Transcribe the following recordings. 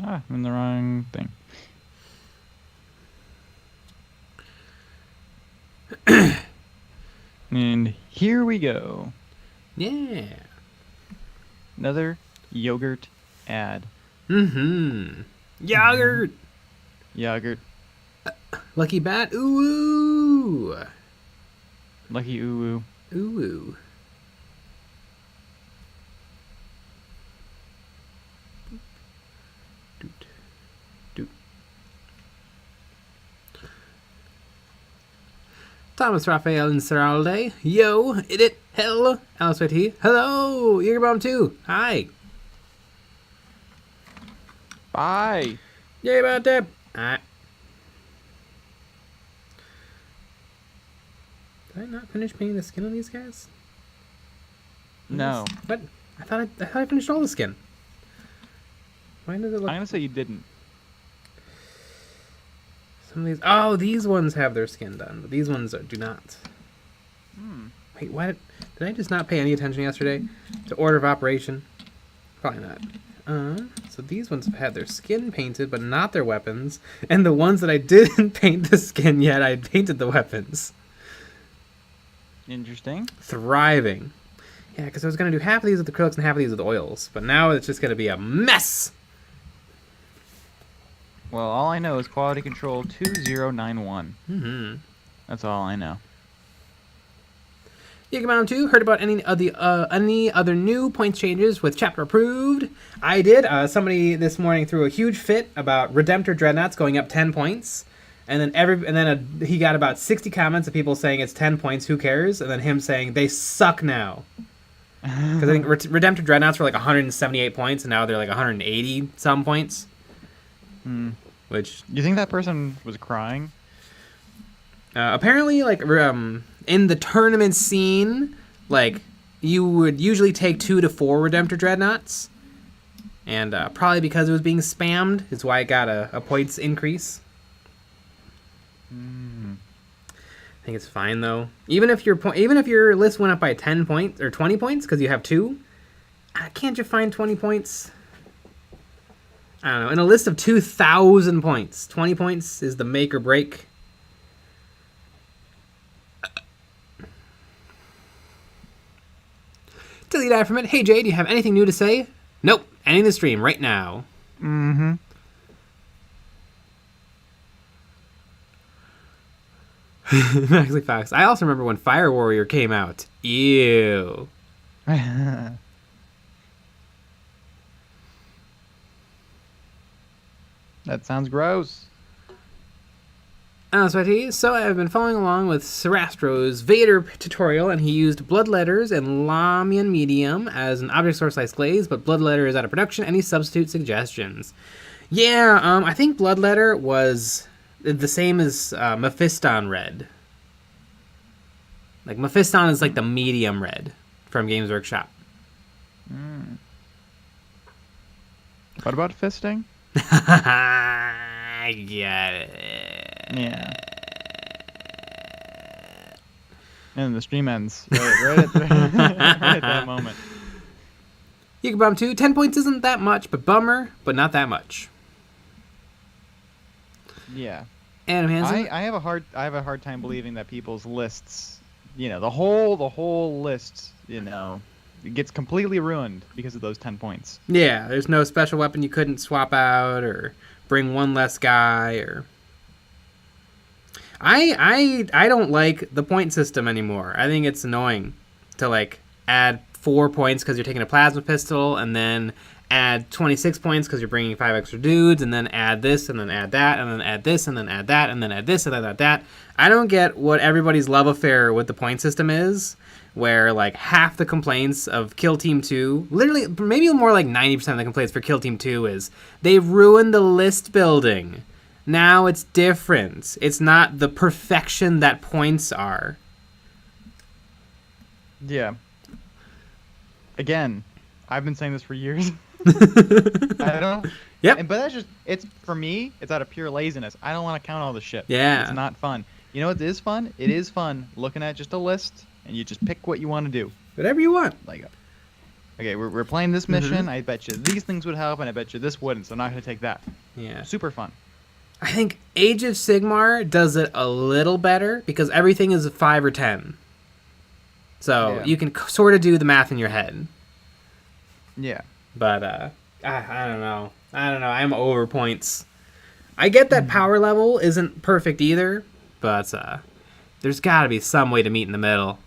I'm in the wrong thing. And here we go. Yeah. Another yogurt ad. Mm-hmm. Yogurt. Yogurt. Lucky bat. Ooh. Lucky uwu. Ooh. Doot. Doot. Thomas Raphael and Seralde. Yo, it. Hello. Alice YT. Hello. Eagerbomb 2. Hi. Bye. Yay about that. Alright. Did I not finish painting the skin on these guys? No. What? I thought I finished all the skin. Why does it look? I'm gonna say you didn't. Some of these. Oh, these ones have their skin done, but these ones do not. Wait, why did I just not pay any attention yesterday to order of operation? Probably not. So these ones have had their skin painted, but not their weapons. And the ones that I didn't paint the skin yet, I painted the weapons. Interesting. Thriving. Yeah, because I was going to do half of these with acrylics and half of these with oils. But now it's just going to be a mess. Well, all I know is quality control 2091. Mm-hmm. That's all I know. Yigamon 2, heard about any other new points changes with chapter approved? I did. Somebody this morning threw a huge fit about Redemptor Dreadnoughts going up 10 points. And then he got about 60 comments of people saying it's 10 points, who cares? And then him saying they suck now. Because I think Redemptor Dreadnoughts were like 178 points, and now they're like 180 some points. Which You think that person was crying? apparently, like in the tournament scene, like you would usually take 2 to 4 Redemptor Dreadnoughts, and probably because it was being spammed is why it got a points increase. I think it's fine though. Even if your list went up by 10 points or 20 points because you have 2, can't you find 20 points? I don't know. In a list of 2,000 points, 20 points is the make or break. Delete that from it. Hey Jay, do you have anything new to say? Nope. Ending the stream right now. Mm-hmm. Maxley Fox. I also remember when Fire Warrior came out. Ew. That sounds gross. So I've been following along with Sarastro's Vader tutorial, and he used Bloodletters and Lamian Medium as an object source size glaze, but Bloodletter is out of production. Any substitute suggestions? Yeah, I think Bloodletter was the same as Mephiston Red. Like, Mephiston is like the medium red from Games Workshop. What about fisting? I get it. Yeah. And the stream ends right at that moment. You can bum too. 10 points isn't that much, but bummer, but not that much. Yeah. Adam Hansen. I have a hard time believing that people's lists, the whole list, it gets completely ruined because of those 10 points. Yeah, there's no special weapon you couldn't swap out or bring one less guy or I don't like the point system anymore. I think it's annoying to like add 4 points because you're taking a plasma pistol, and then add 26 points because you're bringing 5 extra dudes, and then add this, and then add that, and then add this, and then add that, and then add this, and then add that. I don't get what everybody's love affair with the point system is, where like half the complaints of Kill Team 2, literally maybe more like 90% of the complaints for Kill Team 2 is they ruined the list building. Now it's different. It's not the perfection that points are. Yeah. Again, I've been saying this for years. I don't. Yep. But it's for me, it's out of pure laziness. I don't want to count all the shit. Yeah. It's not fun. You know what is fun? It is fun looking at just a list and you just pick what you want to do. Whatever you want. Like, okay, we're playing this mission. I bet you these things would help, and I bet you this wouldn't. So I'm not gonna take that. Yeah. Super fun. I think Age of Sigmar does it a little better because everything is a 5 or 10. So you can sort of do the math in your head. Yeah. But I don't know. I'm over points. I get that power level isn't perfect either, but there's got to be some way to meet in the middle.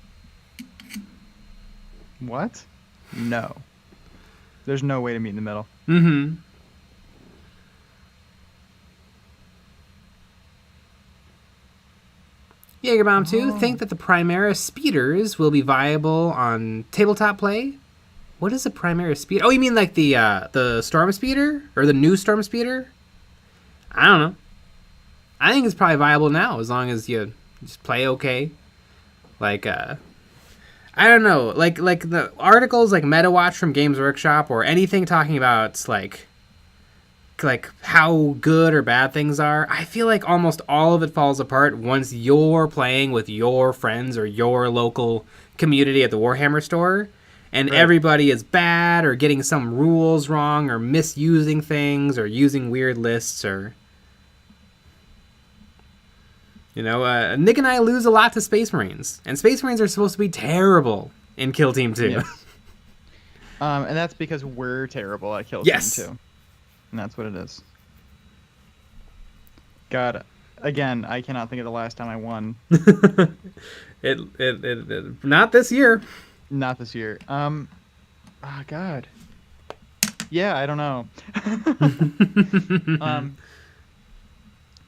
What? No. There's no way to meet in the middle. Mm-hmm. Jagerbomb 2 think that the Primera speeders will be viable on tabletop play. What is a Primera speeder? Oh, you mean like the Storm Speeder or the new Storm Speeder? I don't know. I think it's probably viable now as long as you just play okay. Like I don't know, like the articles like MetaWatch from Games Workshop or anything talking about like how good or bad things are. I feel like almost all of it falls apart once you're playing with your friends or your local community at the Warhammer store. And everybody is bad or getting some rules wrong or misusing things or using weird lists or... You know, Nick and I lose a lot to Space Marines. And Space Marines are supposed to be terrible in Kill Team 2. Yes. And that's because we're terrible at Kill Team 2. And that's what it is. God, again, I cannot think of the last time I won. It not this year. Not this year. Oh God. Yeah, I don't know.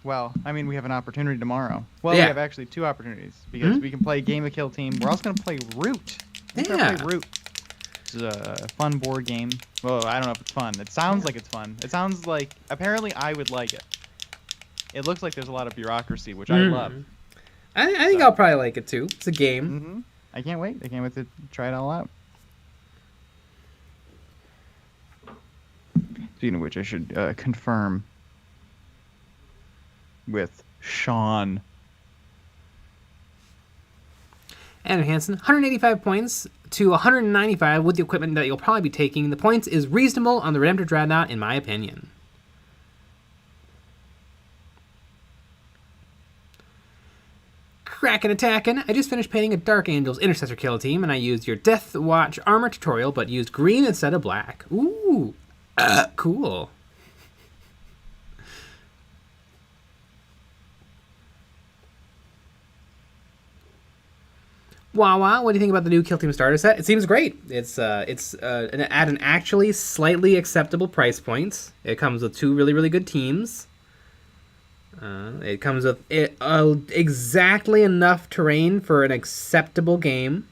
Well, I mean, we have an opportunity tomorrow. Well, we have actually 2 opportunities because we can play a game of Kill Team. We're also gonna play Root. We're gonna play Root. It's a fun board game. Well, I don't know if it's fun. It sounds like it's fun. It sounds like apparently I would like it. It looks like there's a lot of bureaucracy, which I love. I think I'll probably like it too. It's a game. Mm-hmm. I can't wait. I can't wait to try it all out. Speaking of which, I should confirm with Sean. Andrew Hansen, 185 points to 195 with the equipment that you'll probably be taking. The points is reasonable on the Redemptor Dreadnought, in my opinion. Crackin' attackin'. I just finished painting a Dark Angels Intercessor kill team, and I used your Death Watch armor tutorial, but used green instead of black. Ooh, cool. Wawa, what do you think about the new Kill Team starter set? It seems great. It's at an actually slightly acceptable price point. It comes with 2 really, really good teams. It comes with exactly enough terrain for an acceptable game.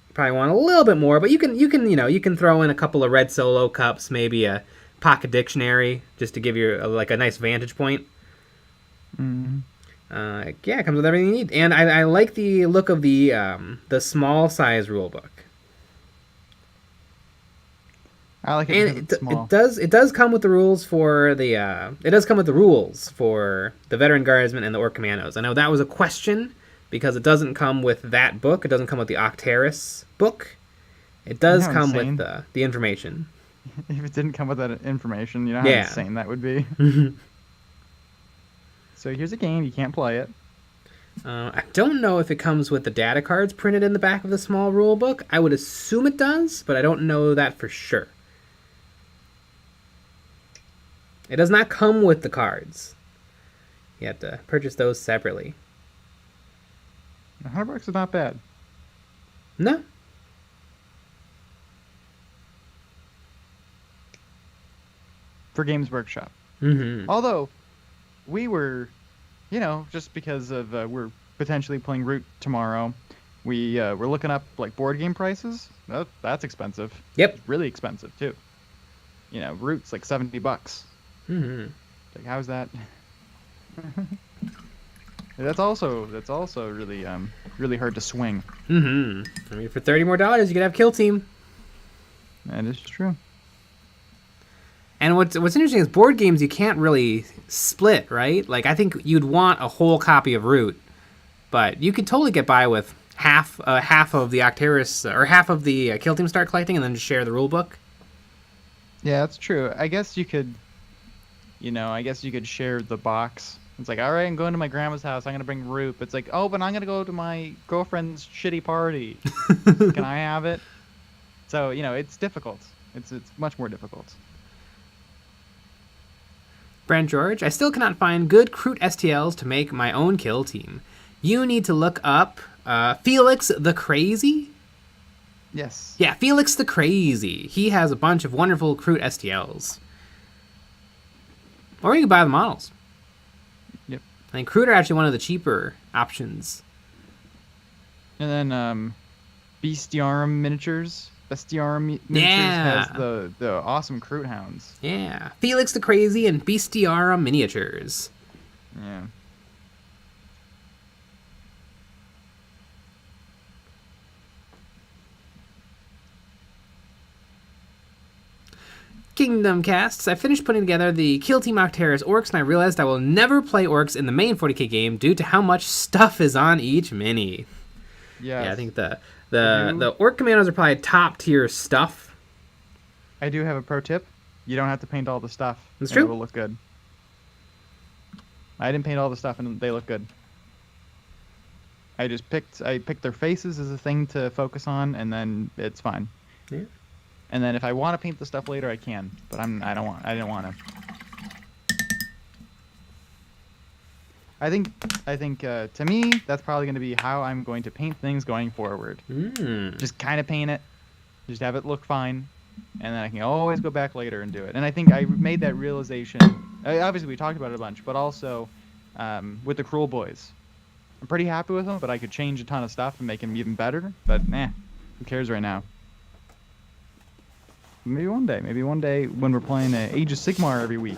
You probably want a little bit more, but you can throw in a couple of red solo cups, maybe a pocket dictionary, just to give you a nice vantage point. Mm-hmm. Yeah, it comes with everything you need, and I like the look of the small size rulebook. I like it. And it does come with the rules for the Veteran Guardsmen and the Orc Commandos. I know that was a question because it doesn't come with that book. It doesn't come with the Octeris book. It does come with the information. If it didn't come with that information, you know how insane that would be. So here's a game. You can't play it. I don't know if it comes with the data cards printed in the back of the small rule book. I would assume it does, but I don't know that for sure. It does not come with the cards. You have to purchase those separately. $100 is not bad. No. For Games Workshop. Mm-hmm. Although, we were, just because of we're potentially playing Root tomorrow, we're looking up like board game prices. That's expensive. Yep. It's really expensive too. Root's like $70. Mm-hmm. Like, how's that? That's also really really hard to swing. Mm-hmm. I mean, for $30 more, you could have Kill Team. That is true. And what's interesting is board games you can't really split, right? Like, I think you'd want a whole copy of Root, but you could totally get by with half of the Octaris or half of the kill team start collecting, and then just share the rule book. Yeah, that's true. I guess you could, share the box. It's like, all right, I'm going to my grandma's house. I'm gonna bring Root. It's like, oh, but I'm gonna go to my girlfriend's shitty party. Can I have it? So it's difficult. It's much more difficult. Brand George, I still cannot find good KROOT STLs to make my own kill team. You need to look up Felix the Crazy. Yes. Yeah, Felix the Crazy. He has a bunch of wonderful KROOT STLs. Or you can buy the models. Yep. I think KROOT are actually one of the cheaper options. And then Bestiarum Miniatures. Bestiarum Miniatures has the awesome KROOT hounds. Yeah. Felix the Crazy and Bestiarum Miniatures. Yeah. Kingdom Casts. I finished putting together the Kill Team Octaris Orcs, and I realized I will never play Orcs in the main 40k game due to how much stuff is on each mini. Yes. Yeah, I think the Orc Commandos are probably top tier stuff. I do have a pro tip. You don't have to paint all the stuff. That's true. It will look good. I didn't paint all the stuff, and they look good. I picked their faces as a thing to focus on, and then it's fine. Yeah. And then if I want to paint the stuff later, I can. But I didn't want to. I think to me, that's probably going to be how I'm going to paint things going forward. Just kind of paint it, just have it look fine, and then I can always go back later and do it. And I think I made that realization. Obviously, we talked about it a bunch, but also with the Cruel Boys. I'm pretty happy with them, but I could change a ton of stuff and make them even better. But nah, who cares right now? Maybe one day when we're playing Age of Sigmar every week,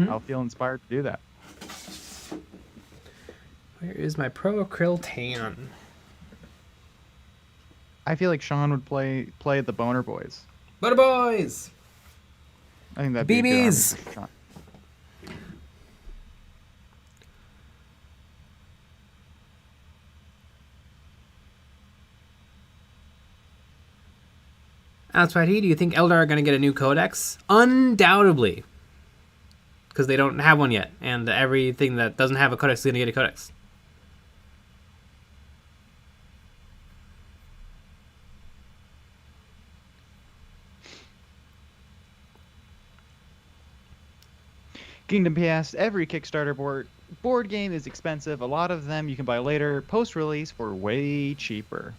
I'll feel inspired to do that. Where is my Pro Acryl Tan? I feel like Sean would play the Boner Boys. Boner Boys! I think that'd be BBs! A good army for Sean. Outside here, do you think Eldar are going to get a new codex? Undoubtedly. Because they don't have one yet. And everything that doesn't have a codex is going to get a codex. Kingdom PS, every Kickstarter board game is expensive. A lot of them you can buy later, post-release, for way cheaper.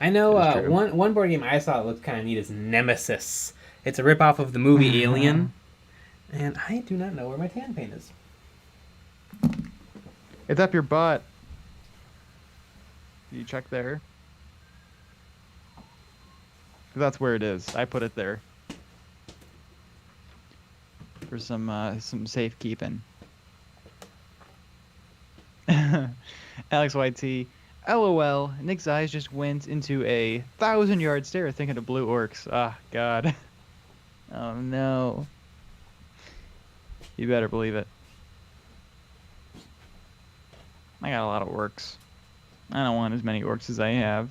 I know one board game I saw that looked kind of neat is Nemesis. It's a ripoff of the movie Alien. And I do not know where my tan paint is. It's up your butt. You check there? That's where it is. I put it there. For some safekeeping. Alex YT. LOL, Nick's eyes just went into a 1,000-yard stare thinking of blue orcs. Ah, God. Oh, no. You better believe it. I got a lot of orcs. I don't want as many orcs as I have.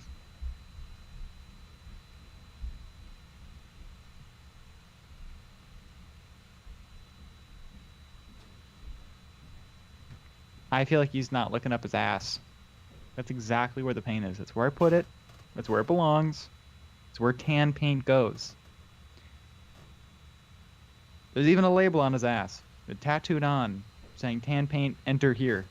I feel like he's not looking up his ass. That's exactly where the paint is. That's where I put it. That's where it belongs. It's where tan paint goes. There's even a label on his ass. It tattooed on, saying tan paint, enter here.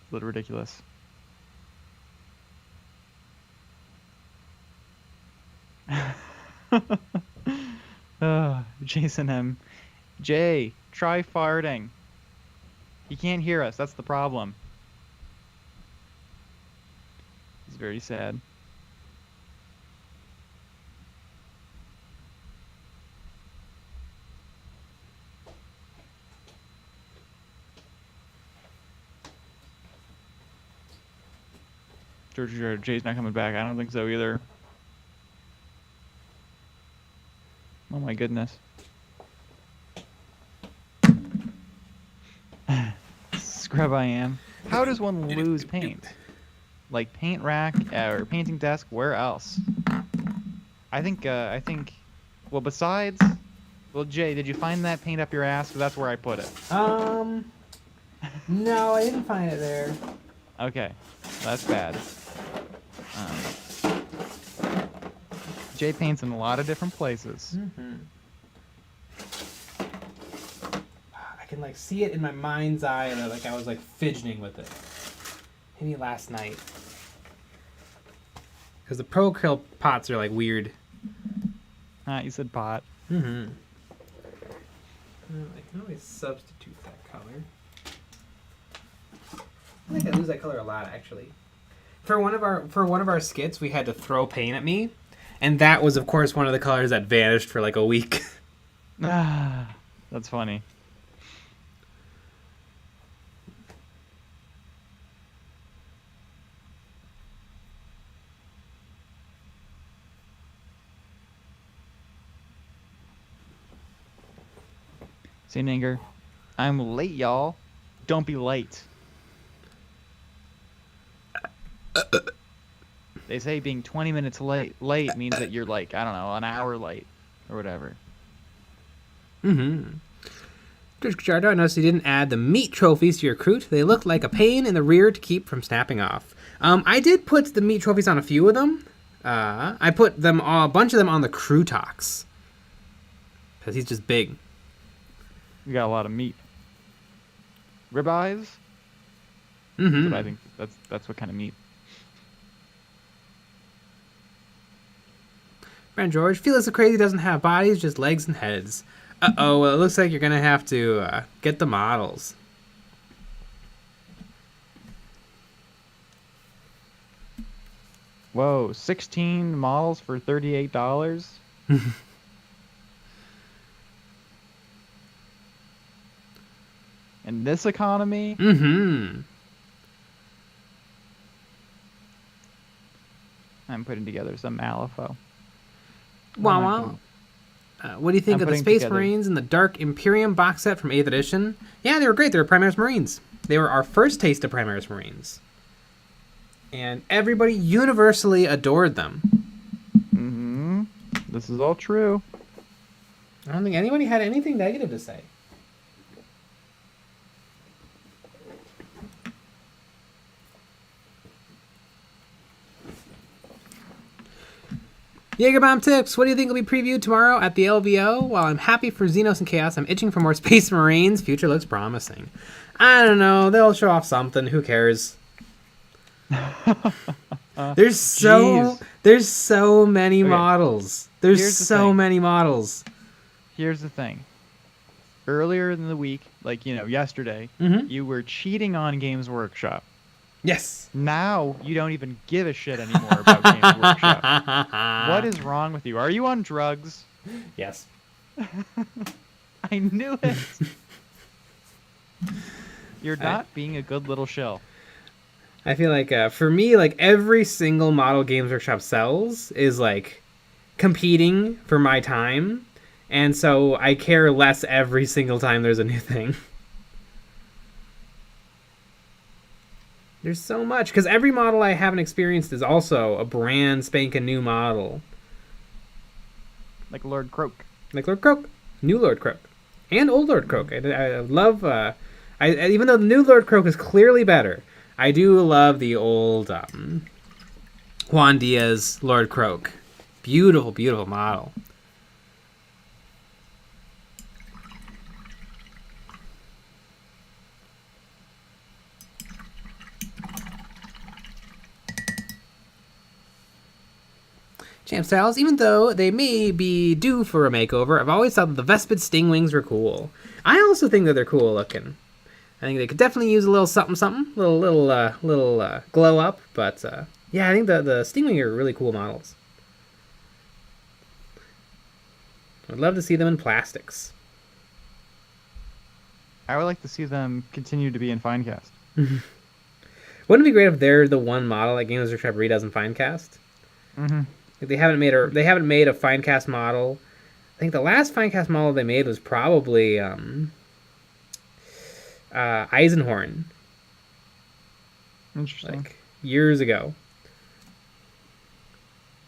It's a little ridiculous. Jason M. Jay, try farting. He can't hear us. That's the problem. It's very sad. Jay's not coming back. I don't think so either. goodness. Scrub I am. How does one lose paint? Like paint rack or painting desk, where else? I think, well, besides, well, Jay, did you find that paint up your ass? Because that's where I put it. No, I didn't find it there. Okay, that's bad. Jay paints in a lot of different places. I can like see it in my mind's eye that like I was like fidgeting with it. Maybe last night. Because the Pro Acrylic pots are like weird. You said pot. I can always substitute that color. I think I lose that color a lot, actually. For one of our skits, we had to throw paint at me, and that was, of course, one of the colors that vanished for like a week. That's funny. St. Anger, I'm late, y'all. Don't be late. They say being 20 minutes late means that you're like, I don't know, an hour late or whatever. Chris Gajardo, I noticed you didn't add the meat trophies to your KROOT. They look like a pain in the rear to keep from snapping off. I did put the meat trophies on a few of them. I put them a bunch of them on the KROOTOX. Because he's just big. We got a lot of meat. Ribeyes? But I think that's what kind of meat. Brand George, Felix the Crazy doesn't have bodies, just legs and heads. Uh-oh, well, it looks like you're going to have to get the models. Whoa, 16 models for $38? In this economy? I'm putting together some Malifaux. Wow. What do you think of the Space Marines and the Dark Imperium box set from 8th edition? Yeah, they were great. They were Primaris Marines. They were our first taste of Primaris Marines. And everybody universally adored them. This is all true. I don't think anybody had anything negative to say. Jagerbomb Tips, what do you think will be previewed tomorrow at the LVO? While I'm happy for Xenos and Chaos, I'm itching for more Space Marines. Future looks promising. I don't know. They'll show off something. Who cares? There's so many models. There's so many models. Here's the thing. Earlier in the week, like, yesterday, you were cheating on Games Workshop. Yes. Now you don't even give a shit anymore about Games Workshop. What is wrong with you? Are you on drugs? Yes. I knew it. You're not being a good little shill. I feel like for me, like every single model Games Workshop sells is like competing for my time, and so I care less every single time there's a new thing. There's so much, because every model I haven't experienced is also a brand spanking new model. Like Lord Croak. Like Lord Croak. New Lord Croak. And old Lord Croak. I love, even though the new Lord Croak is clearly better, I do love the old Juan Diaz Lord Croak. Beautiful, beautiful model. Champ Styles, even though they may be due for a makeover, I've always thought that the Vespid Stingwings were cool. I also think that they're cool looking. I think they could definitely use a little something, little glow up. But yeah, I think the Stingwing are really cool models. I'd love to see them in plastics. I would like to see them continue to be in Finecast. Wouldn't it be great if they're the one model that Games Workshop redoes in Finecast? Mm-hmm. Like they haven't made a Finecast model I think the last Finecast model they made was probably Eisenhorn. Interesting. Like years ago.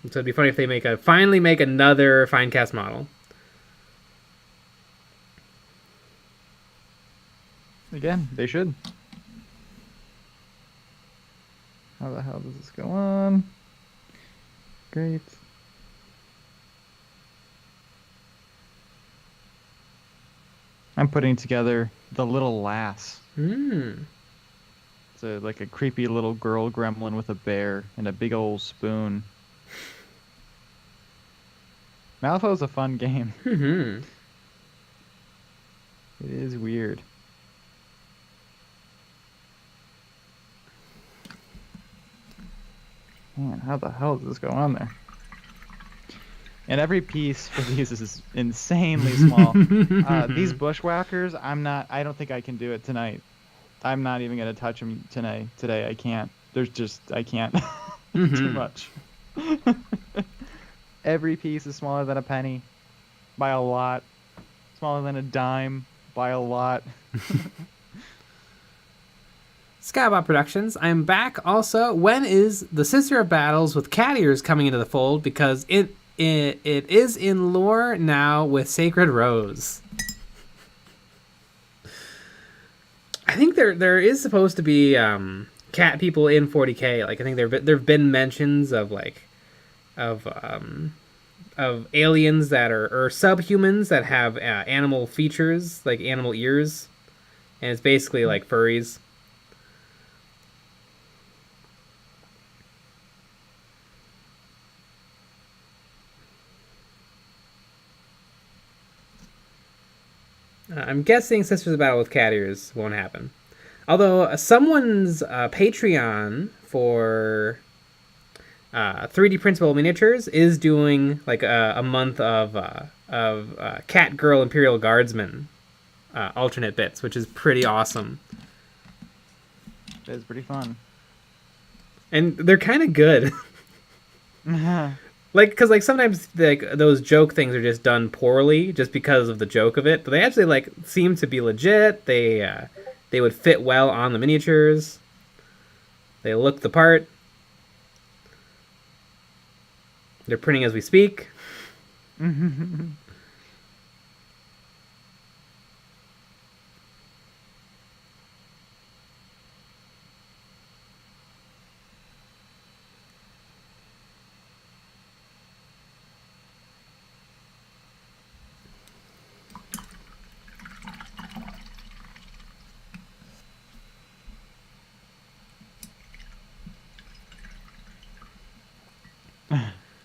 So it'd be funny if they finally make another Finecast model. Again, they should. How the hell does this go on? Great. I'm putting together the little lass. It's like a creepy little girl gremlin with a bear and a big old spoon. Malifaux's a fun game. It is weird. Man, how the hell does this go on there? And every piece for these is insanely small. These bushwhackers, I don't think I can do it tonight. I'm not even going to touch them today. I can't. I can't. Too much. Every piece is smaller than a penny by a lot. Smaller than a dime by a lot. Skybot Productions, I'm back also. When is the Sister of Battles with Cat Ears coming into the fold? Because it is in lore now with Sacred Rose. I think there is supposed to be cat people in 40k. Like I think there've been mentions of aliens that are subhumans that have animal features, like animal ears, and it's basically like furries. I'm guessing Sisters of Battle with Cat Ears won't happen. Although someone's Patreon for 3D printable miniatures is doing like a month of Cat Girl Imperial Guardsman alternate bits, which is pretty awesome. It is pretty fun. And they're kind of good. Like, because like sometimes like those joke things are just done poorly just because of the joke of it, but they actually like seem to be legit. They would fit well on the miniatures. They look the part. They're printing as we speak.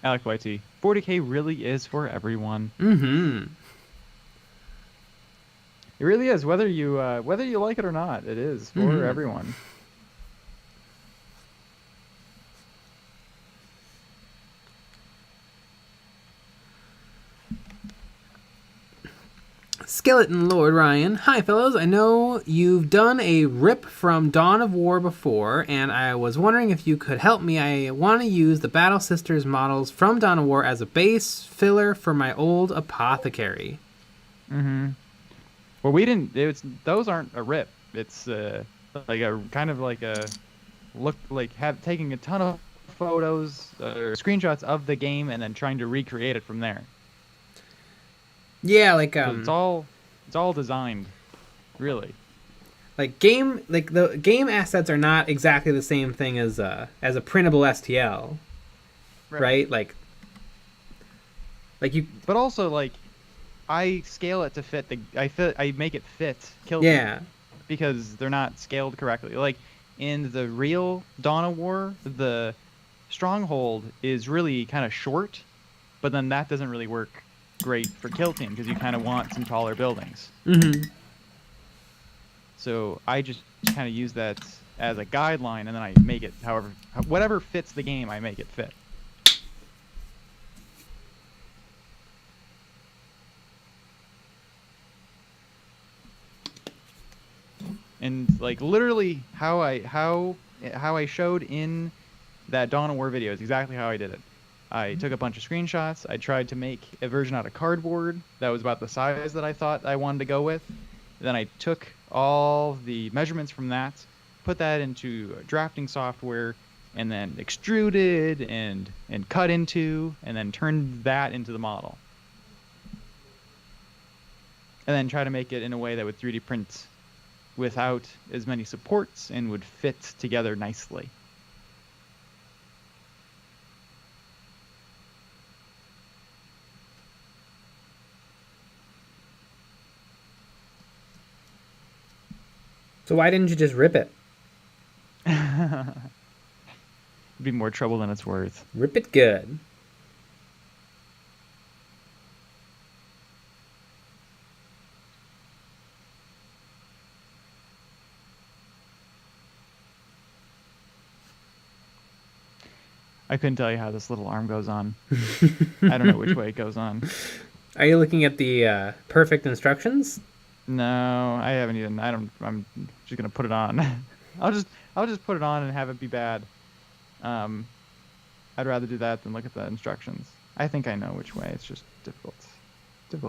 Alec YT. 40k really is for everyone. It really is, whether you like it or not. It is for everyone. Skeleton Lord Ryan. Hi, fellows. I know you've done a rip from Dawn of War before, and I was wondering if you could help me. I want to use the Battle Sisters models from Dawn of War as a base filler for my old apothecary. Well, we didn't. Those aren't a rip. It's like a kind of like a look like taking a ton of photos or screenshots of the game and then trying to recreate it from there. Yeah, like so it's all designed, really. Like the game assets are not exactly the same thing as a printable STL, right? Like you. But also like, I scale it to fit I make it fit kill. Yeah. Because they're not scaled correctly. Like in the real Dawn of War, the stronghold is really kind of short, but then that doesn't really work great for kill team because you kind of want some taller buildings. So I just kind of use that as a guideline, and then I make it whatever fits the game, I make it fit. And like literally how I showed in that Dawn of War video is exactly how I did it. I took a bunch of screenshots. I tried to make a version out of cardboard that was about the size that I thought I wanted to go with. Then I took all the measurements from that, put that into drafting software, and then extruded and cut into, and then turned that into the model. And then try to make it in a way that would 3D print without as many supports and would fit together nicely. So why didn't you just rip it? It'd be more trouble than it's worth. Rip it good. I couldn't tell you how this little arm goes on. I don't know which way it goes on. Are you looking at the perfect instructions? No, I haven't even. I'm just gonna put it on. I'll just put it on and have it be bad. I'd rather do that than look at the instructions. I think I know which way. It's just difficult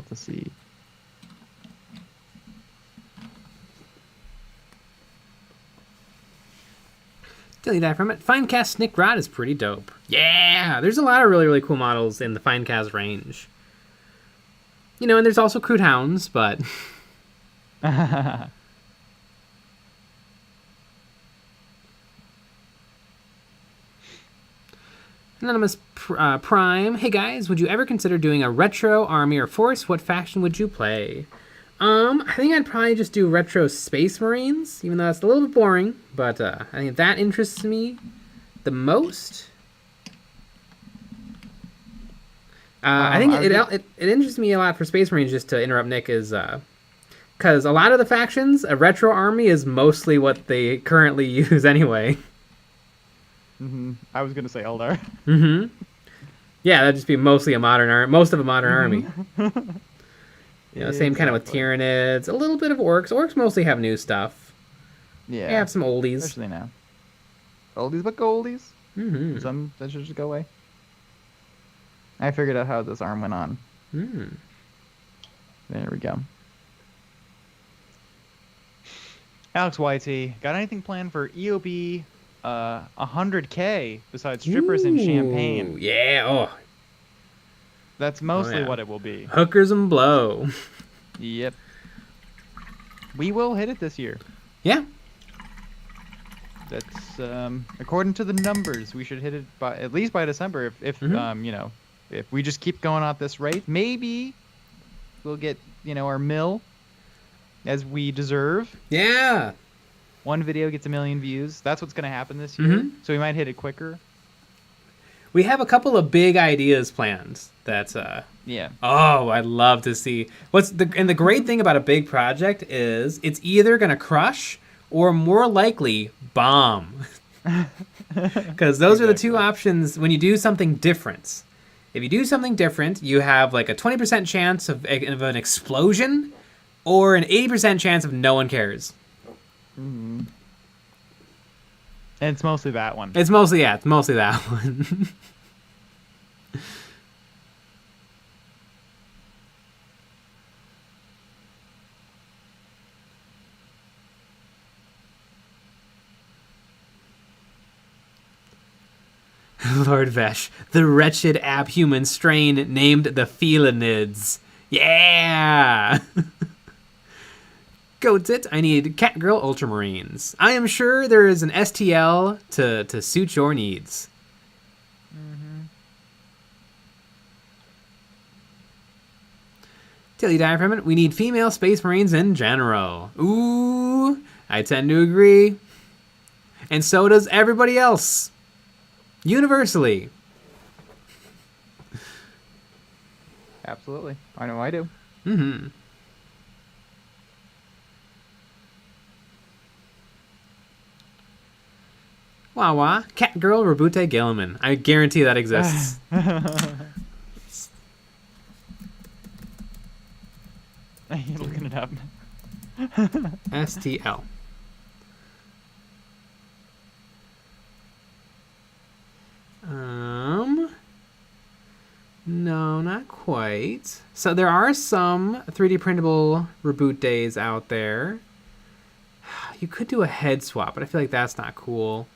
to see. Tell you that from it. Finecast Snick Rod is pretty dope. Yeah, there's a lot of really, really cool models in the Finecast range. You know, and there's also KROOT Hounds, but... Anonymous Prime. Hey guys, would you ever consider doing a retro army or force? What faction would you play? I think I'd probably just do retro Space Marines, even though that's a little bit boring, but I think that interests me the most. I think it interests me a lot for Space Marines, just to interrupt Nick, is because a lot of the factions, a retro army is mostly what they currently use anyway. I was gonna say Eldar. Yeah, that'd just be mostly a modern army, most of a modern army. You know, same kind of with Tyranids, a little bit of Orcs. Orcs mostly have new stuff. Yeah. They have some oldies. Especially now. Oldies but goldies. Some that should just go away. I figured out how this arm went on. There we go. Alex YT, got anything planned for EOB 100K besides strippers and champagne? Yeah, oh. That's mostly what it will be. Hookers and blow. Yep. We will hit it this year. Yeah. That's according to the numbers, we should hit it by at least by December. If you know, if we just keep going at this rate, maybe we'll get, you know, our mill as we deserve. Yeah. One video gets 1 million views. That's what's going to happen this year. So we might hit it quicker. We have a couple of big ideas planned. That's yeah. Oh, I'd love to see. And the great thing about a big project is it's either gonna crush or more likely bomb. Because those are the two options when you do something different. If you do something different, you have like a 20% chance of an explosion, or an 80% chance of no one cares. And it's mostly that one. It's mostly that one. Lord Vesh, the wretched abhuman strain named the Felinids. Yeah! Goats it, I need Catgirl Ultramarines. I am sure there is an STL to suit your needs. Till you die from it, we need female Space Marines in general. Ooh, I tend to agree. And so does everybody else. Universally. Absolutely. I know I do. Wawa, Catgirl Rabute Gilliman. I guarantee that exists. You're looking it up. STL. No, not quite. So there are some 3D printable reboot days out there. You could do a head swap, but I feel like that's not cool.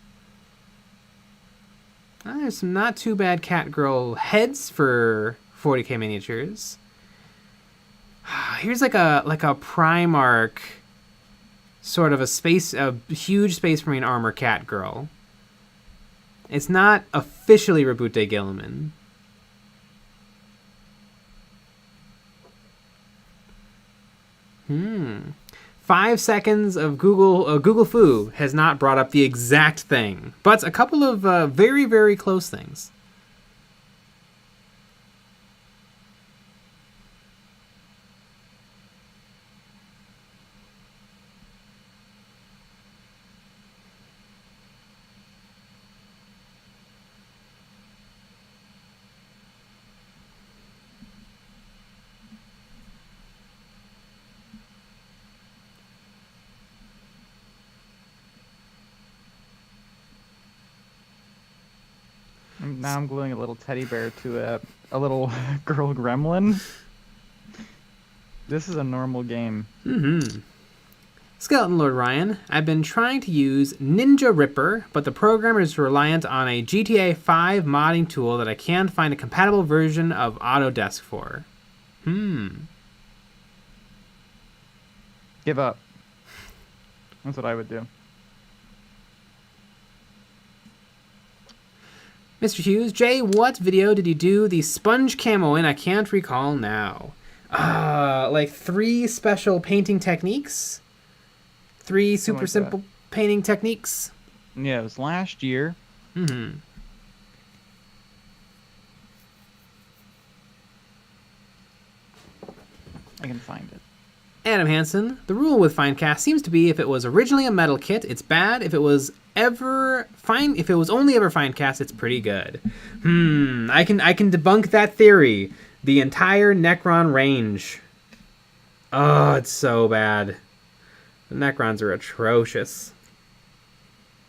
There's some not too bad Catgirl heads for 40k miniatures. Here's like a Primarch, sort of a huge Space Marine armor Catgirl. It's not officially Reboot Day Gilliman. 5 seconds of Google Foo has not brought up the exact thing, but a couple of very, very close things. Now I'm gluing a little teddy bear to a little girl gremlin. This is a normal game. Skeleton Lord Ryan, I've been trying to use Ninja Ripper, but the programmer is reliant on a GTA 5 modding tool that I can't find a compatible version of Autodesk for. Give up. That's what I would do. Mr. Hughes, Jay, what video did you do the sponge camo in? I can't recall now. Like 3 special painting techniques? 3 super simple painting techniques? Yeah, it was last year. I can find it. Adam Hansen, the rule with Finecast seems to be if it was originally a metal kit, it's bad. If it was only ever Finecast, it's pretty good. I can debunk that theory. The entire Necron range. Oh, it's so bad. The Necrons are atrocious.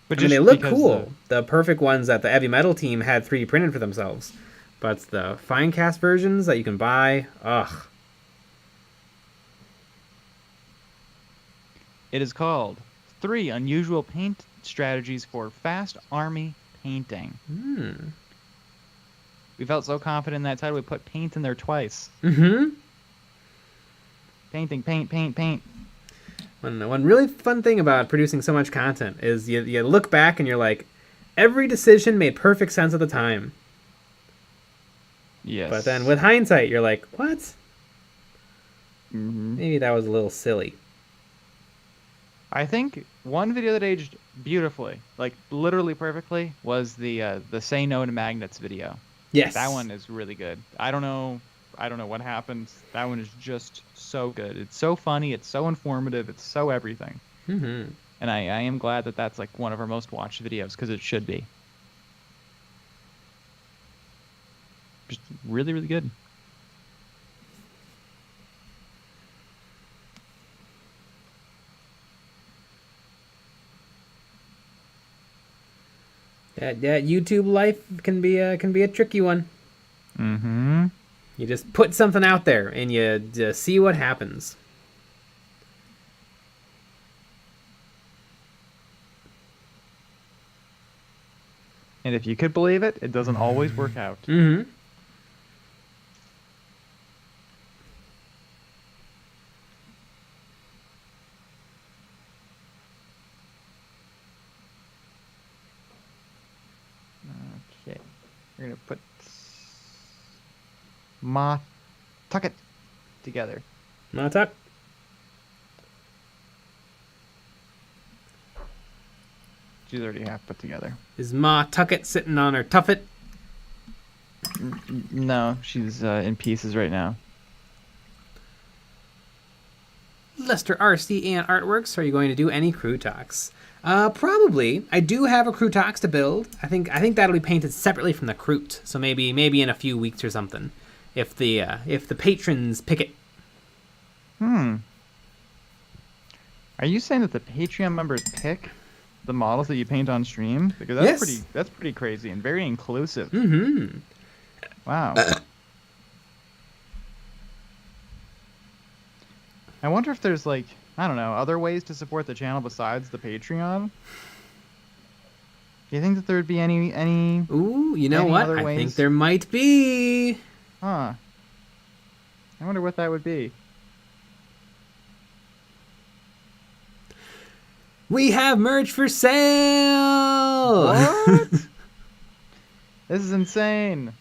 But they look cool. The perfect ones that the Heavy Metal team had 3D printed for themselves. But the Finecast versions that you can buy, ugh. It is called 3 Unusual Paint Strategies for Fast Army Painting. We felt so confident in that title, we put paint in there twice. Painting, paint. One really fun thing about producing so much content is you look back and you're like, every decision made perfect sense at the time. Yes. But then with hindsight, you're like, what? Maybe that was a little silly. I think one video that aged beautifully, like literally perfectly, was the Say No to Magnets video. Yes. That one is really good. I don't know what happened. That one is just so good. It's so funny. It's so informative. It's so everything. And I am glad that that's like one of our most watched videos, because it should be. Just really, really good. That YouTube life can be a tricky one. You just put something out there and you just see what happens. And if you could believe it, it doesn't always work out. Okay, we're gonna put tuck it together. Tuck. She's already half put together. Is Ma Tucket sitting on her tuffet? No, she's in pieces right now. Lester RC and Artworks, are you going to do any crew talks? Probably. I do have a crew talks to build. I think that'll be painted separately from the KROOT, so maybe in a few weeks or something, if the patrons pick it. Are you saying that the Patreon members pick the models that you paint on stream? Because that's Yes. pretty crazy and very inclusive. Wow. I wonder if there's like, I don't know, other ways to support the channel besides the Patreon. Do you think that there would be any Ooh, you know any what? other I ways? think there might be. Huh. I wonder what that would be. We have merch for sale. What? This is insane.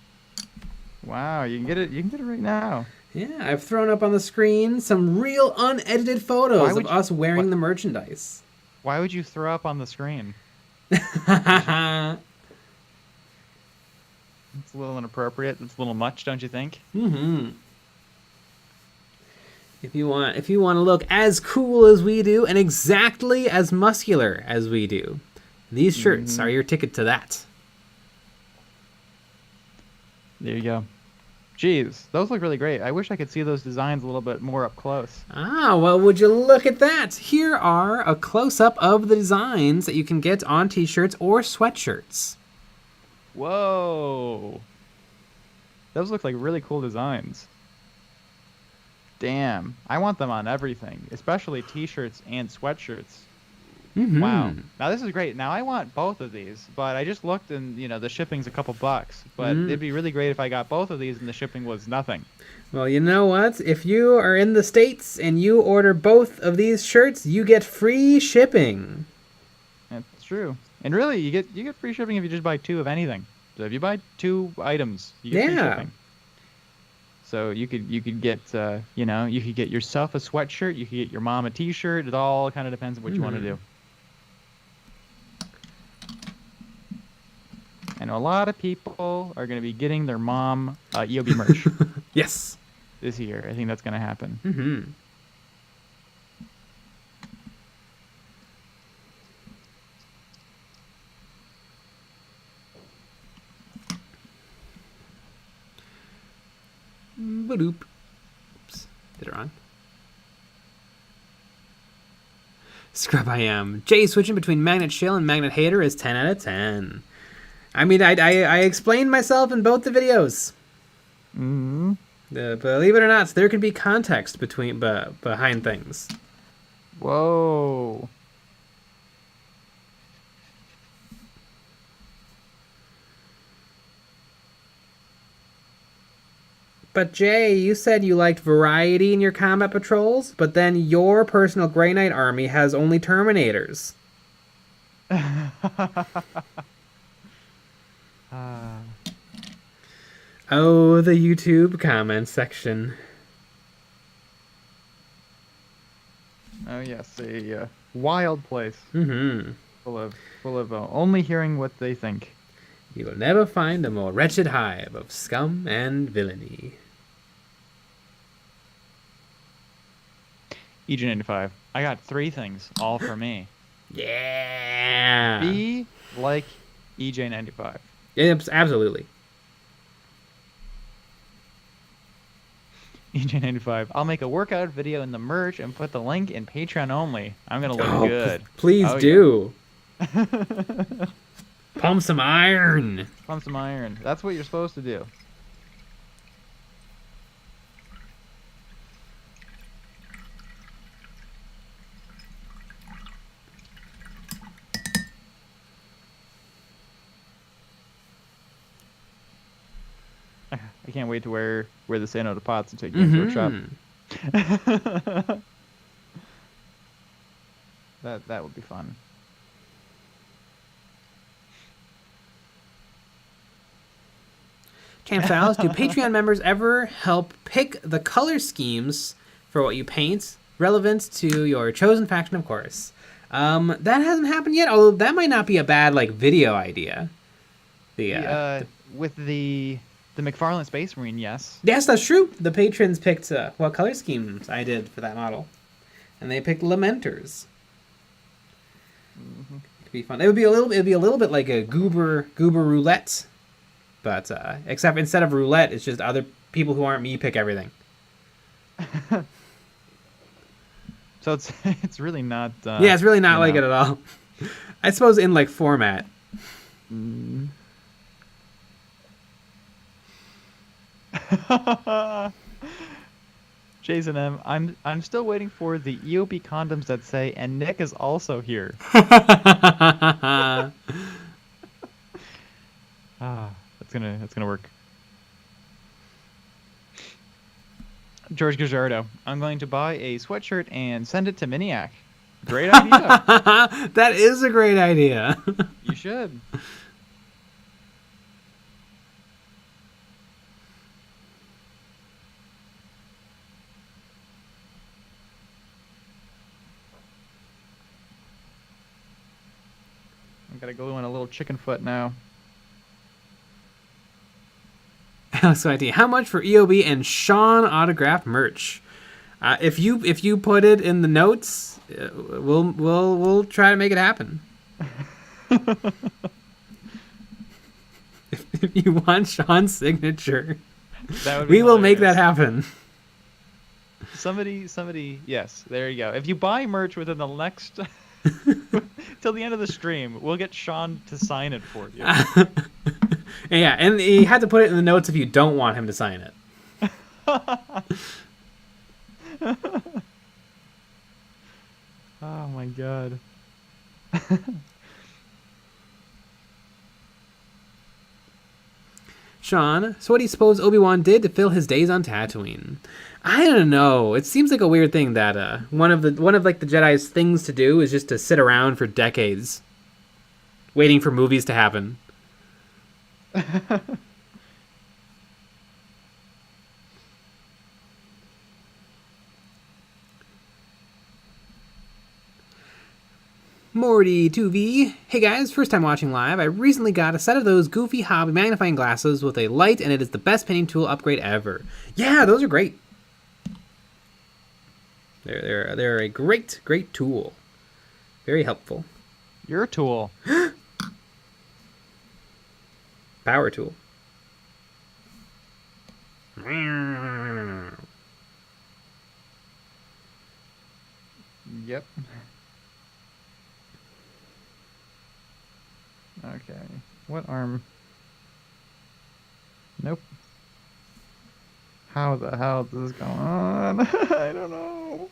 Wow, you can get it. You can get it right now. Yeah, I've thrown up on the screen some real unedited photos of us wearing the merchandise. Why would you throw up on the screen? It's a little inappropriate. It's a little much, don't you think? Mm-hmm. If you want to look as cool as we do and exactly as muscular as we do, these shirts are your ticket to that. There you go. Jeez, those look really great. I wish I could see those designs a little bit more up close. Ah, well, would you look at that? Here are a close-up of the designs that you can get on t-shirts or sweatshirts. Whoa. Those look like really cool designs. Damn. I want them on everything, especially t-shirts and sweatshirts. Mm-hmm. Wow. Now this is great. Now I want both of these, but I just looked and, you know, the shipping's a couple bucks. But it'd be really great if I got both of these and the shipping was nothing. Well, you know what? If you are in the States and you order both of these shirts, you get free shipping. That's true. And really, you get free shipping if you just buy 2 of anything. So if you buy 2 items, you get free shipping. So you could get you know, you could get yourself a sweatshirt, you could get your mom a t-shirt. It all kind of depends on what you want to do. I know a lot of people are going to be getting their mom EOB merch. Yes. This year. I think that's going to happen. Mm-hmm. Ba-doop. Oops. Did it wrong. Scrub I am. Jay switching between Magnet Shill and Magnet Hater is 10 out of 10. I mean, I explained myself in both the videos. Mm-hmm. Believe it or not, there can be context behind things. Whoa. But Jay, you said you liked variety in your combat patrols, but then your personal Grey Knight army has only Terminators. Oh, the YouTube comment section. Oh yes, a wild place. Mm-hmm. Full of only hearing what they think. You will never find a more wretched hive of scum and villainy. EJ95. I got 3 things, all for me. Yeah. Be like EJ95. Yeah, absolutely. EJ95. I'll make a workout video in the merch and put the link in Patreon only. I'm gonna look good. Please do. Yeah. Pump some iron. Pump some iron. That's what you're supposed to do. I can't wait to wear the Say No to Pots and take Games Workshop. That would be fun. Camp Styles, do Patreon members ever help pick the color schemes for what you paint, relevant to your chosen faction, of course? That hasn't happened yet, although that might not be a bad video idea. With the McFarlane Space Marine, yes. Yes, that's true. The patrons picked what color schemes I did for that model, and they picked Lamenters. It'd be fun. It'd be a little bit like a goober roulette. But except instead of roulette, it's just other people who aren't me pick everything. So it's really not. Yeah, it's really not like it at all. I suppose in format. Jason M. I'm still waiting for the EOB condoms that say, and Nick is also here. That's gonna work. George Gajardo, I'm going to buy a sweatshirt and send it to Miniac. Great idea. That is a great idea. You should. I gotta go on a little chicken foot now. So idea. How much for EOB and Sean autographed merch? If you put it in the notes, we'll try to make it happen. if you want Sean's signature, we will make that happen. Somebody, yes, there you go. If you buy merch within the next till the end of the stream, we'll get Sean to sign it for you. Yeah, and you had to put it in the notes if you don't want him to sign it. Oh my god. Sean, so what do you suppose Obi-Wan did to fill his days on Tatooine? I don't know. It seems like a weird thing that one of the Jedi's things to do is just to sit around for decades, waiting for movies to happen. Morty 2V. Hey guys, first time watching live. I recently got a set of those goofy hobby magnifying glasses with a light, and it is the best painting tool upgrade ever. Yeah, those are great. They're a great tool. Very helpful. You're a tool. Power tool. Yep. Okay. What arm? Nope. How the hell does this go on? I don't know.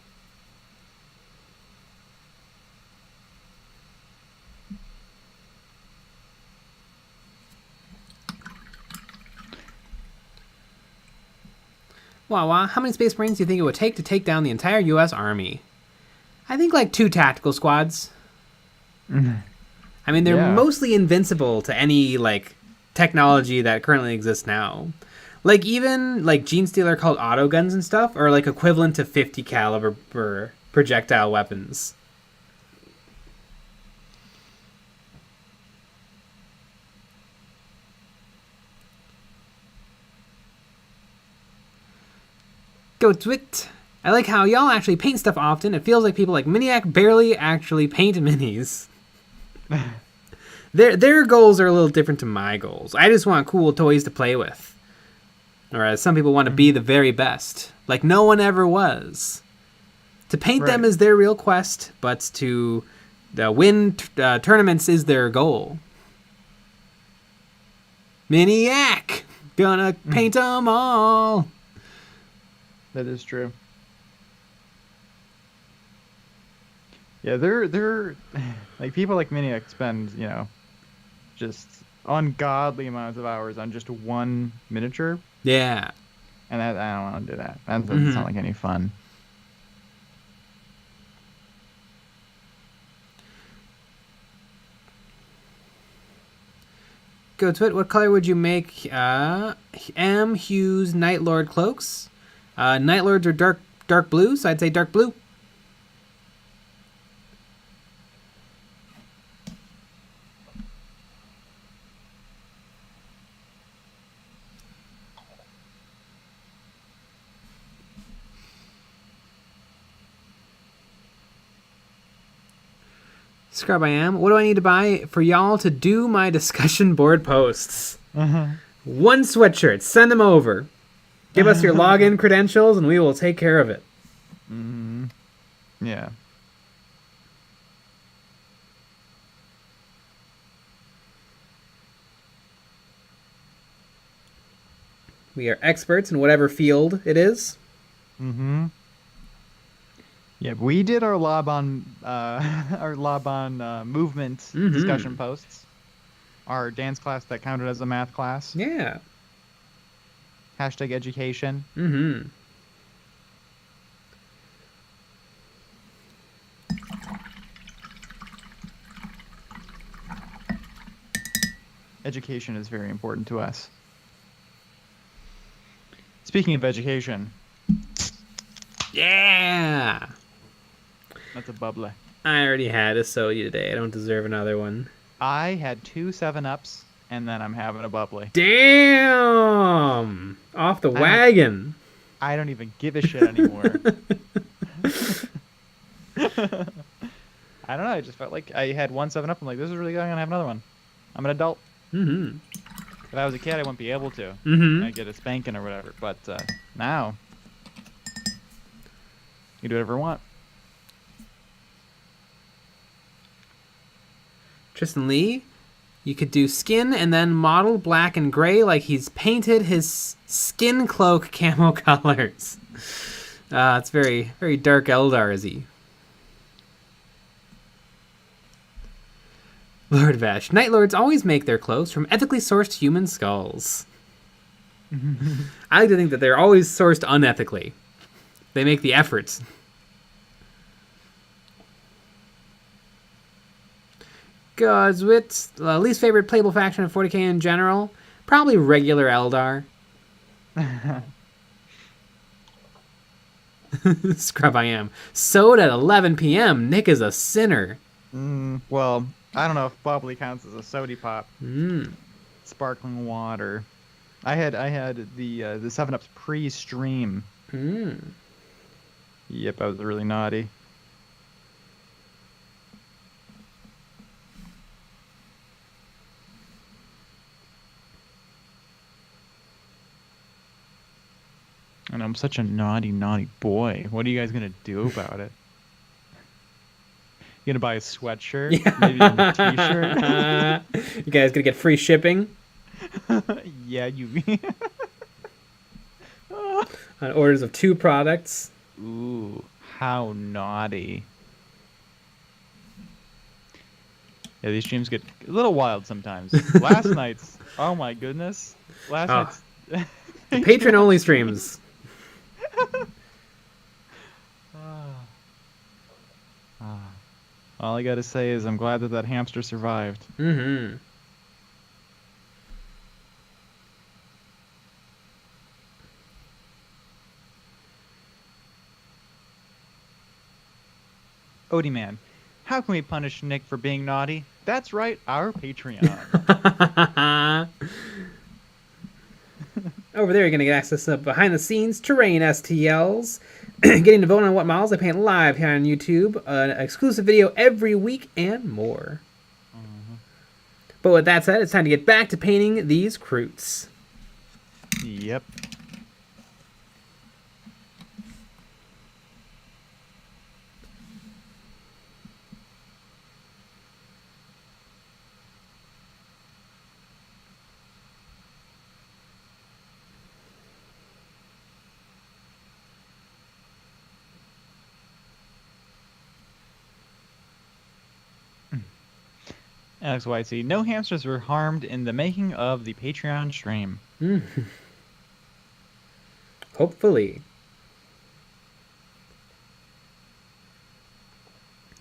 Wawa, how many Space Marines do you think it would take to take down the entire U.S. Army? I think like 2 tactical squads. I mean, they're mostly invincible to any, like, technology that currently exists now. Like, even, like, Gene Stealer called auto guns and stuff are, like, equivalent to 50 caliber projectile weapons. Go Twit. I like how y'all actually paint stuff often. It feels like people like Miniac barely actually paint minis. Their goals are a little different to my goals. I just want cool toys to play with. Whereas some people want to be the very best, like no one ever was. To paint them is their real quest, but to win tournaments is their goal. Miniac! Gonna paint them all! That is true. Yeah, they're like people like Miniac spend, you know, just ungodly amounts of hours on just one miniature. Yeah. And I don't want to do that. That doesn't sound like any fun. Go to it. What color would you make M. Hughes Night Lord cloaks? Night Lords are dark blue, so I'd say dark blue. Scrub I am. What do I need to buy for y'all to do my discussion board posts? 1 sweatshirt. Send them over. Give us your login credentials and we will take care of it. Yeah. We are experts in whatever field it is. Mm-hmm. Yeah, we did our Laban movement discussion posts. Our dance class that counted as a math class. Yeah. Hashtag education. Mm-hmm. Education is very important to us. Speaking of education. Yeah. That's a bubbly. I already had a soda today. I don't deserve another one. I had 2 7-Ups, and then I'm having a bubbly. Damn! Off the wagon. I don't even give a shit anymore. I don't know. I just felt like I had 1 7-Up. I'm like, this is really good. I'm going to have another one. I'm an adult. Mm-hmm. If I was a kid, I wouldn't be able to. Mm-hmm. I'd get a spanking or whatever. But now, you do whatever you want. Tristan Lee, you could do skin and then model black and gray like he's painted his skin cloak camo colors. It's very, very dark Eldar-y. Lord Vash, Night Lords always make their clothes from ethically sourced human skulls. I like to think that they're always sourced unethically. They make the efforts. Godswit, least favorite playable faction of 40k in general? Probably regular Eldar. Scrub I am. Soda at 11 p.m. Nick is a sinner. Well, I don't know if bubbly counts as a sody pop. Mm. Sparkling water. I had the 7-Ups pre-stream. Mm. Yep, I was really naughty. And I'm such a naughty, naughty boy. What are you guys gonna do about it? You gonna buy a sweatshirt? Yeah. Maybe a t-shirt? You guys gonna get free shipping? Yeah, you. On orders of 2 products. Ooh, how naughty. Yeah, these streams get a little wild sometimes. Last night's, oh my goodness. Last night's. Patron-only streams. All I gotta say is I'm glad that hamster survived. Mm-hmm. Odie Man, how can we punish Nick for being naughty? That's right, our Patreon. Over there, you're going to get access to behind-the-scenes terrain STLs, getting to vote on what models I paint live here on YouTube, an exclusive video every week, and more. But with that said, it's time to get back to painting these KROOTs. Yep. Alex Whitesey, no hamsters were harmed in the making of the Patreon stream. Hopefully.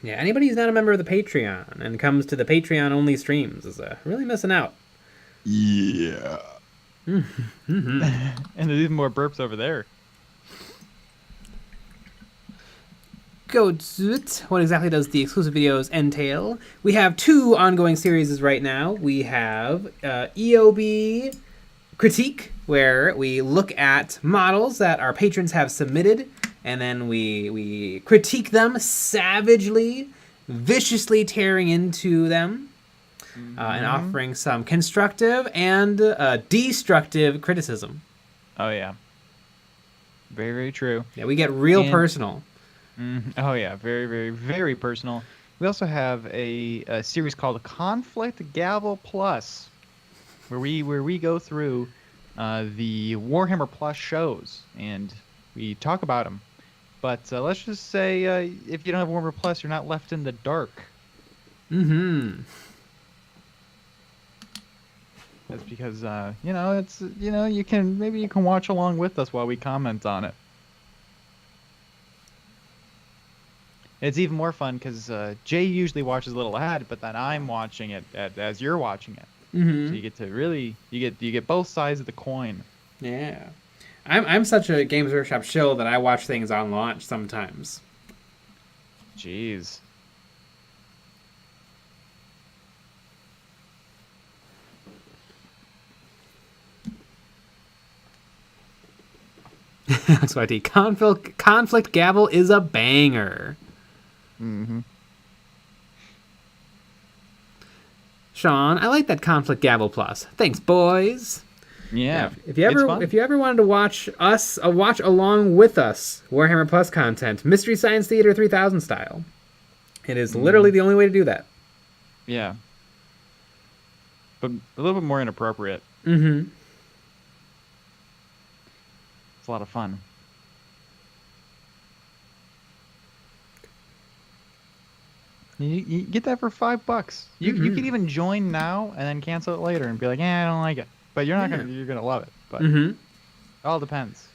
Yeah, anybody who's not a member of the Patreon and comes to the Patreon-only streams is really missing out. Yeah. And there's even more burps over there. Godzut. What exactly does the exclusive videos entail? We have 2 ongoing series right now. We have EOB Critique, where we look at models that our patrons have submitted, and then we critique them savagely, viciously tearing into them, and offering some constructive and destructive criticism. Oh, yeah. Very, very true. Yeah, we get real personal. Oh, yeah. Very, very, very personal. We also have a series called Conflict Gavel Plus, where we go through the Warhammer Plus shows and we talk about them. But let's just say if you don't have Warhammer Plus, you're not left in the dark. Mm-hmm. That's because it's you can watch along with us while we comment on it. It's even more fun because Jay usually watches a little ahead, but then I'm watching it as you're watching it. Mm-hmm. So you get to really you get both sides of the coin. Yeah, I'm such a Games Workshop shill that I watch things on launch sometimes. Jeez. XYT. Conflict Gavel is a banger. Mm-hmm. Sean, I like that Conflict Gavel Plus. Thanks, boys. Yeah. If you ever wanted to watch along with us Warhammer Plus content, Mystery Science Theater 3000 style, it is literally the only way to do that. Yeah. But a little bit more inappropriate. Mm-hmm. It's a lot of fun. You get that for $5. You could even join now and then cancel it later and be like, I don't like it. But you're gonna love it. But it all depends.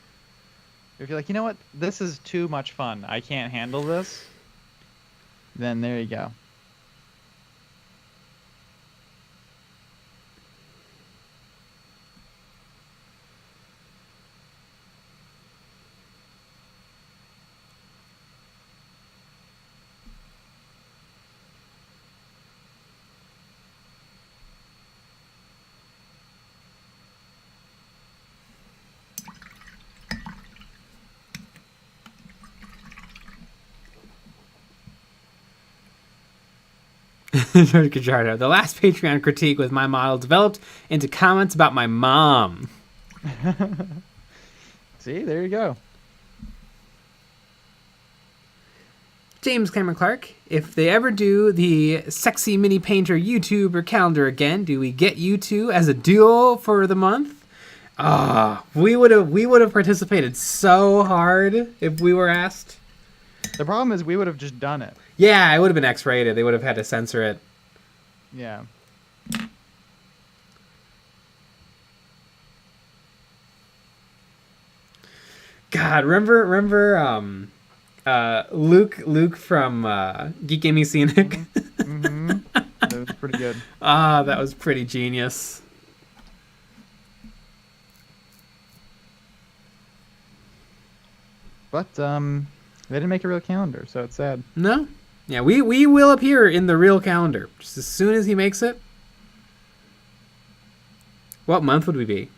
If you're like, you know what, this is too much fun, I can't handle this, then there you go. George Gajardo. The last Patreon critique with my model developed into comments about my mom. See, there you go. James Cameron Clark. If they ever do the Sexy Mini Painter YouTube or calendar again, do we get you two as a duo for the month? We would have participated so hard if we were asked. The problem is we would have just done it. Yeah, it would have been X-rated. They would have had to censor it. Yeah. God, remember Luke from Geek Gaming Scenic? Mm-hmm. That was pretty good. That was pretty genius. But they didn't make a real calendar, so it's sad. No? Yeah, we will appear in the real calendar just as soon as he makes it. What month would we be?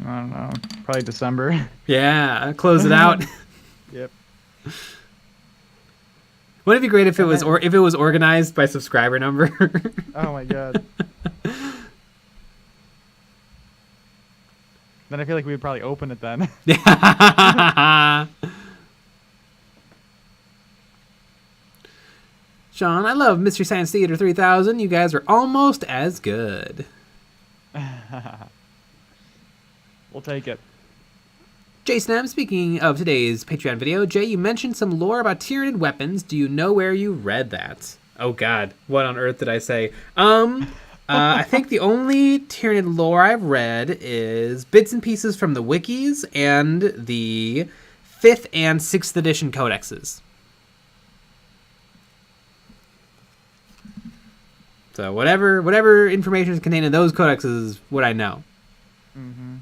I don't know. Probably December. Yeah, close it out. Yep. Wouldn't it be great if it was organized by subscriber number? Oh my god. Then I feel like we would probably open it then. Yeah. Sean, I love Mystery Science Theater 3000. You guys are almost as good. We'll take it. Jay Snap, speaking of today's Patreon video, Jay, you mentioned some lore about Tyranid weapons. Do you know where you read that? Oh god, what on earth did I say? I think the only Tyranid lore I've read is bits and pieces from the wikis and the 5th and 6th edition codexes. So whatever information is contained in those codexes is what I know. Mm-hmm.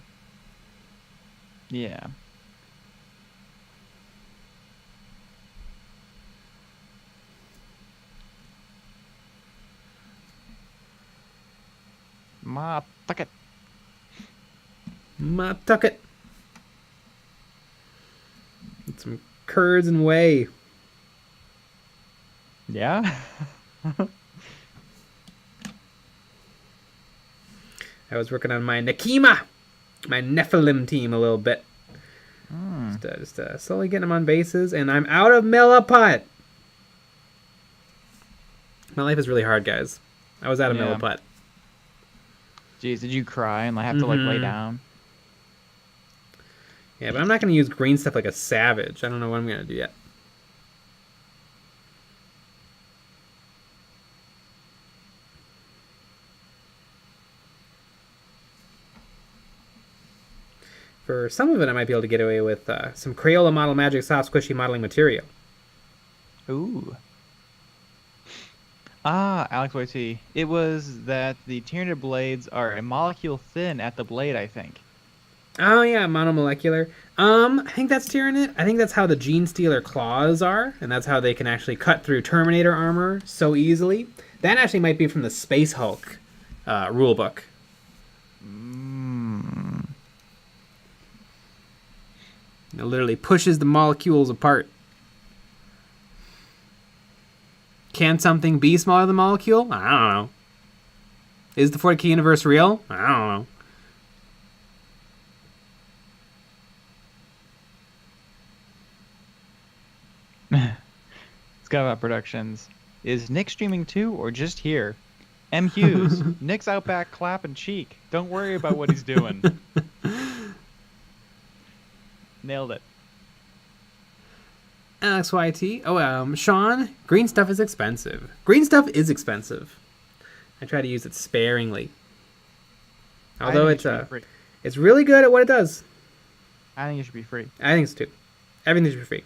Yeah. Ma tuck it. Ma tuck it. Get some curds and whey. Yeah. I was working on my Nekima, my Nephilim team a little bit. Just slowly getting them on bases, and I'm out of Milliput. My life is really hard, guys. I was out of Milliput. Jeez, did you cry and have to like lay down? Yeah, but I'm not going to use green stuff like a savage. I don't know what I'm going to do yet. For some of it, I might be able to get away with some Crayola Model Magic soft squishy modeling material. Ooh. Ah, Alex YT. It was that the Tyranid blades are a molecule thin at the blade, I think. Oh yeah, monomolecular. I think that's Tyranid. I think that's how the Gene Stealer claws are, and that's how they can actually cut through Terminator armor so easily. That actually might be from the Space Hulk rulebook. It literally pushes the molecules apart. Can something be smaller than the molecule? I don't know. Is the 40k universe real? I don't know. Skybot Productions. Is Nick streaming too, or just here? M. Hughes. Nick's out back clapping cheek. Don't worry about what he's doing. Nailed it. Alex YT. Oh, Sean. Green stuff is expensive. Green stuff is expensive. I try to use it sparingly. Although it's really good at what it does. I think it should be free. I think so too. Everything should be free.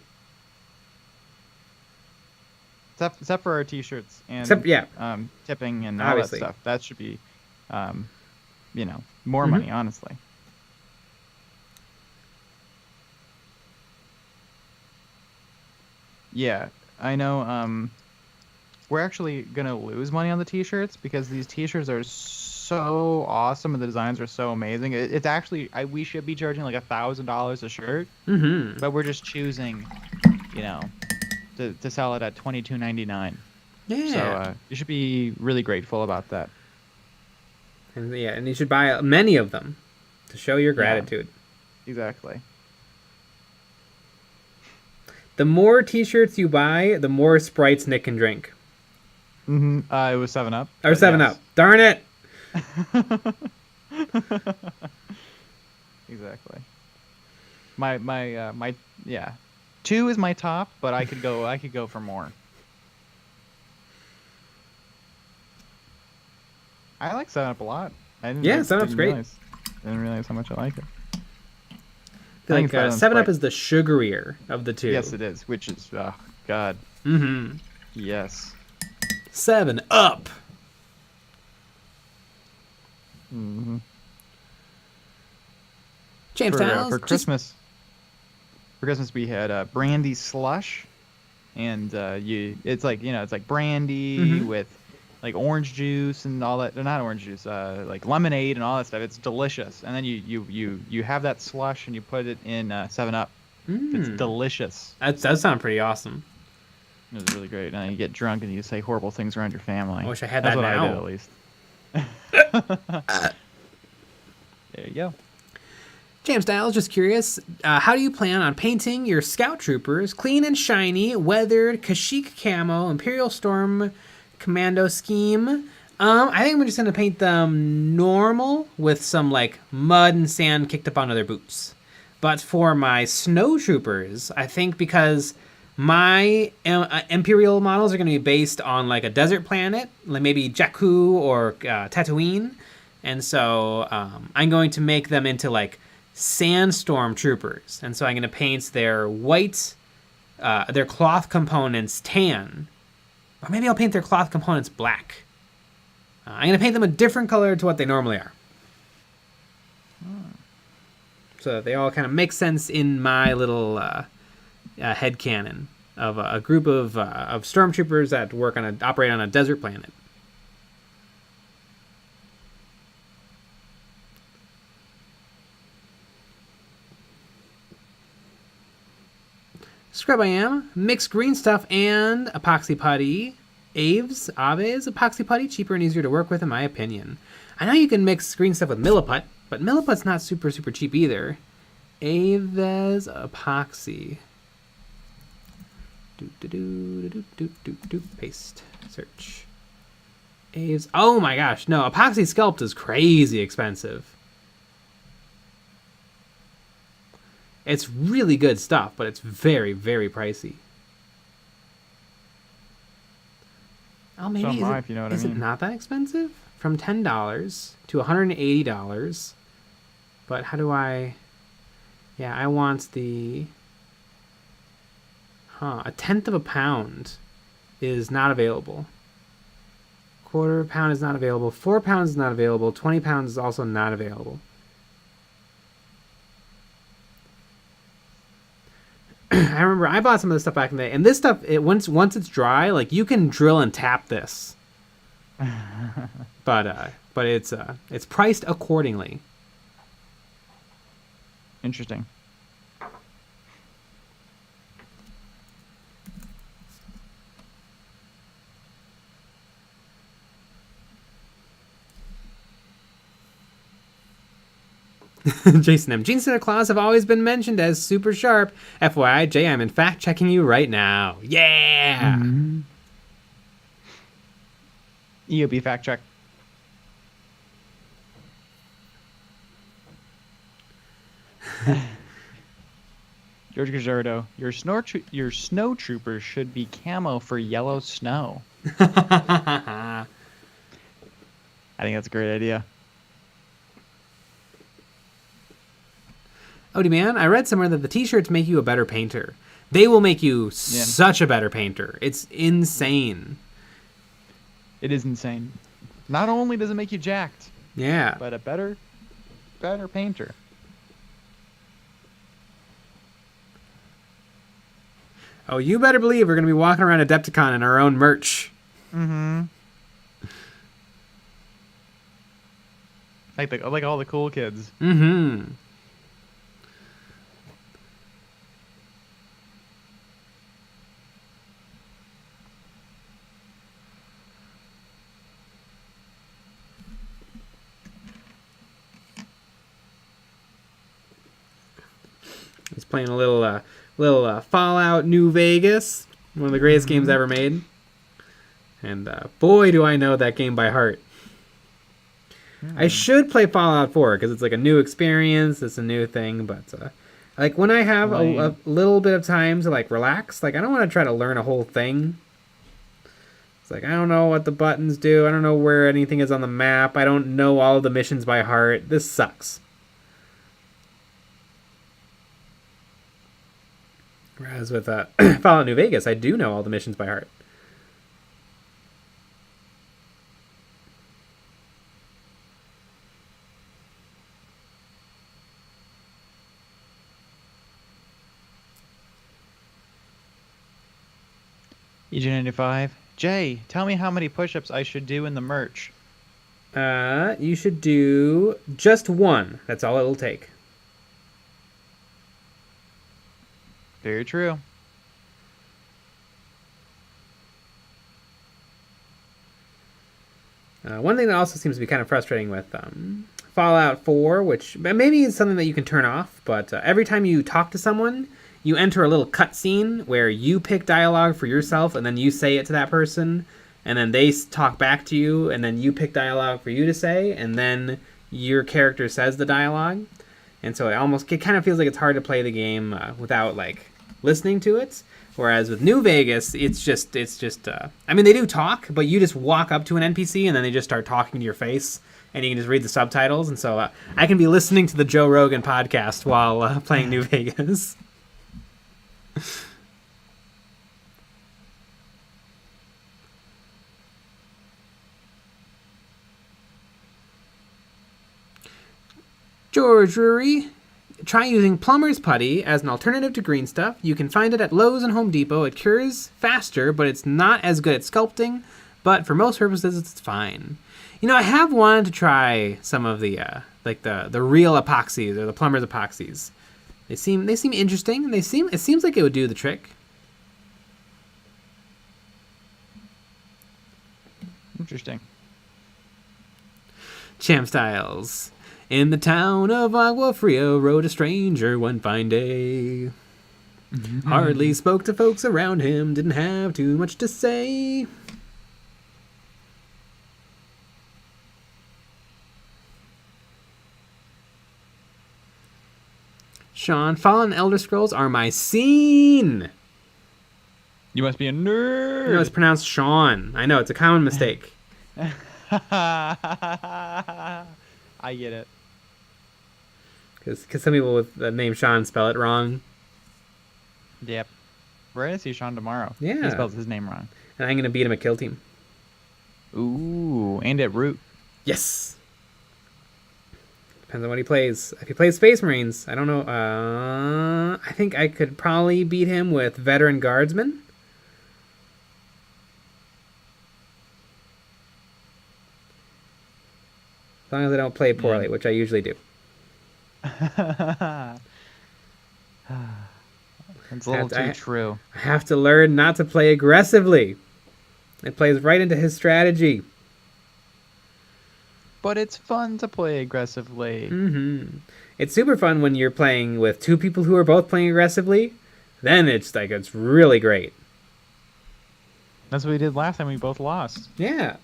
Except for our t-shirts and tipping and all Obviously. that stuff. That should be, more money, honestly. Yeah, I know. We're actually gonna lose money on the t-shirts because these t-shirts are so awesome and the designs are so amazing. It's actually we should be charging like $1,000 a shirt, but we're just choosing, to sell it at $22.99. Yeah. So you should be really grateful about that. And you should buy many of them to show your gratitude. Yeah, exactly. The more t-shirts you buy, the more Sprites Nick can drink. It was 7-Up. Or 7-Up. Darn it! Exactly. My 2 is my top, but I could go for more. I like 7-Up a lot. 7-Up's great. I didn't realize how much I like it. I think 7-Up is the sugarier of the two. Yes, it is. Which is, oh, God. Yes. 7-Up. James Styles. For Christmas. For Christmas, we had brandy slush, and it's like brandy with like orange juice and all that. Not orange juice, like lemonade and all that stuff. It's delicious. And then you have that slush and you put it in 7-Up. It's delicious. That does sound pretty awesome. It was really great. And you get drunk and you say horrible things around your family. I wish I had That's that what now. I did, at least. There you go. James Styles, just curious, how do you plan on painting your Scout Troopers clean and shiny, weathered, Kashyyyk camo, Imperial Storm Commando scheme? I think I'm just going to paint them normal with some like mud and sand kicked up onto their boots. But for my Snow Troopers, I think because my Imperial models are going to be based on like a desert planet, like maybe Jakku or Tatooine. And so I'm going to make them into like Sandstorm Troopers. And so I'm going to paint their white, their cloth components tan. Or maybe I'll paint their cloth components black. I'm going to paint them a different color to what they normally are. So that they all kind of make sense in my little headcanon of a group of stormtroopers that operate on a desert planet. Scrub I am. Mixed green stuff and epoxy putty. Aves epoxy putty, cheaper and easier to work with in my opinion. I know you can mix green stuff with Milliput, but Milliput's not super cheap either. Aves epoxy. Paste. Search. Aves. Oh my gosh, no, epoxy sculpt is crazy expensive. It's really good stuff, but it's very, very pricey. Oh, maybe if you know what I mean. Is it not that expensive? From $10 to $180. But how do I... Yeah, I want the... a tenth of a pound is not available. Quarter pound is not available. 4 pounds is not available. 20 pounds is also not available. I remember I bought some of this stuff back in the day, and this stuff, once it's dry, like you can drill and tap this. but it's priced accordingly. Interesting. Jason M. Jeans Santa Claus have always been mentioned as super sharp. FYI, Jay, I'm in fact checking you right now. Yeah! Mm-hmm. EOB fact check. George Gajardo, your snow troopers should be camo for yellow snow. I think that's a great idea. Odie man, I read somewhere that the t-shirts make you a better painter. They will make you such a better painter. It's insane. It is insane. Not only does it make you jacked, but a better painter. Oh, you better believe we're going to be walking around Adepticon in our own merch. Mm-hmm. Like all the cool kids. Mm-hmm. He's playing a little Fallout New Vegas, one of the greatest games ever made. And boy, do I know that game by heart. I should play Fallout 4 because it's like a new experience. It's a new thing, but like when I have a little bit of time to like relax, like I don't want to try to learn a whole thing. It's like I don't know what the buttons do. I don't know where anything is on the map. I don't know all of the missions by heart. This sucks. Whereas with Fallout New Vegas, I do know all the missions by heart. EG95. Jay, tell me how many push-ups I should do in the merch. You should do just one. That's all it'll take. Very true. One thing that also seems to be kind of frustrating with Fallout 4, which maybe is something that you can turn off, but every time you talk to someone, you enter a little cutscene where you pick dialogue for yourself, and then you say it to that person, and then they talk back to you, and then you pick dialogue for you to say, and then your character says the dialogue. And so it kind of feels like it's hard to play the game without like listening to it. Whereas with New Vegas, it's just I mean, they do talk, but you just walk up to an NPC and then they just start talking to your face, and you can just read the subtitles. And so I can be listening to the Joe Rogan podcast while playing New Vegas. George Rury, try using plumber's putty as an alternative to green stuff. You can find it at Lowe's and Home Depot. It cures faster, but it's not as good at sculpting. But for most purposes, it's fine. You know, I have wanted to try some of the like the real epoxies or the plumber's epoxies. They seem interesting. It seems like it would do the trick. Interesting. Champ Styles. In the town of Agua Fria rode a stranger one fine day. Hardly spoke to folks around him, didn't have too much to say. Sean, Fallen Elder Scrolls are my scene. You must be a nerd. No, it's pronounced Sean. I know, it's a common mistake. I get it. Because some people with the name Sean spell it wrong. Yep. We're going to see Sean tomorrow. Yeah. He spells his name wrong. And I'm going to beat him at Kill Team. Ooh, and at Root. Yes. Depends on what he plays. If he plays Space Marines, I don't know. I think I could probably beat him with Veteran Guardsmen. As long as I don't play poorly, which I usually do. It's a little too true. I have to learn not to play aggressively. It plays right into his strategy. But it's fun to play aggressively. Mm-hmm. It's super fun when you're playing with two people who are both playing aggressively. Then it's really great. That's what we did last time. We both lost. Yeah.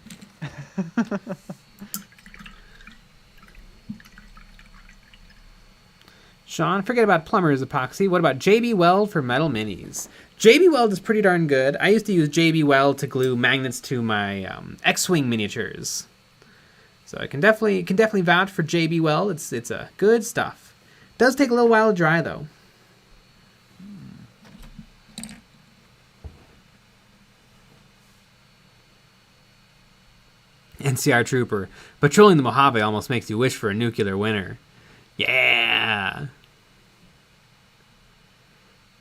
Sean, forget about Plumber's Epoxy. What about JB Weld for metal minis? JB Weld is pretty darn good. I used to use JB Weld to glue magnets to my X-Wing miniatures. So I can definitely vouch for JB Weld. It's a good stuff. Does take a little while to dry though. NCR Trooper. Patrolling the Mojave almost makes you wish for a nuclear winter. Yeah!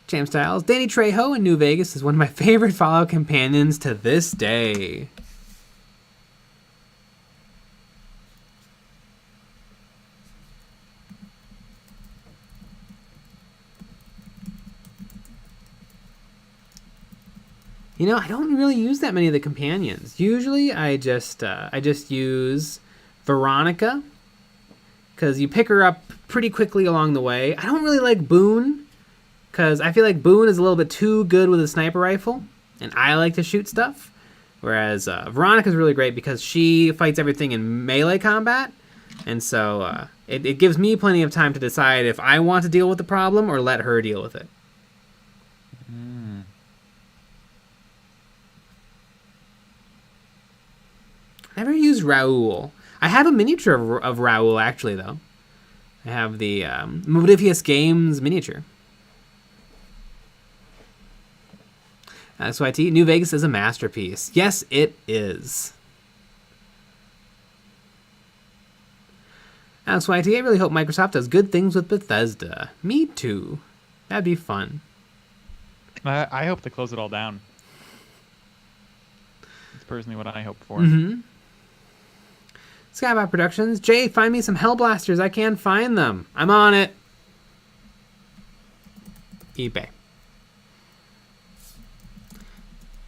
Jam Styles. Danny Trejo in New Vegas is one of my favorite Fallout companions to this day. You know, I don't really use that many of the companions. Usually I just use Veronica, because you pick her up pretty quickly along the way. I don't really like Boone, because I feel like Boone is a little bit too good with a sniper rifle, and I like to shoot stuff. Whereas Veronica's really great because she fights everything in melee combat, and so it gives me plenty of time to decide if I want to deal with the problem or let her deal with it. I never used Raoul. I have a miniature of Raoul, actually, though. I have the Modifius Games miniature. SYT, New Vegas is a masterpiece. Yes, it is. SYT, I really hope Microsoft does good things with Bethesda. Me too. That'd be fun. I hope they close it all down. That's personally what I hope for. Mm-hmm. Skybot Productions. Jay, find me some Hellblasters. I can't find them. I'm on it. eBay.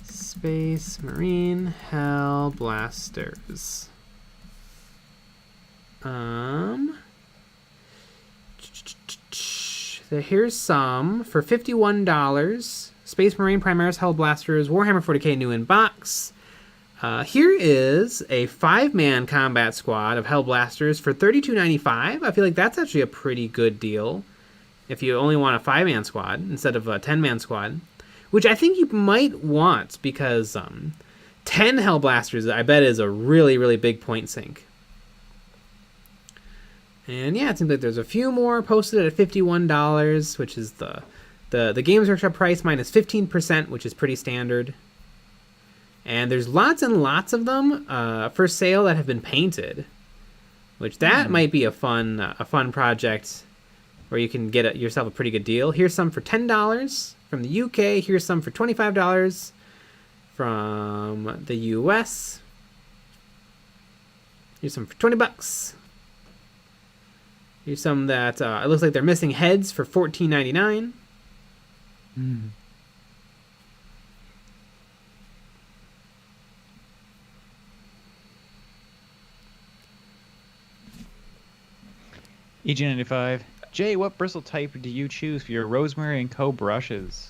Space Marine Hellblasters. Here's some for $51. Space Marine Primaris Hellblasters, Warhammer 40k new in box. Here is a 5-man combat squad of Hellblasters for $32.95. I feel like that's actually a pretty good deal if you only want a 5-man squad instead of a 10-man squad, which I think you might want because 10 Hellblasters, I bet, is a really, really big point sink. And yeah, it seems like there's a few more posted at $51, which is the Games Workshop price minus 15%, which is pretty standard. And there's lots and lots of them for sale that have been painted, which that might be a fun project where you can get yourself a pretty good deal. Here's some for $10 from the UK. Here's some for $25 from the US. Here's some for $20. Here's some that it looks like they're missing heads for $14.99. EG95. Jay, what bristle type do you choose for your Rosemary & Co. brushes?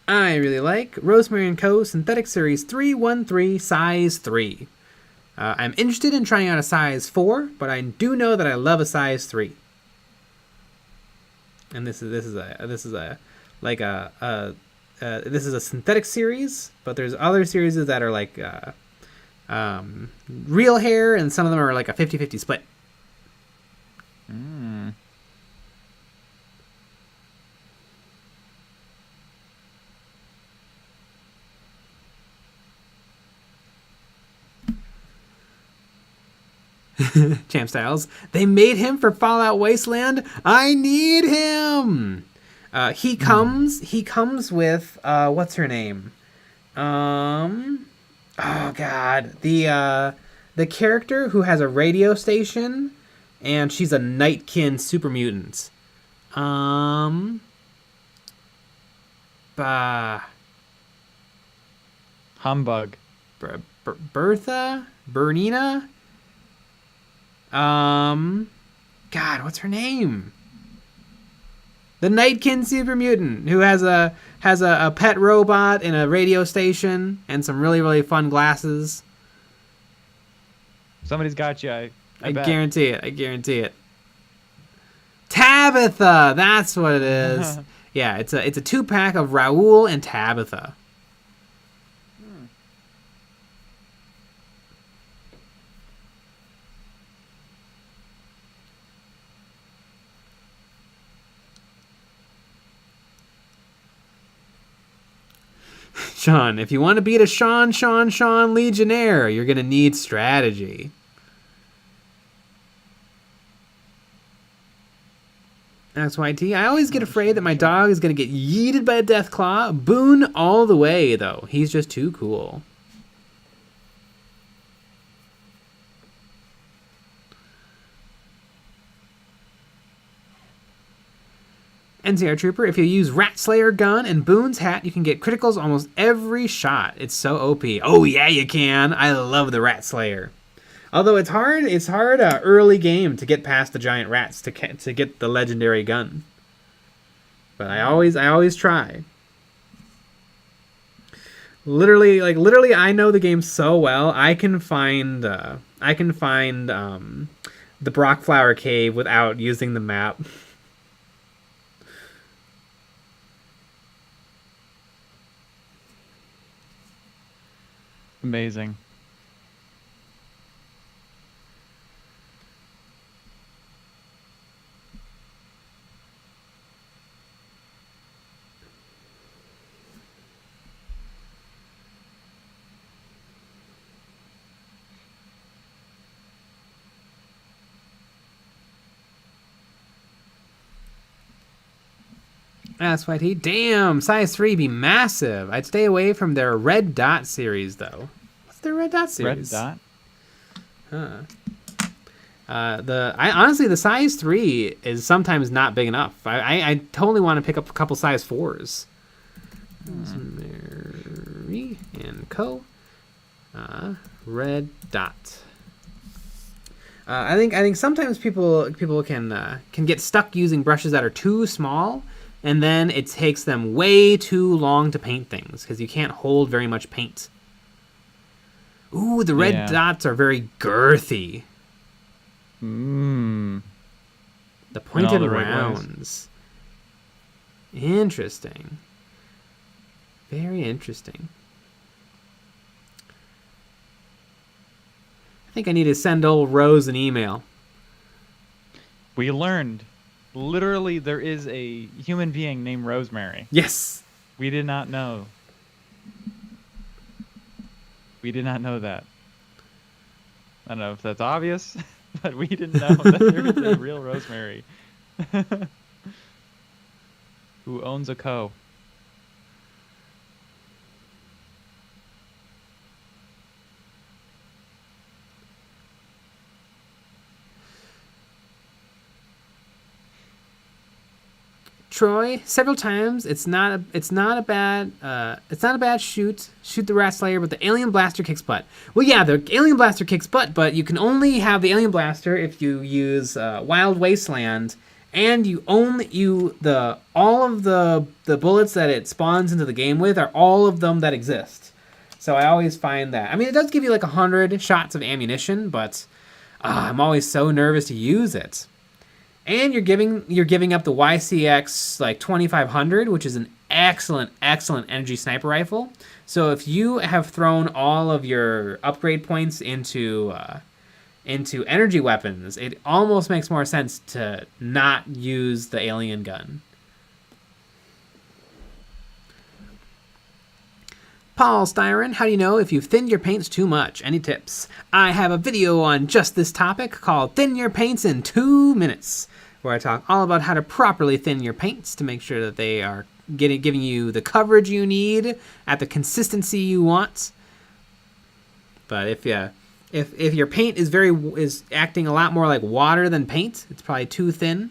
I really like Rosemary & Co. Synthetic Series 313 size 3. I'm interested in trying out a size 4, but I do know that I love a size 3. and this is a synthetic series, but there's other series that are like real hair, and some of them are like a 50-50 split. Champ Styles, they made him for Fallout Wasteland. I need him. He comes with what's her name? Oh God, the character who has a radio station, and she's a Nightkin super mutant. Humbug. Bertha? Bernina? God, what's her name? The Nightkin super mutant who has a pet robot and a radio station and some really, really fun glasses. Somebody's got you. I guarantee it. I guarantee it. Tabitha, that's what it is. Yeah, it's a 2-pack of Raoul and Tabitha. Sean, if you want to beat a Sean Legionnaire, you're going to need strategy. XYT, I always get afraid that my dog is going to get yeeted by a Deathclaw. Boone all the way, though. He's just too cool. NCR Trooper, if you use Rat Slayer gun and Boone's hat, you can get criticals almost every shot. It's so OP. Oh yeah, you can. I love the Rat Slayer. Although it's hard early game to get past the giant rats to get the legendary gun. But I always try. Literally, I know the game so well. I can find the Brockflower Cave without using the map. Amazing. That's why damn, size 3 be massive. I'd stay away from their Red Dot series, though. What's their Red Dot series? Red Dot? Honestly, the size 3 is sometimes not big enough. I totally want to pick up a couple size 4s. Mary and Co. Red Dot. I think sometimes people can get stuck using brushes that are too small, and then it takes them way too long to paint things because you can't hold very much paint. Ooh, the red dots are very girthy. The pointed rounds. Interesting. Very interesting. I think I need to send old Rose an email. We learned, literally, there is a human being named Rosemary. Yes. We did not know. We did not know that. I don't know if that's obvious, but we didn't know that there is a real Rosemary who owns a co. Troy, several times. It's not a bad shoot. Shoot the Rat Slayer, but the Alien Blaster kicks butt. Well, yeah, the Alien Blaster kicks butt, but you can only have the Alien Blaster if you use Wild Wasteland, and all of the bullets that it spawns into the game with are all of them that exist. So I always find that. I mean, it does give you like 100 shots of ammunition, but I'm always so nervous to use it. And you're giving up the YCX like 2500, which is an excellent energy sniper rifle. So if you have thrown all of your upgrade points into energy weapons, it almost makes more sense to not use the alien gun. Paul Styron, how do you know if you've thinned your paints too much? Any tips? I have a video on just this topic called Thin Your Paints in 2 Minutes, where I talk all about how to properly thin your paints to make sure that they are giving you the coverage you need at the consistency you want. But if your paint is acting a lot more like water than paint, it's probably too thin.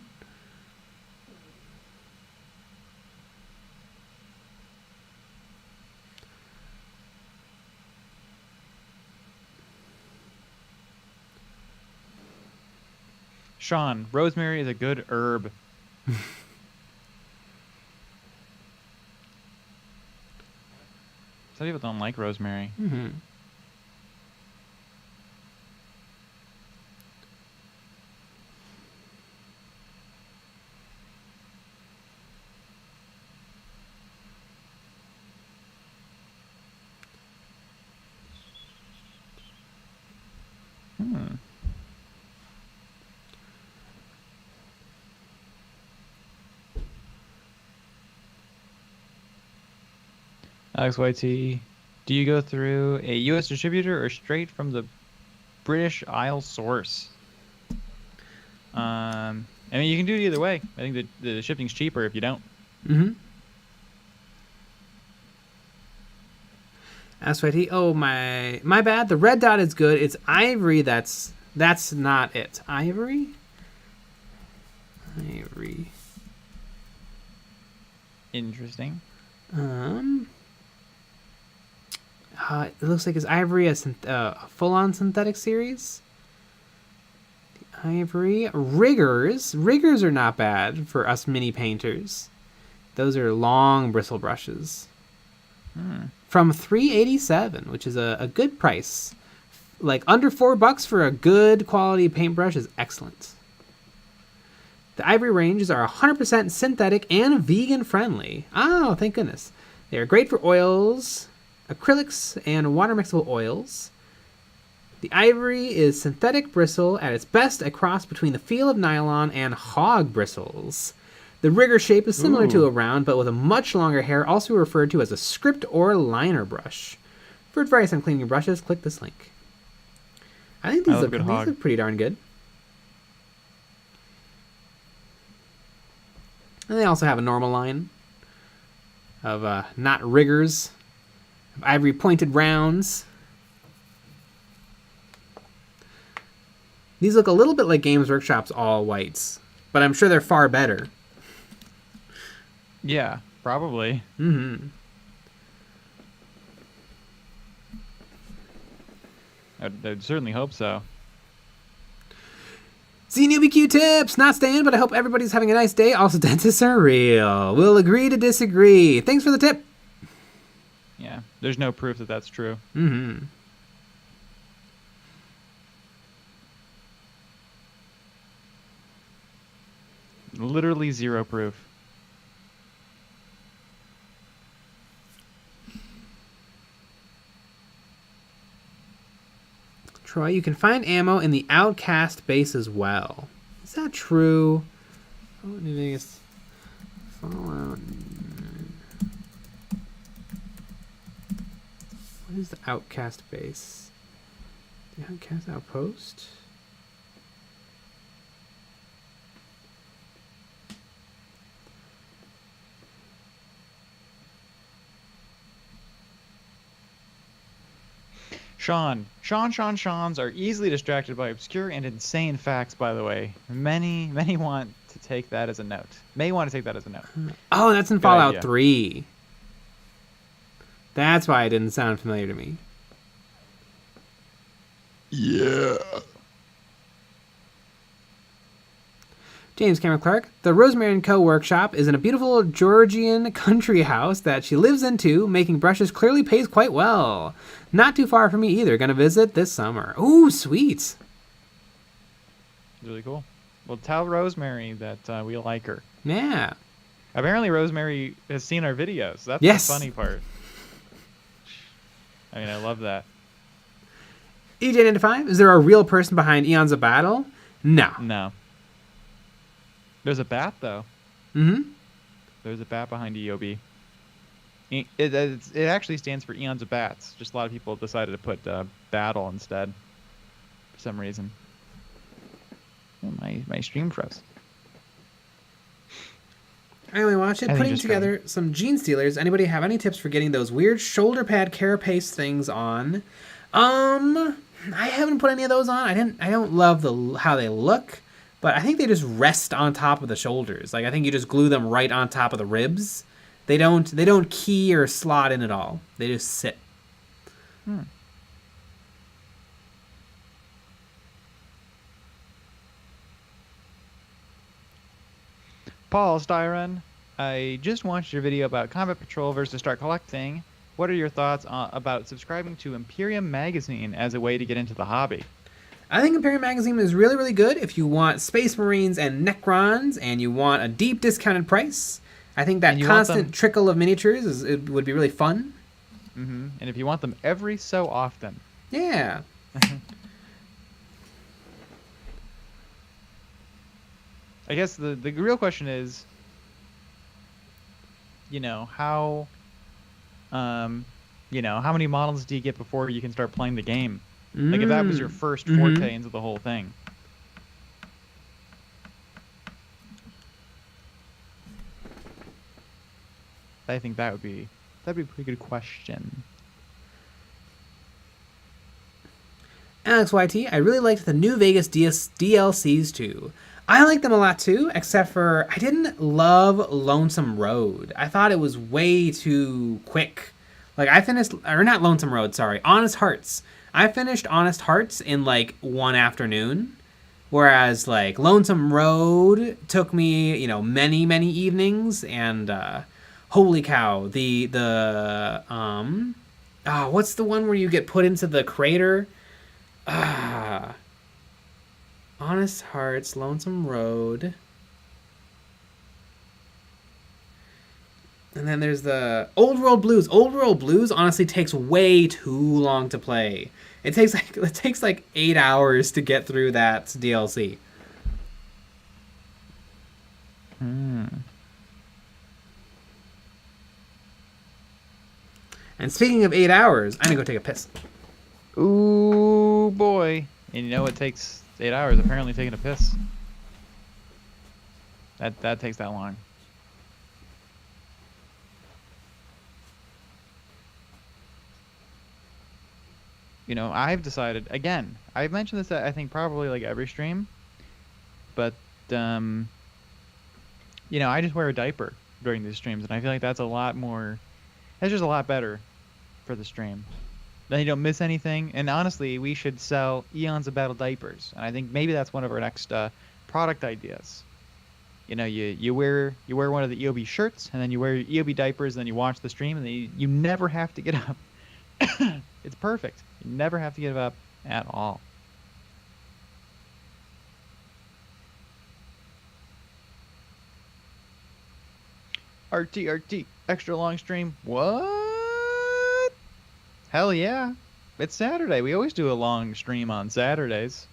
Sean, rosemary is a good herb. Some people don't like rosemary. Mm-hmm. Alex YT, do you go through a U.S. distributor or straight from the British Isle source? I mean, you can do it either way. I think the shipping's cheaper if you don't. Mm-hmm. Alex YT, oh my bad. The red dot is good. It's ivory. That's not it. Ivory. Interesting. It looks like it's ivory a full-on synthetic series. The ivory riggers are not bad for us mini painters. Those are long bristle brushes. From $387, which is a good price. Like under $4 for a good quality paintbrush is excellent. The ivory ranges are 100% synthetic and vegan friendly. Oh, thank goodness. They are great for oils, acrylics, and water mixable oils. The ivory is synthetic bristle at its best, a cross between the feel of nylon and hog bristles. The rigger shape is similar to a round, but with a much longer hair, also referred to as a script or liner brush. For advice on cleaning your brushes, click this link. I think these look pretty darn good. And they also have a normal line of not riggers, of ivory pointed rounds. These look a little bit like Games Workshop's all whites, but I'm sure they're far better. Yeah, probably. Mm-hmm. I'd certainly hope so. See newbie Q-tips, not staying, but I hope everybody's having a nice day. Also, dentists are real. We'll agree to disagree. Thanks for the tip. Yeah, there's no proof that that's true. Mm-hmm. Literally zero proof. Troy, you can find ammo in the Outcast base as well. Is that true? Fallout. What is the Outcast base? The Outcast outpost? Sean's are easily distracted by obscure and insane facts, by the way. Many want to take that as a note. May want to take that as a note. Oh, that's in Fallout 3. That's why it didn't sound familiar to me. Yeah. James Cameron Clark, the Rosemary & Co. workshop is in a beautiful Georgian country house that she lives into. Making brushes clearly pays quite well. Not too far from me either. Gonna visit this summer. Ooh, sweet. Really cool. Well, tell Rosemary that we like her. Yeah. Apparently, Rosemary has seen our videos. That's Yes. the funny part. I mean, I love that. EJ95, is there a real person behind Eons of Battle? No. No. There's a bat, though. Mm-hmm. There's a bat behind EOB. It actually stands for Eons of Bats. Just a lot of people decided to put battle instead for some reason. Oh, my stream froze. I only watched it. Putting together some Gene Stealers. Anybody have any tips for getting those weird shoulder pad carapace things on? I haven't put any of those on. I don't love how they look, but I think they just rest on top of the shoulders. Like I think you just glue them right on top of the ribs. They don't key or slot in at all. They just sit. Paul Styron, I just watched your video about Combat Patrol versus Start Collecting. What are your thoughts about subscribing to Imperium Magazine as a way to get into the hobby? I think Imperium Magazine is really, really good if you want Space Marines and Necrons and you want a deep discounted price. I think that constant trickle of miniatures it would be really fun. Mm-hmm. And if you want them every so often. Yeah. I guess the real question is, how many models do you get before you can start playing the game? Like if that was your first forte into the whole thing. I think that'd be a pretty good question. Alex YT, I really liked the New Vegas DLCs too. I like them a lot too, except for I didn't love Lonesome Road. I thought it was way too quick. Like I finished, or not Lonesome Road, sorry, Honest Hearts. I finished Honest Hearts in like one afternoon, whereas like Lonesome Road took me, many, many evenings. And holy cow, what's the one where you get put into the crater? Honest Hearts, Lonesome Road. And then there's the Old World Blues. Old World Blues honestly takes way too long to play. It takes like 8 hours to get through that DLC. And speaking of 8 hours, I'm gonna go take a piss. Ooh boy. And it takes 8 hours apparently taking a piss. That takes that long. I've decided, again, I've mentioned this I think probably like every stream, but I just wear a diaper during these streams, and I feel like that's just a lot better for the stream. Then you don't miss anything, and honestly, we should sell Eons of Battle diapers, and I think maybe that's one of our next product ideas. You wear one of the EOB shirts, and then you wear your EOB diapers, and then you watch the stream, and then you never have to get up. It's perfect. You never have to get up at all. RT, extra long stream. What? Hell yeah. It's Saturday. We always do a long stream on Saturdays.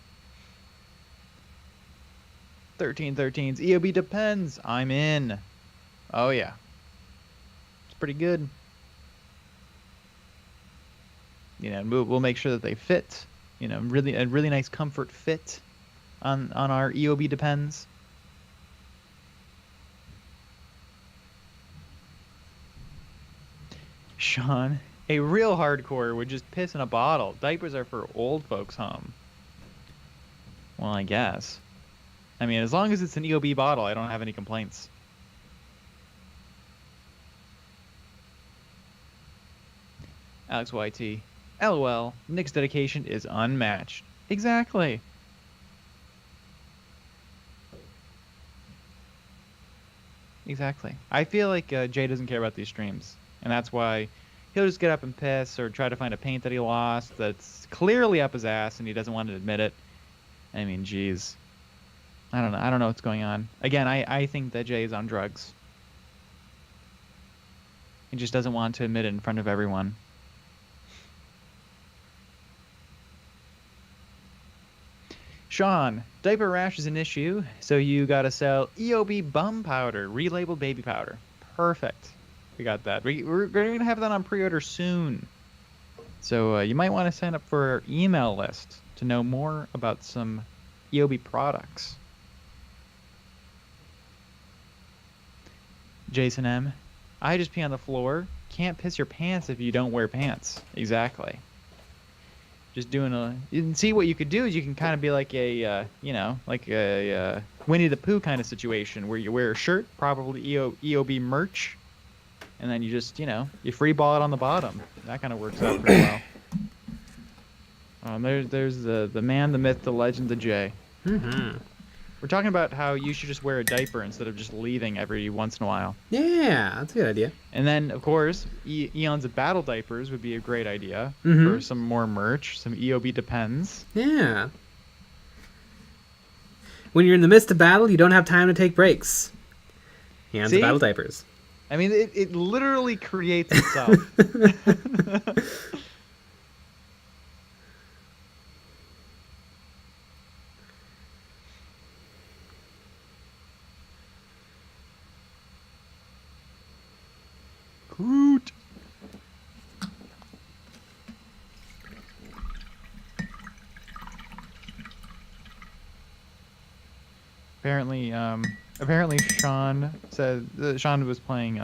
1313's EOB depends. I'm in. Oh yeah. It's pretty good. We'll make sure that they fit. Really a really nice comfort fit on our EOB depends. Sean, a real hardcore would just piss in a bottle. Diapers are for old folks home. Well, I guess. I mean, as long as it's an EOB bottle, I don't have any complaints. Alex YT. LOL, Nick's dedication is unmatched. Exactly. Exactly. I feel like Jay doesn't care about these streams, and that's why he'll just get up and piss or try to find a paint that he lost that's clearly up his ass and he doesn't want to admit it. I mean, geez. I don't know. I don't know what's going on. Again, I think that Jay is on drugs. He just doesn't want to admit it in front of everyone. Sean, diaper rash is an issue, so you gotta sell EOB bum powder, relabeled baby powder. Perfect. We got that. We're gonna have that on pre-order soon. So you might want to sign up for our email list to know more about some EOB products. Jason M. I just pee on the floor. Can't piss your pants if you don't wear pants. Exactly. Just doing you can see what you could do is you can kind of be like a, like a Winnie the Pooh kind of situation where you wear a shirt, probably EOB merch, and then you just, you free ball it on the bottom. That kind of works out pretty well. There's the man, the myth, the legend, the J. Mm-hmm. We're talking about how you should just wear a diaper instead of just leaving every once in a while. Yeah, that's a good idea. And then, of course, Eons of Battle diapers would be a great idea for some more merch, some EOB Depends. Yeah. When you're in the midst of battle, you don't have time to take breaks. Eons of Battle diapers. I mean, it literally creates itself. KROOT. Apparently Sean said Sean was playing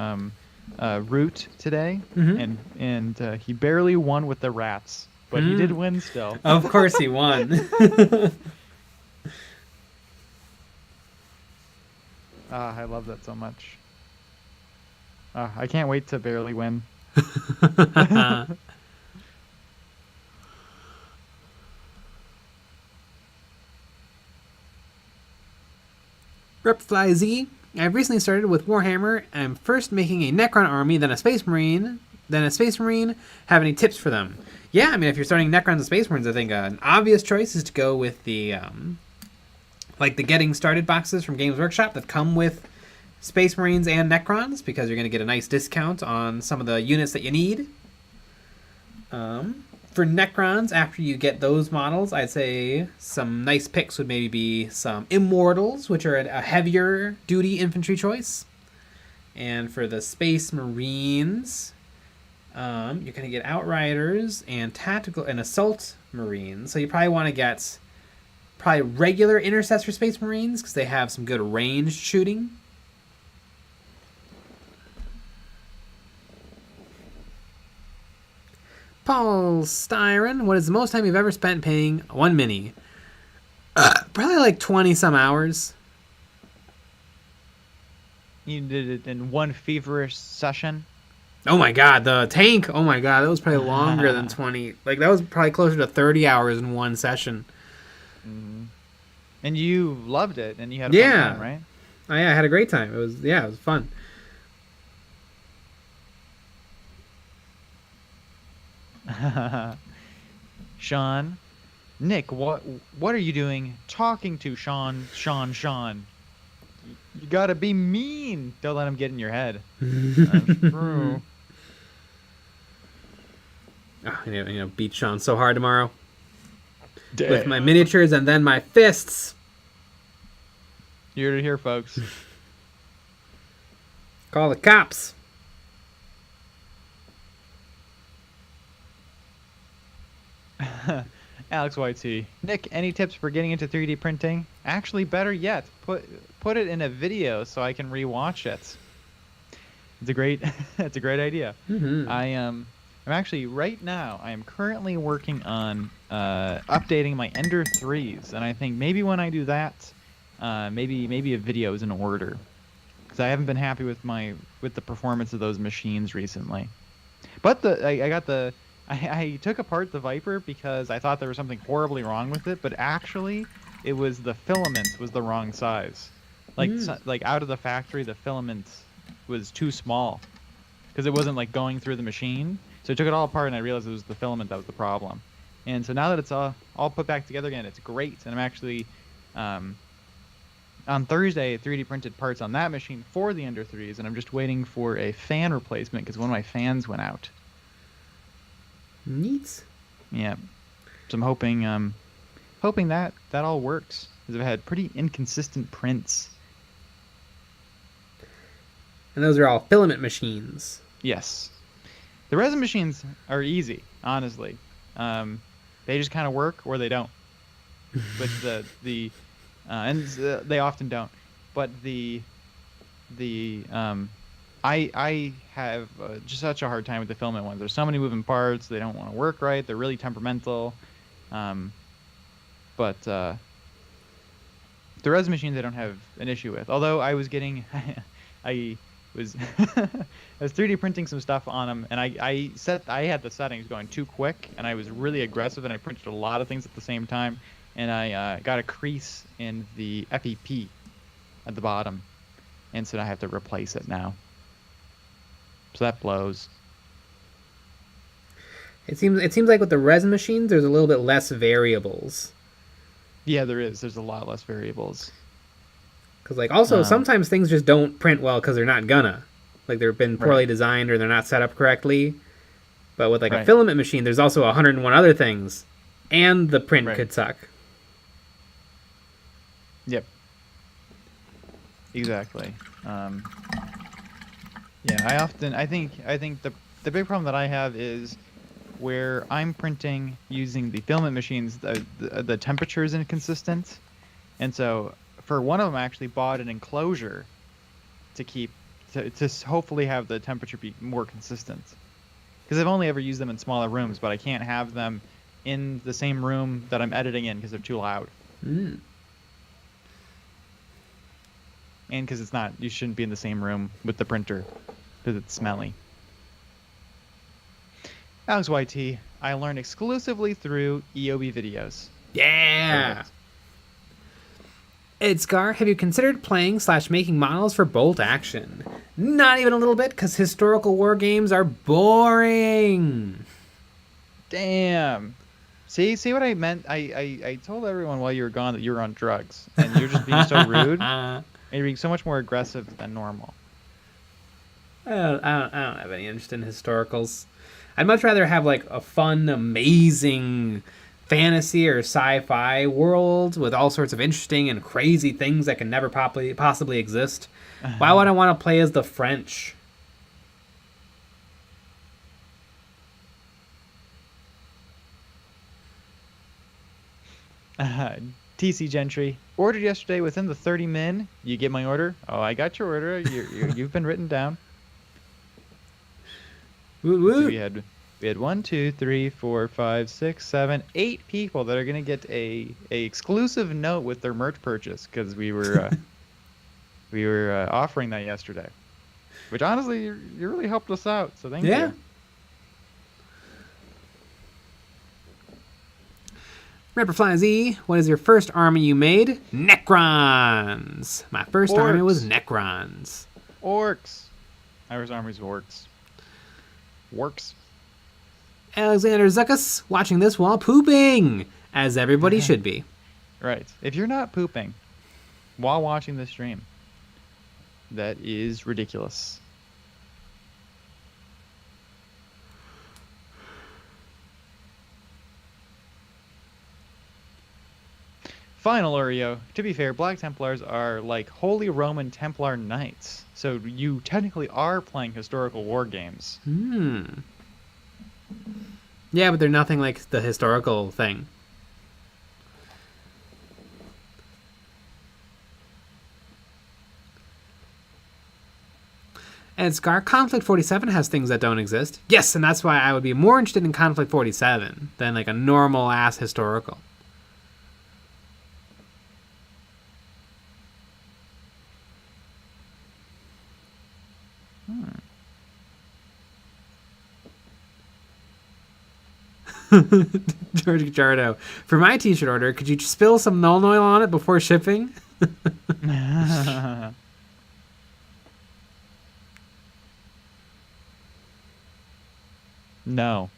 Root today, and he barely won with the rats, but he did win still. Of course he won. I love that so much. I can't wait to barely win. Repfly Z. I've recently started with Warhammer. I'm first making a Necron army, then a Space Marine, Have any tips for them? Yeah, I mean, if you're starting Necrons and Space Marines, I think an obvious choice is to go with the like the Getting Started boxes from Games Workshop that come with Space Marines and Necrons, because you're going to get a nice discount on some of the units that you need. For Necrons, after you get those models, I'd say some nice picks would maybe be some Immortals, which are a heavier duty infantry choice. And for the Space Marines, you're going to get Outriders and Tactical and Assault Marines. So you probably want to get regular Intercessor Space Marines, because they have some good ranged shooting. Paul Styron, what is the most time you've ever spent paying one mini? Probably like 20 some hours. You did it in one feverish session? Oh my god, the tank! Oh my god, that was probably longer than 20. Like, that was probably closer to 30 hours in one session. Mm-hmm. And you loved it, and you had a fun time, right? Oh yeah, I had a great time. It was fun. Sean, Nick, what are you doing talking to Sean? You gotta be mean. Don't let him get in your head. That's true. Oh, beat Sean so hard tomorrow. Damn. With my miniatures and then my fists. You heard it here, folks. Call the cops. Alex YT. Nick, any tips for getting into 3D printing? Actually, better yet, put it in a video so I can rewatch it. It's a great idea. Mm-hmm. I'm actually right now. I am currently working on updating my Ender 3s, and I think maybe when I do that, maybe a video is in order, because I haven't been happy with the performance of those machines recently. But I took apart the Viper because I thought there was something horribly wrong with it, but actually it was the filament was the wrong size. Like out of the factory, the filament was too small because it wasn't like going through the machine. So I took it all apart and I realized it was the filament that was the problem. And so now that it's all put back together again, it's great. And I'm actually on Thursday, I 3D printed parts on that machine for the Ender 3s, and I'm just waiting for a fan replacement because one of my fans went out. Neat. Yeah. So I'm hoping that all works, because I've had pretty inconsistent prints. And those are all filament machines. Yes. The resin machines are easy, honestly. They just kind of work or they don't. But they often don't. But I have just such a hard time with the filament ones. There's so many moving parts. They don't want to work right. They're really temperamental. But the resin machines I don't have an issue with. Although I was getting, I was 3D printing some stuff on them, and I had the settings going too quick, and I was really aggressive, and I printed a lot of things at the same time, and I got a crease in the FEP at the bottom, and so I have to replace it now. So that blows. It seems like with the resin machines, there's a little bit less variables. Yeah, there is. There's a lot less variables. Because, like, also, sometimes things just don't print well because they're not gonna. Like, they've been poorly designed or they're not set up correctly. But with, like, a filament machine, there's also 101 other things. And the print could suck. Yep. Exactly. Yeah, I think the big problem that I have is where I'm printing using the filament machines, the temperature is inconsistent. And so for one of them, I actually bought an enclosure to hopefully have the temperature be more consistent. Because I've only ever used them in smaller rooms, but I can't have them in the same room that I'm editing in because they're too loud. Mm. And because you shouldn't be in the same room with the printer because it's smelly. Alex YT, I learned exclusively through EOB videos. Yeah! Perfect. Edscar, have you considered playing/making models for Bolt Action? Not even a little bit, because historical war games are boring. Damn. See what I meant? I told everyone while you were gone that you were on drugs, and you're just being so rude, and you're being so much more aggressive than normal. I don't have any interest in historicals. I'd much rather have like a fun, amazing fantasy or sci-fi world with all sorts of interesting and crazy things that can never possibly exist. Why would I want to play as the French? TC Gentry, ordered yesterday within the 30 min. You get my order? Oh, I got your order. You've been written down. Woo woo. So we had 1, 2, 3, 4, 5, 6, 7, 8 people that are gonna get a exclusive note with their merch purchase because we were offering that yesterday, which honestly you really helped us out. So thank you. Rapperfly Z, what is your first army you made? Necrons. My first army was Necrons. Orcs. My first army was Orcs. Alexander Zuckus, watching this while pooping, as everybody should be. Right. If you're not pooping while watching this stream, that is ridiculous. Final Oreo. To be fair, Black Templars are like Holy Roman Templar Knights, so you technically are playing historical war games. Yeah, but they're nothing like the historical thing. And Scar, Conflict 47 has things that don't exist. Yes, and that's why I would be more interested in Conflict 47 than like a normal ass historical. George Gajardo, for my t-shirt order, could you spill some Nuln Oil on it before shipping? No.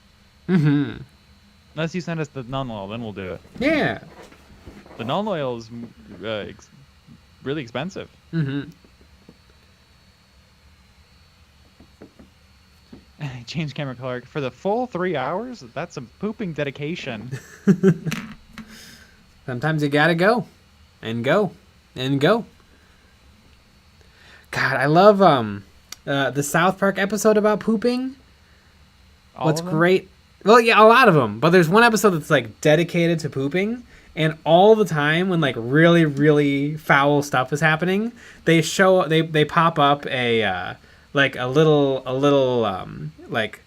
Unless you send us the Nuln Oil, then we'll do it. Yeah. The Nuln Oil is really expensive. Mm-hmm. Change camera color for the full 3 hours. That's some pooping dedication. Sometimes you gotta go, and go, and go. God, I love the South Park episode about pooping. What's great? Well, yeah, a lot of them. But there's one episode that's like dedicated to pooping, and all the time when like really, really foul stuff is happening, they pop up a like a little like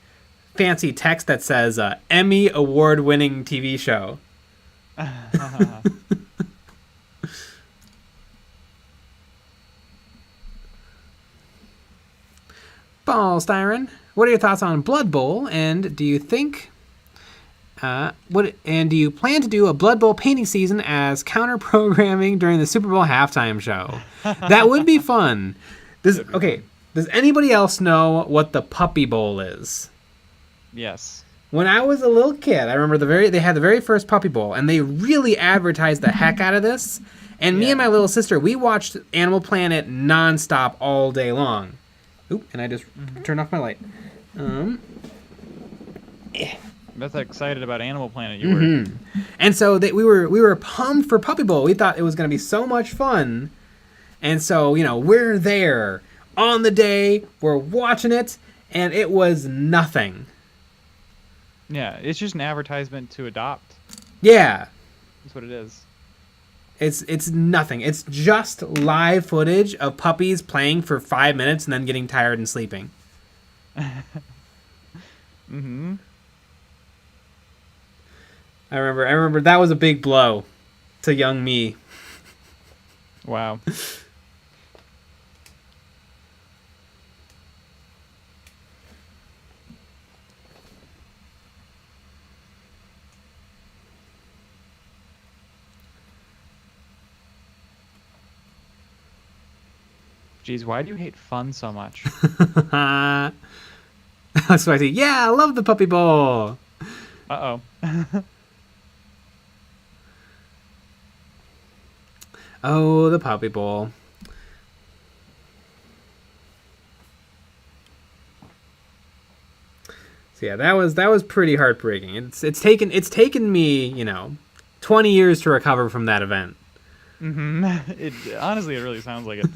fancy text that says Emmy award-winning TV show. Ball Styron, what are your thoughts on Blood Bowl, and do you think do you plan to do a Blood Bowl painting season as counter programming during the Super Bowl halftime show? That would be fun. Does anybody else know what the Puppy Bowl is? Yes. When I was a little kid, I remember they had the very first Puppy Bowl, and they really advertised the heck out of this. And me and my little sister, we watched Animal Planet nonstop all day long. Oop, and I just turned off my light. That's how excited about Animal Planet you were. And so we were pumped for Puppy Bowl. We thought it was going to be so much fun. And so, we're there on the day, we're watching it, and it was nothing. Yeah, it's just an advertisement to adopt. Yeah. That's what it is. It's nothing. It's just live footage of puppies playing for 5 minutes and then getting tired and sleeping. Mm-hmm. I remember that was a big blow to young me. Wow. Jeez, why do you hate fun so much? That's why I say, yeah, I love the Puppy Bowl. Uh-oh. Oh, the Puppy Bowl. So yeah, that was pretty heartbreaking. It's taken me, 20 years to recover from that event. Mm-hmm. Honestly, it really sounds like it.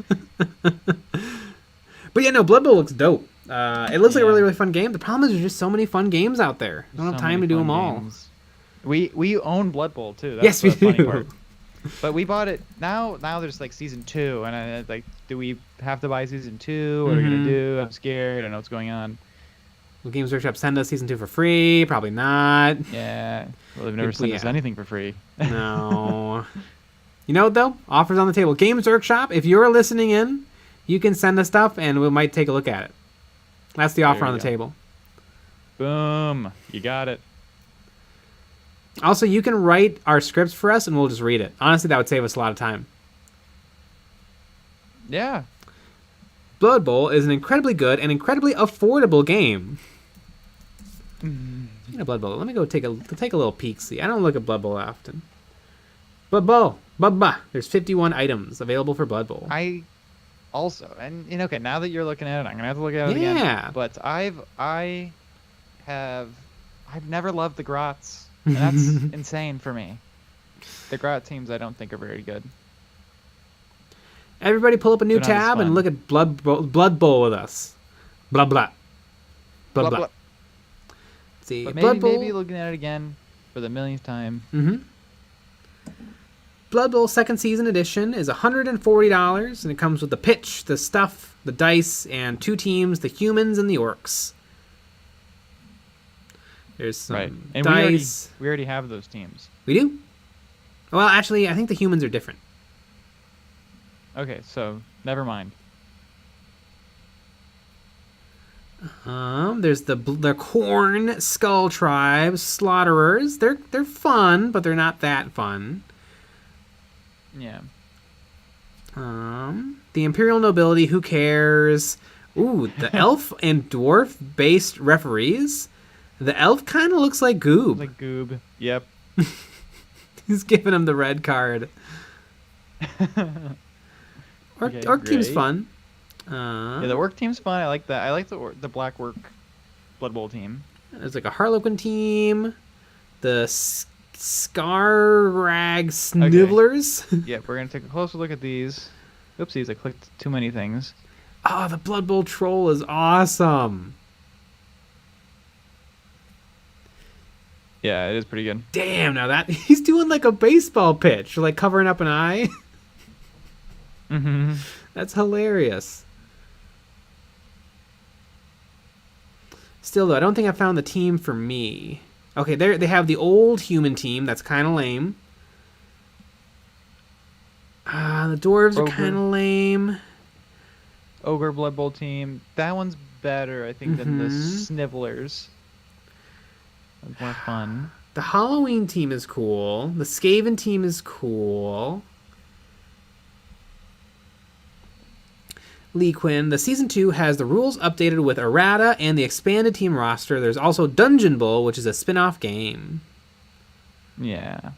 But yeah, no, Blood Bowl looks dope. It looks like a really, really fun game. The problem is there's just so many fun games out there. I don't have time to do them all. We own Blood Bowl too. Yes, That's we the funny do. Part. But we bought it now. Now there's like season 2, and do we have to buy season 2? What are we gonna do? I'm scared. I don't know what's going on. Will Games Workshop send us season 2 for free? Probably not. Yeah. Well, they've never sent us anything for free. No. You know what, though? Offers on the table. Games Workshop, if you're listening in, you can send us stuff, and we might take a look at it. That's the offer on the table. Boom. You got it. Also, you can write our scripts for us, and we'll just read it. Honestly, that would save us a lot of time. Yeah. Blood Bowl is an incredibly good and incredibly affordable game. Blood Bowl. Let me go take a little peek. See, I don't look at Blood Bowl often. Blood Bowl. There's 51 items available for Blood Bowl. I also, and okay, now that you're looking at it, I'm gonna have to look at it again. Yeah. But I've never loved the Grots. And that's insane for me. The Grot teams I don't think are very good. Everybody pull up a new tab and look at Blood Bowl with us. Blah, blah. Blah, blah. See, but maybe looking at it again for the millionth time. Blood Bowl 2nd Season Edition is $140, and it comes with the pitch, the stuff, the dice, and 2 teams, the humans and the orcs. There's some and dice. We already have those teams. We do? Well, actually, I think the humans are different. Okay, so never mind. There's the Corn Skull Tribe Slaughterers. They're fun, but they're not that fun. Yeah. The Imperial Nobility. Who cares? Ooh, the Elf and Dwarf based referees. The elf kind of looks like Goob. Like Goob. Yep. He's giving him the red card. Orc team's great. fun. Yeah, the orc team's fun. I like that. I like the black orc Blood Bowl team. There's like a Harlequin team. The Scarrag Snivellers. Okay. Yeah, we're gonna take a closer look at these. Oopsies, I clicked too many things. Oh, the Blood Bowl troll is awesome. Yeah, it is pretty good. Damn, now that he's doing like a baseball pitch, like covering up an eye. Mm-hmm. That's hilarious. Still though, I don't think I found the team for me. Okay, they have the old human team. That's kind of lame. The dwarves are kind of lame. Ogre Blood Bowl team. That one's better, I think, than the Snivellers. That's more fun. The Halloween team is cool. The Skaven team is cool. Lee Quinn. The Season 2 has the rules updated with errata and the expanded team roster. There's also Dungeon Bowl, which is a spin-off game. Yeah.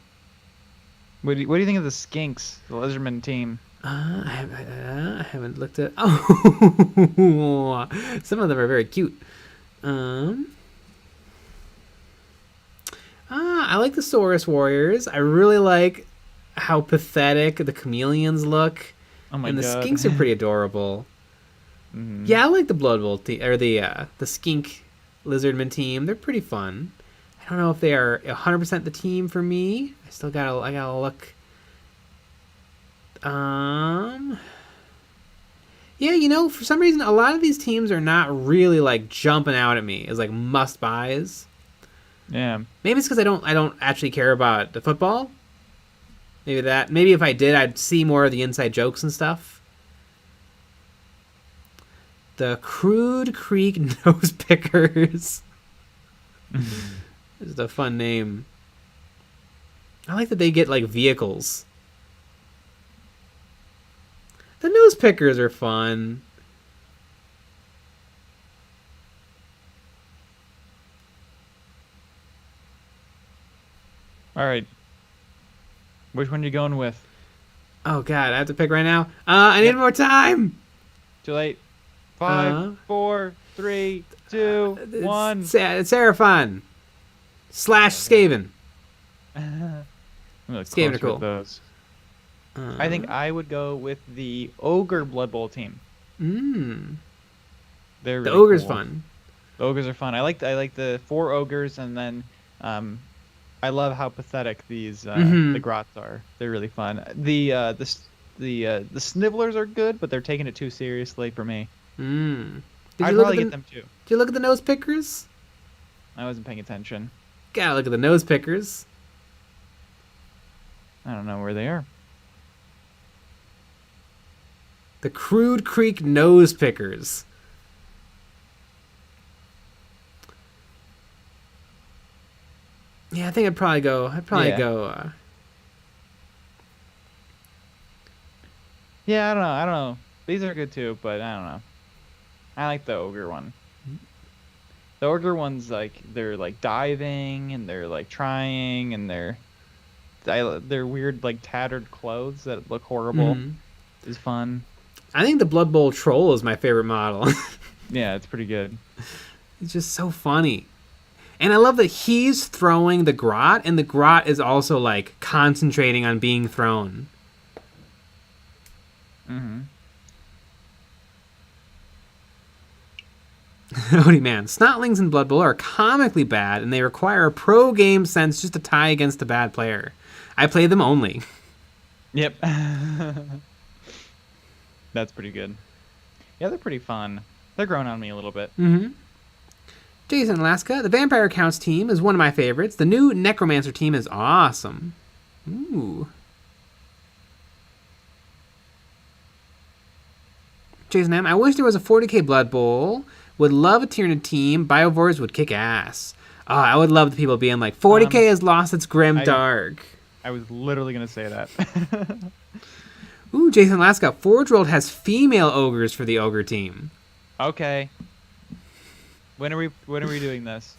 What do you think of the Skinks, the Lizardman team? I haven't looked at... Oh! Some of them are very cute. I like the Saurus Warriors. I really like how pathetic the chameleons look. Oh my god. And the God. skinks are pretty adorable. Mm-hmm. Yeah, I like the Blood Bowl team, or the skink lizardman team. They're pretty fun. I don't know if they are 100% the team for me. I gotta look. Yeah, you know, for some reason, a lot of these teams are not really like jumping out at me as like must buys. Yeah. Maybe it's because I don't actually care about the football. Maybe that. Maybe if I did, I'd see more of the inside jokes and stuff. The KROOT Creek Nose Pickers. This is a fun name. I like that they get like vehicles. The Nose Pickers are fun. All right. Which one are you going with? Oh god, I have to pick right now. I need more time. Too late. 5, 4, 3, 2, 1. It's Seraphon / Skaven. Skaven are cool. Those. I think I would go with the Ogre Blood Bowl team. They're really the Ogre's cool. fun. The Ogres are fun. I like the 4 Ogres, and then I love how pathetic these the Grots are. They're really fun. The Snivellers are good, but they're taking it too seriously for me. I'd probably get them too. Did you look at the Nose Pickers? I wasn't paying attention. Gotta look at the Nose Pickers. I don't know where they are. The KROOT Creek Nose Pickers. Yeah, I think I'd probably go. Yeah, I don't know. These are good too, but I don't know. I like the Ogre one. The Ogre one's like they're like diving and they're like trying and they're weird like tattered clothes that look horrible. Is fun. I think the Blood Bowl troll is my favorite model. Yeah, it's pretty good. It's just so funny. And I love that he's throwing the Grot, and the Grot is also, like, concentrating on being thrown. Howdy, man. Snotlings in Blood Bowl are comically bad, and they require a pro game sense just to tie against a bad player. I play them only. Yep. That's pretty good. Yeah, they're pretty fun. They're growing on me a little bit. Jason Alaska, the Vampire Counts team is one of my favorites. The new Necromancer team is awesome. Ooh. Jason M, I wish there was a 40k Blood Bowl. Would love a Tyranid team. Biovores would kick ass. Oh, I would love the people being like, 40k has lost its grim dark. I was literally going to say that. Ooh, Jason Alaska, Forge World has female ogres for the ogre team. Okay. When are we doing this?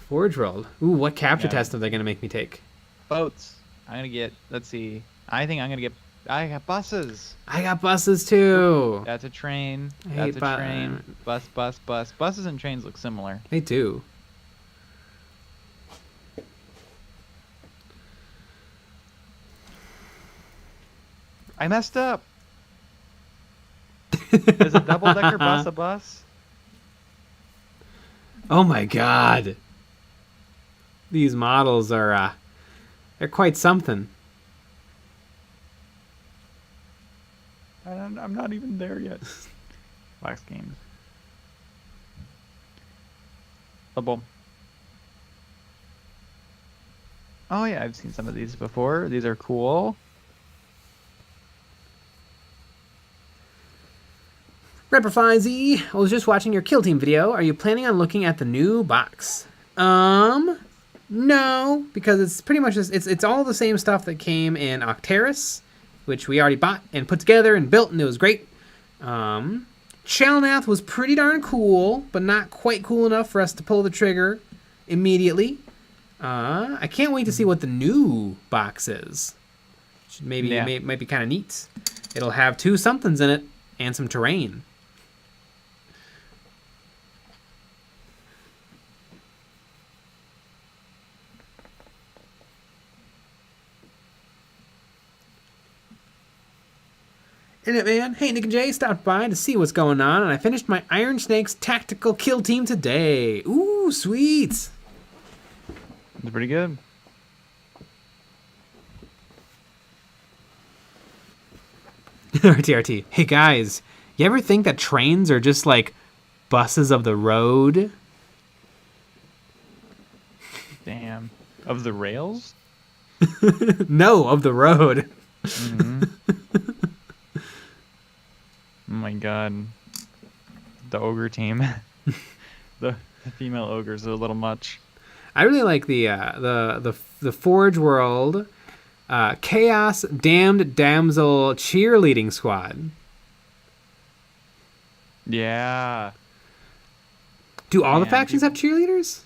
Forge World. Ooh, what capture test are they going to make me take? Boats. I'm going to get, let's see. I think I'm going to get I got buses. I got buses too. That's a train. I That's hate a train. Bus. Buses and trains look similar. They do. I messed up. Is a double-decker bus a bus? Oh my god. These models are, they're quite something. I'm not even there yet. Last games. Oh yeah, I've seen some of these before. These are cool. Reprofy I was just watching your Kill Team video. Are you planning on looking at the new box? No, because it's pretty much just, it's all the same stuff that came in Octeris, which we already bought and put together and built, and it was great. Chalnath was pretty darn cool, but not quite cool enough for us to pull the trigger immediately. I can't wait to see what the new box is. Might be kind of neat. It'll have 2 somethings in it and some terrain. Internet man, hey Nick and Jay, stopped by to see what's going on, and I finished my Iron Snakes Tactical Kill Team today. Ooh, sweet. It's pretty good. RTRT. Hey guys, you ever think that trains are just like buses of the road? Damn. Of the rails? No, of the road. Mm-hmm. Oh my god. The ogre team. the female ogres are a little much. I really like the Forge World Chaos Damned Damsel Cheerleading Squad. Yeah. Do all the factions have cheerleaders?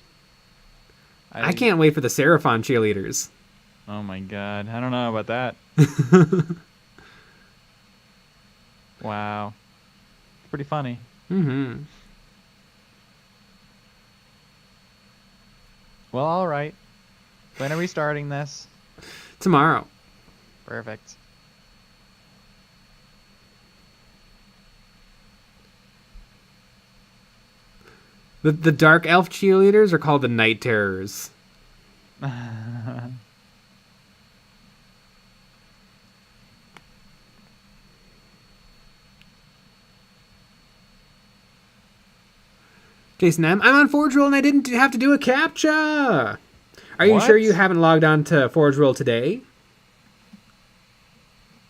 I can't wait for the Seraphon cheerleaders. Oh my god. I don't know about that. Wow. It's pretty funny. Mm-hmm. Well, alright. When are we starting this? Tomorrow. Perfect. The Dark Elf cheerleaders are called the Night Terrors. Jason M, I'm on Forge Roll and I didn't have to do a CAPTCHA. Are you sure you haven't logged on to Forge Roll today?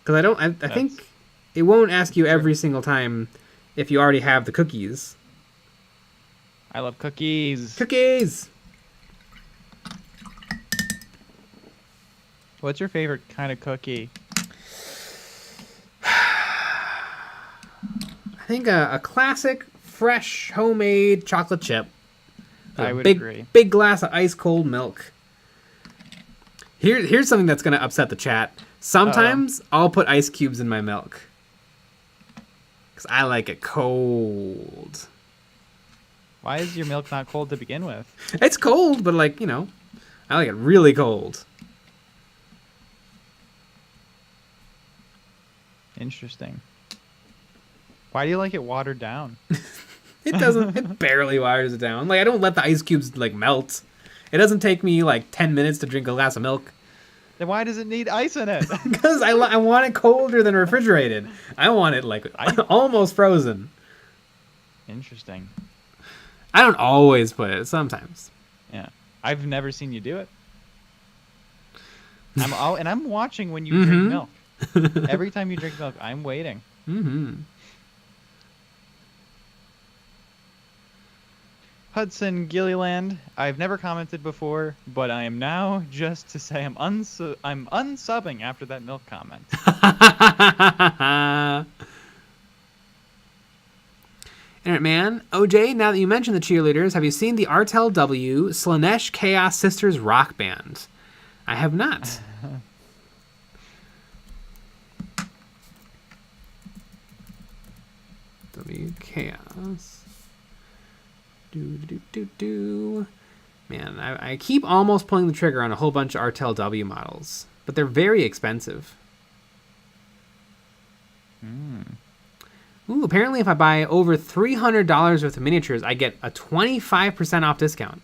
Because I think it won't ask you every single time if you already have the cookies. I love cookies. Cookies! What's your favorite kind of cookie? I think a classic, fresh, homemade chocolate chip. I would agree. Big glass of ice cold milk. Here's something that's going to upset the chat. Sometimes I'll put ice cubes in my milk. Because I like it cold. Why is your milk not cold to begin with? It's cold, but like, you know, I like it really cold. Interesting. Why do you like it watered down? It doesn't. It barely waters it down. Like, I don't let the ice cubes, like, melt. It doesn't take me, like, 10 minutes to drink a glass of milk. Then why does it need ice in it? Because I want it colder than refrigerated. I want it, like, almost frozen. Interesting. I don't always put it. Sometimes. Yeah. I've never seen you do it. I'm watching when you drink milk. Every time you drink milk, I'm waiting. Mm-hmm. Hudson Gilliland, I've never commented before, but I am now just to say I'm unsubbing after that milk comment. Internet man, OJ, now that you mentioned the cheerleaders, have you seen the Artel W Slanesh Chaos Sisters rock band? I have not. chaos. Man, I keep almost pulling the trigger on a whole bunch of Artel W models, but they're very expensive. Ooh, apparently if I buy over $300 worth of miniatures, I get a 25% off discount.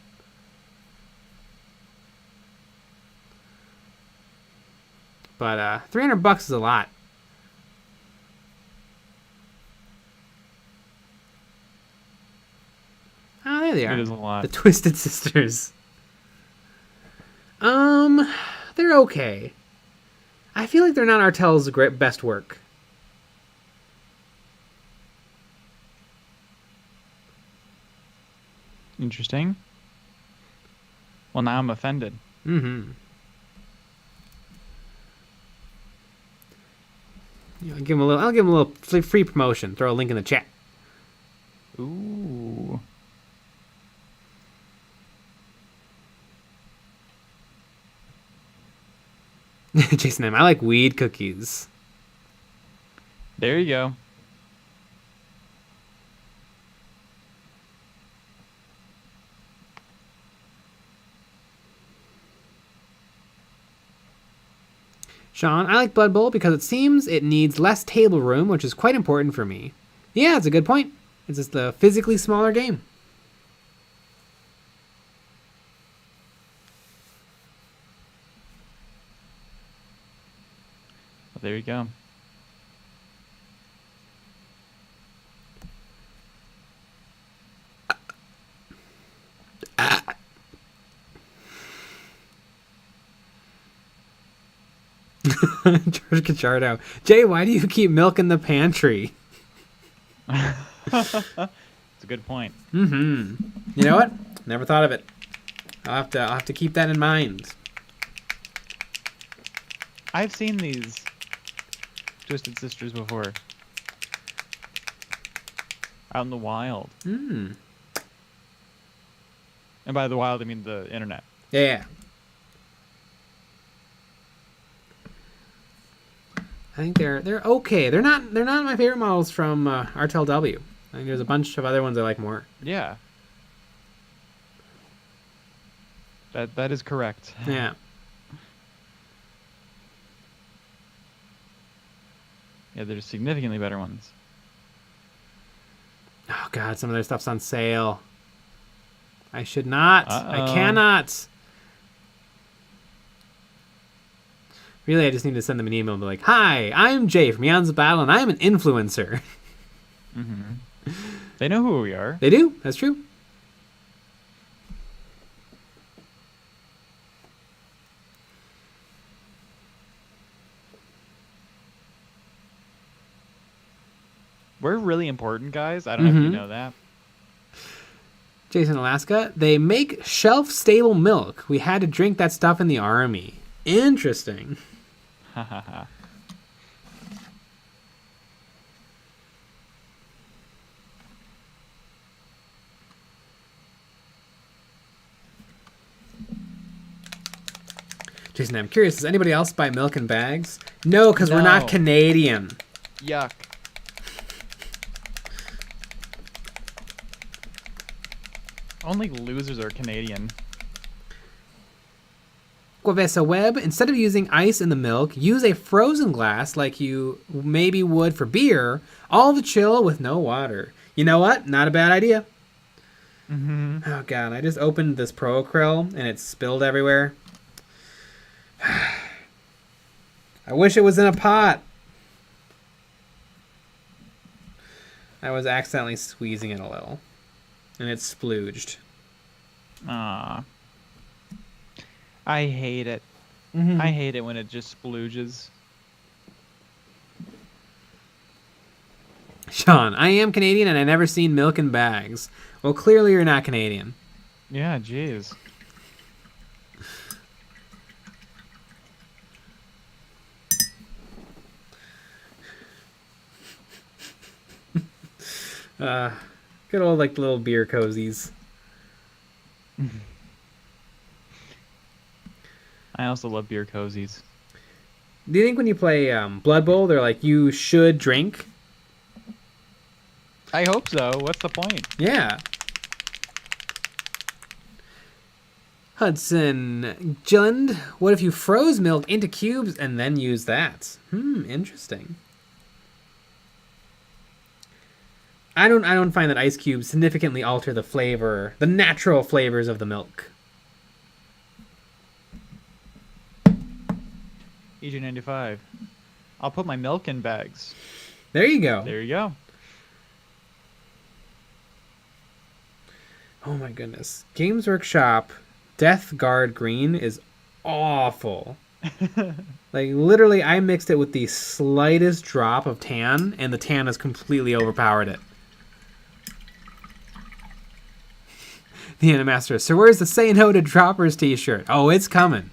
But $300 is a lot. Oh, there they are. It is a lot. The Twisted Sisters. They're okay. I feel like they're not Artel's best work. Interesting. Well, now I'm offended. Mm-hmm. Yeah, I'll give him a little free promotion. Throw a link in the chat. Ooh. Jason M, I like weed cookies. There you go. Sean, I like Blood Bowl because it seems it needs less table room, which is quite important for me. Yeah, it's a good point. It's just a physically smaller game. Well, there you go. George Cachardo. Jay, why do you keep milk in the pantry? It's a good point. Mm-hmm. You know what? Never thought of it. I'll have to keep that in mind. I've seen these Twisted Sisters before. Out in the wild. Hmm. And by the wild, I mean the internet. Yeah. I think they're okay. They're not my favorite models from Artel W. I think there's a bunch of other ones I like more. Yeah. That is correct. Yeah. Yeah, there's significantly better ones. Oh god, some of their stuff's on sale. I should not. Uh-oh. I cannot. Really, I just need to send them an email and be like, "Hi, I'm Jay from EonsOfBattle, and I'm an influencer." Mm-hmm. They know who we are. They do. That's true. We're really important, guys. I don't know if you know that. Jason, Alaska. They make shelf-stable milk. We had to drink that stuff in the army. Interesting. Ha ha ha. Jason, I'm curious, does anybody else buy milk in bags? No, because we're not Canadian. Yuck. Only losers are Canadian. Guavesa Web, instead of using ice in the milk, use a frozen glass like you maybe would for beer, all the chill with no water. You know what? Not a bad idea. Mm-hmm. Oh god, I just opened this Pro Krill and it spilled everywhere. I wish it was in a pot. I was accidentally squeezing it a little. And it splooged. Ah. I hate it. Mm-hmm. I hate it when it just splooges. Sean, I am Canadian and I never seen milk in bags. Well, clearly you're not Canadian. Yeah, jeez. Good old like little beer cozies. I also love beer cozies. Do you think when you play Blood Bowl, they're like, you should drink? I hope so. What's the point? Yeah. Hudson Jund, what if you froze milk into cubes and then use that? Interesting. I don't find that ice cubes significantly alter the flavor, the natural flavors of the milk. EG95. I'll put my milk in bags. There you go. There you go. Oh my goodness. Games Workshop Death Guard Green is awful. Like, literally, I mixed it with the slightest drop of tan, and the tan has completely overpowered it. The Animaster, so where's the Say No to Droppers t-shirt? Oh, it's coming.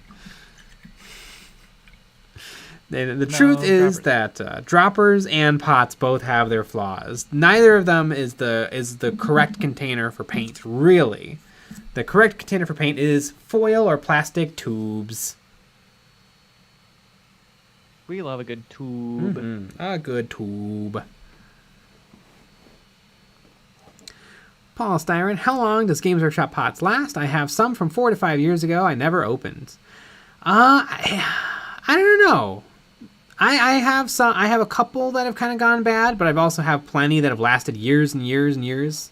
The truth is that droppers and pots both have their flaws. Neither of them is the correct container for paint, really. The correct container for paint is foil or plastic tubes. We love a good tube. Mm-hmm. A good tube. Paul Styron, how long does Games Workshop pots last? I have some from 4 to 5 years ago. I never opened. I don't know. I have some. I have a couple that have kind of gone bad, but I've also have plenty that have lasted years and years and years.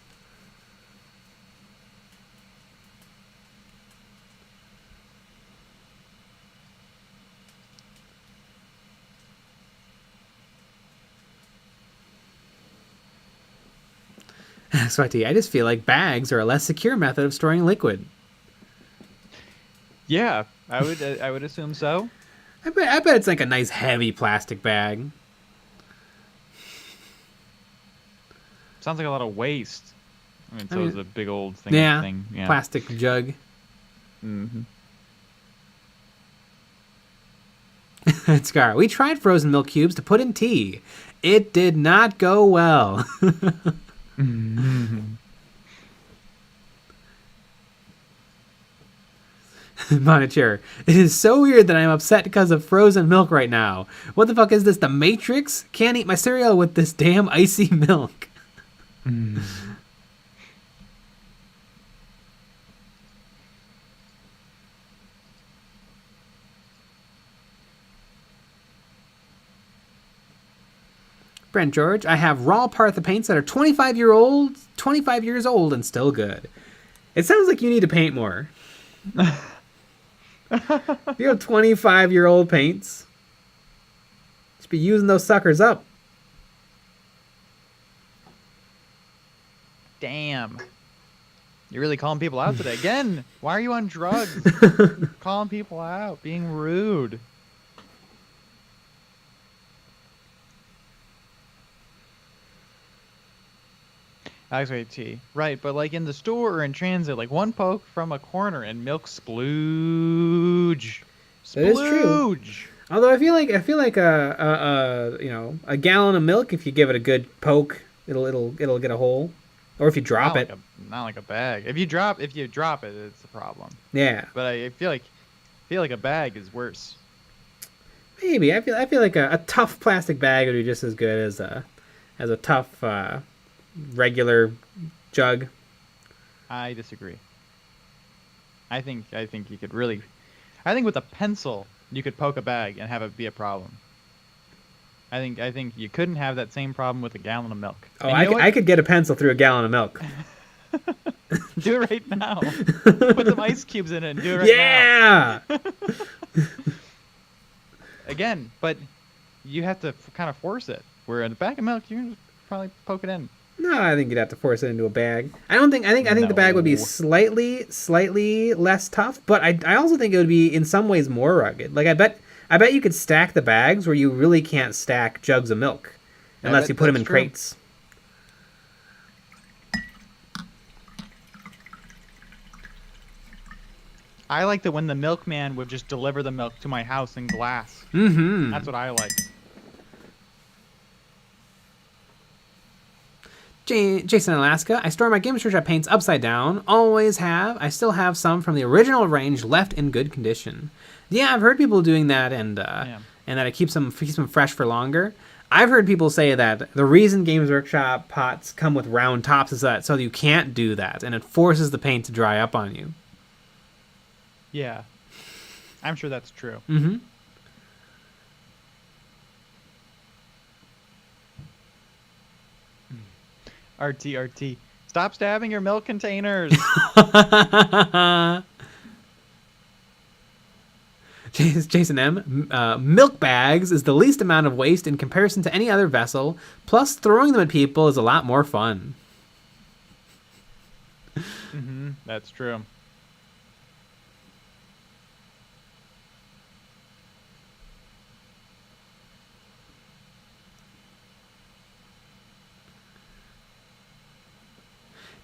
Sweaty, I just feel like bags are a less secure method of storing liquid. Yeah, I would assume so. I bet it's like a nice heavy plastic bag. Sounds like a lot of waste. I mean, so it's a big old thing. Yeah, plastic jug. Mm-hmm. Scar, we tried frozen milk cubes to put in tea. It did not go well. Monitor, it is so weird that I'm upset because of frozen milk right now. What the fuck is this, the Matrix? Can't eat my cereal with this damn icy milk. Brent George, I have raw Partha paints that are 25 years old and still good. It sounds like you need to paint more. You have 25-year-old paints. Just be using those suckers up. Damn. You're really calling people out today. Again, why are you on drugs? Calling people out, being rude. Tea. Right, but like in the store or in transit, like one poke from a corner and milk splooge. That is true. Although I feel like a gallon of milk, if you give it a good poke, it'll get a hole. Or if you drop it. Not like a bag. If you drop it, it's a problem. Yeah. But I feel like a bag is worse. Maybe. I feel like a tough plastic bag would be just as good as a tough regular jug. I disagree. I think you could really. I think with a pencil you could poke a bag and have it be a problem. I think you couldn't have that same problem with a gallon of milk. Oh, I could get a pencil through a gallon of milk. Do it right now. Put some ice cubes in it and do it right now. Yeah. Again, but you have to kind of force it. Where in a bag of milk, you can probably poke it in. No, I think you'd have to force it into a bag. I think the bag would be slightly less tough, but I also think it would be in some ways more rugged. Like I bet you could stack the bags where you really can't stack jugs of milk unless you put them in crates. I like that when the milkman would just deliver the milk to my house in glass. Mm-hmm. That's what I like. Jason in Alaska, I store my Games Workshop paints upside down. Always have. I still have some from the original range left in good condition. Yeah, I've heard people doing that, and and that it keeps them fresh for longer. I've heard people say that the reason Games Workshop pots come with round tops is that so you can't do that, and it forces the paint to dry up on you. Yeah. I'm sure that's true. Mm-hmm. RT. Stop stabbing your milk containers. Jason M. Milk bags is the least amount of waste in comparison to any other vessel. Plus, throwing them at people is a lot more fun. Mm-hmm. That's true.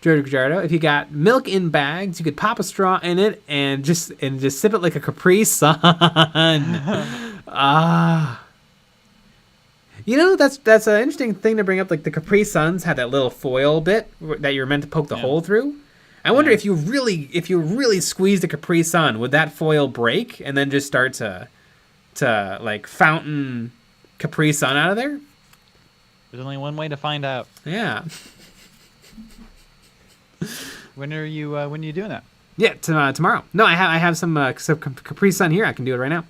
George Gujardo, if you got milk in bags, you could pop a straw in it and just sip it like a Capri Sun. You know, that's an interesting thing to bring up. Like the Capri Suns had that little foil bit that you're meant to poke the hole through. I wonder if you really squeezed a Capri Sun, would that foil break and then just start to like fountain Capri Sun out of there? There's only one way to find out. Yeah. When are you doing that? Yeah, tomorrow. No, I have some Capri Sun here. I can do it right now.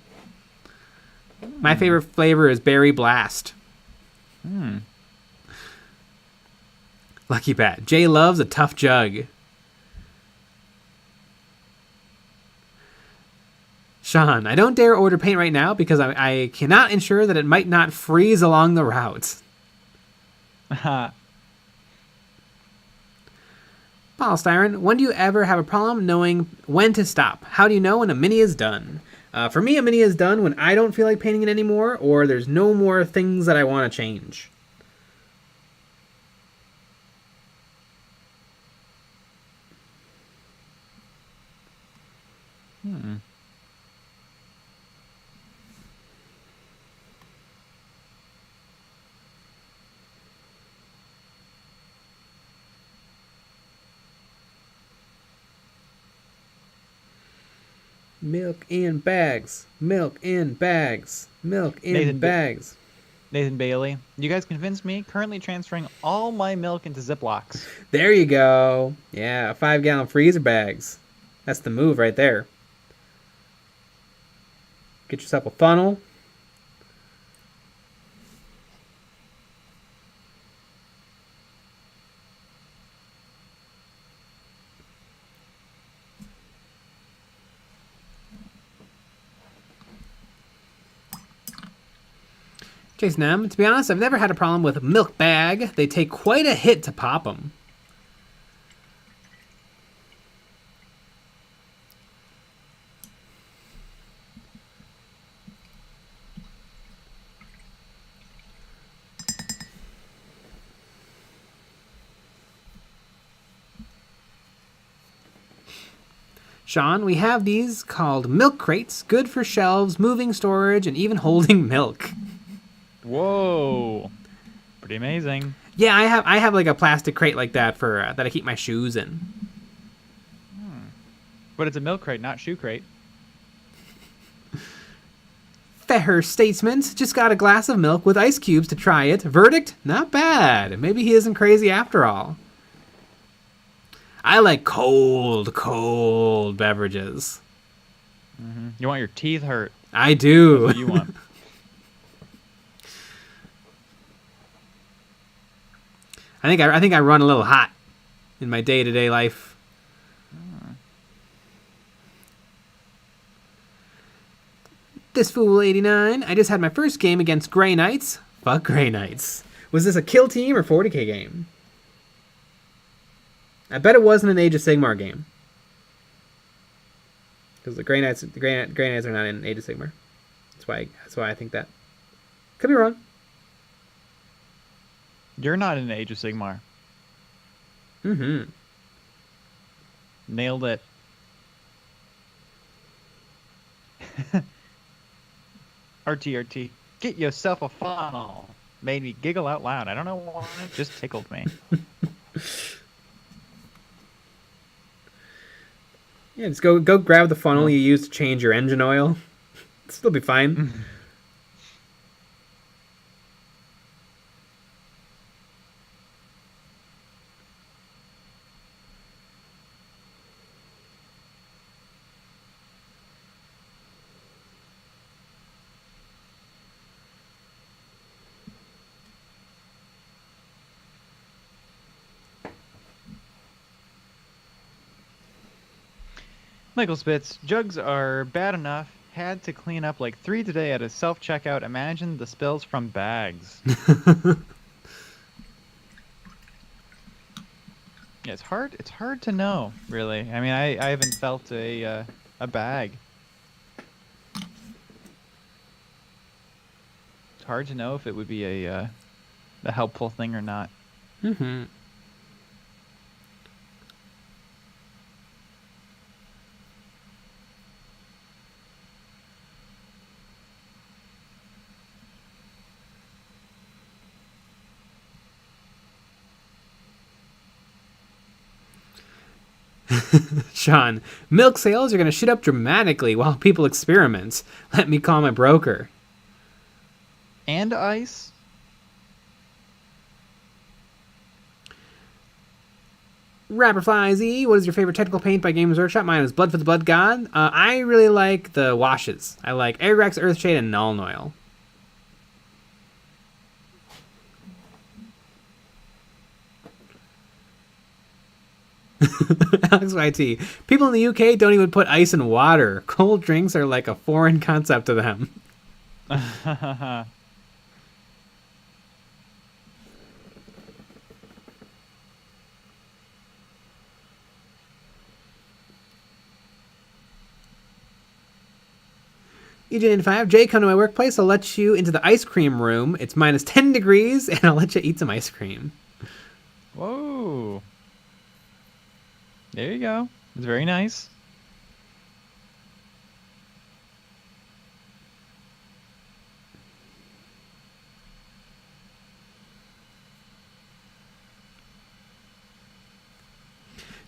My favorite flavor is Berry Blast. Lucky Bat. Jay loves a tough jug. Sean, I don't dare order paint right now because I cannot ensure that it might not freeze along the route. Polystyrene, when do you ever have a problem knowing when to stop? How do you know when a mini is done? For me, a mini is done when I don't feel like painting it anymore, or there's no more things that I want to change. Milk in bags. Milk in bags. Milk in bags. Nathan Bailey, you guys convinced me. Currently transferring all my milk into Ziplocs. There you go. Yeah, 5-gallon freezer bags. That's the move right there. Get yourself a funnel. Jason M. To be honest, I've never had a problem with a milk bag. They take quite a hit to pop them. Sean, we have these called milk crates, good for shelves, moving storage, and even holding milk. Whoa, pretty amazing. Yeah, I have like a plastic crate like that for that I keep my shoes in. But it's a milk crate, not shoe crate. Fair Statesman just got a glass of milk with ice cubes to try it. Verdict? Not bad. Maybe he isn't crazy after all. I like cold beverages. Mm-hmm. You want your teeth hurt. I do. That's what you want. I think I run a little hot in my day-to-day life. This fool 89. I just had my first game against Grey Knights. Fuck Grey Knights. Was this a kill team or 40k game? I bet it wasn't an Age of Sigmar game. Because the Grey Knights are not in Age of Sigmar. That's why I think that. Could be wrong. You're not in Age of Sigmar. Mm-hmm. Nailed it. RT. Get yourself a funnel. Made me giggle out loud. I don't know why. It just tickled me. Yeah, just go grab the funnel you use to change your engine oil. It'll still be fine. Michael Spitz, jugs are bad enough. Had to clean up like 3 today at a self-checkout. Imagine the spills from bags. Yeah, it's hard. It's hard to know, really. I mean, I haven't felt a bag. It's hard to know if it would be a helpful thing or not. Mm-hmm. Sean, milk sales are going to shoot up dramatically while people experiment. Let me call my broker. And ice? Rapperfly Z, what is your favorite technical paint by Games Workshop? Mine is Blood for the Blood God. I really like the washes. I like Airgrax, Earthshade, and Null Oil. Alex YT. People in the UK don't even put ice in water. Cold drinks are like a foreign concept to them. EJ95, Jay, come to my workplace. I'll let you into the ice cream room. It's minus 10 degrees, and I'll let you eat some ice cream. Whoa. There you go. It's very nice.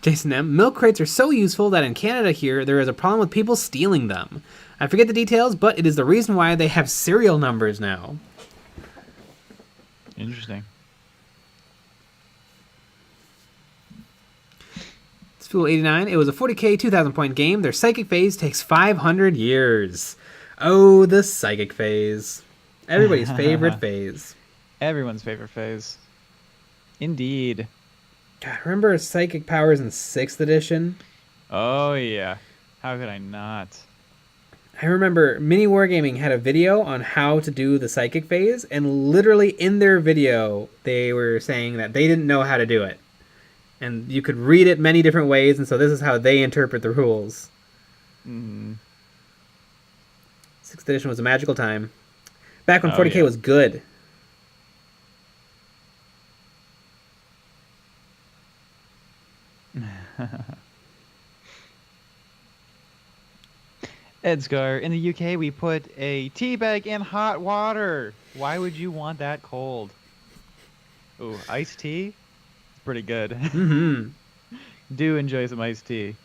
Jason M. Milk crates are so useful that in Canada here, there is a problem with people stealing them. I forget the details, but it is the reason why they have serial numbers now. Interesting. Fool89, it was a 40k 2,000 point game. Their psychic phase takes 500 years. Oh, the psychic phase. Everybody's favorite phase. Everyone's favorite phase. Indeed. God, remember psychic powers in 6th edition? Oh, yeah. How could I not? I remember Mini Wargaming had a video on how to do the psychic phase, and literally in their video, they were saying that they didn't know how to do it. And you could read it many different ways, and so this is how they interpret the rules. 6th edition was a magical time. Back when 40k was good. Edsgar, in the UK, we put a tea bag in hot water. Why would you want that cold? Ooh, iced tea? Pretty good. Mm-hmm. Do enjoy some iced tea.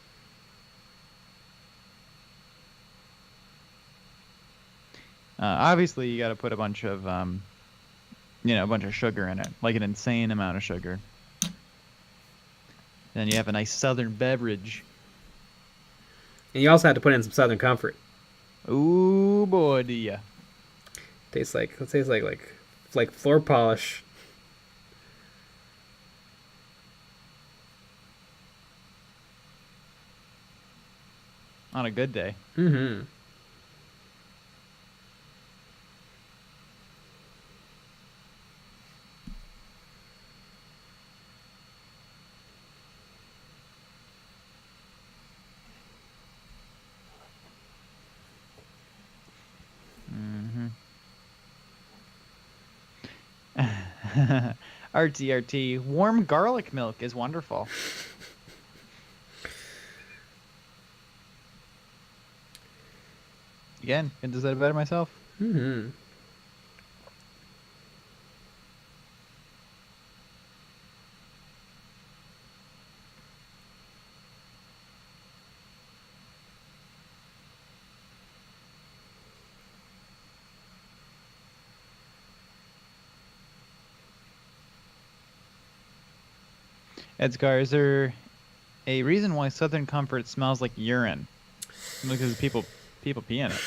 Obviously, you got to put a bunch of, a bunch of sugar in it, like an insane amount of sugar. Then you have a nice southern beverage. And you also have to put in some Southern Comfort. Ooh, boy, do ya. Tastes like floor polish. On a good day. Mm-hmm. RTRT, warm garlic milk is wonderful. Again, couldn't have said it better myself. Mm-hmm. Edsgar, is there a reason why Southern Comfort smells like urine? Because people pee in it.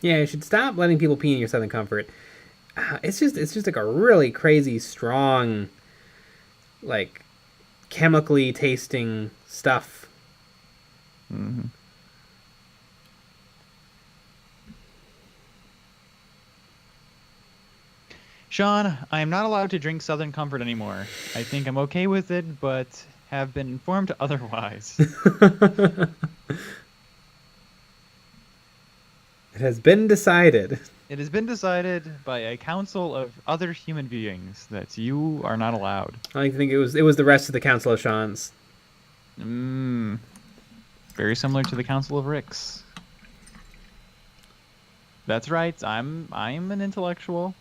Yeah, you should stop letting people pee in your Southern Comfort. It's just like a really crazy, strong, like chemically tasting stuff. Mm-hmm. Sean, I am not allowed to drink Southern Comfort anymore. I think I'm okay with it, but have been informed otherwise. It has been decided. It has been decided by a council of other human beings that you are not allowed. I think it was the rest of the Council of Sean's. Very similar to the Council of Ricks. That's right. I'm an intellectual.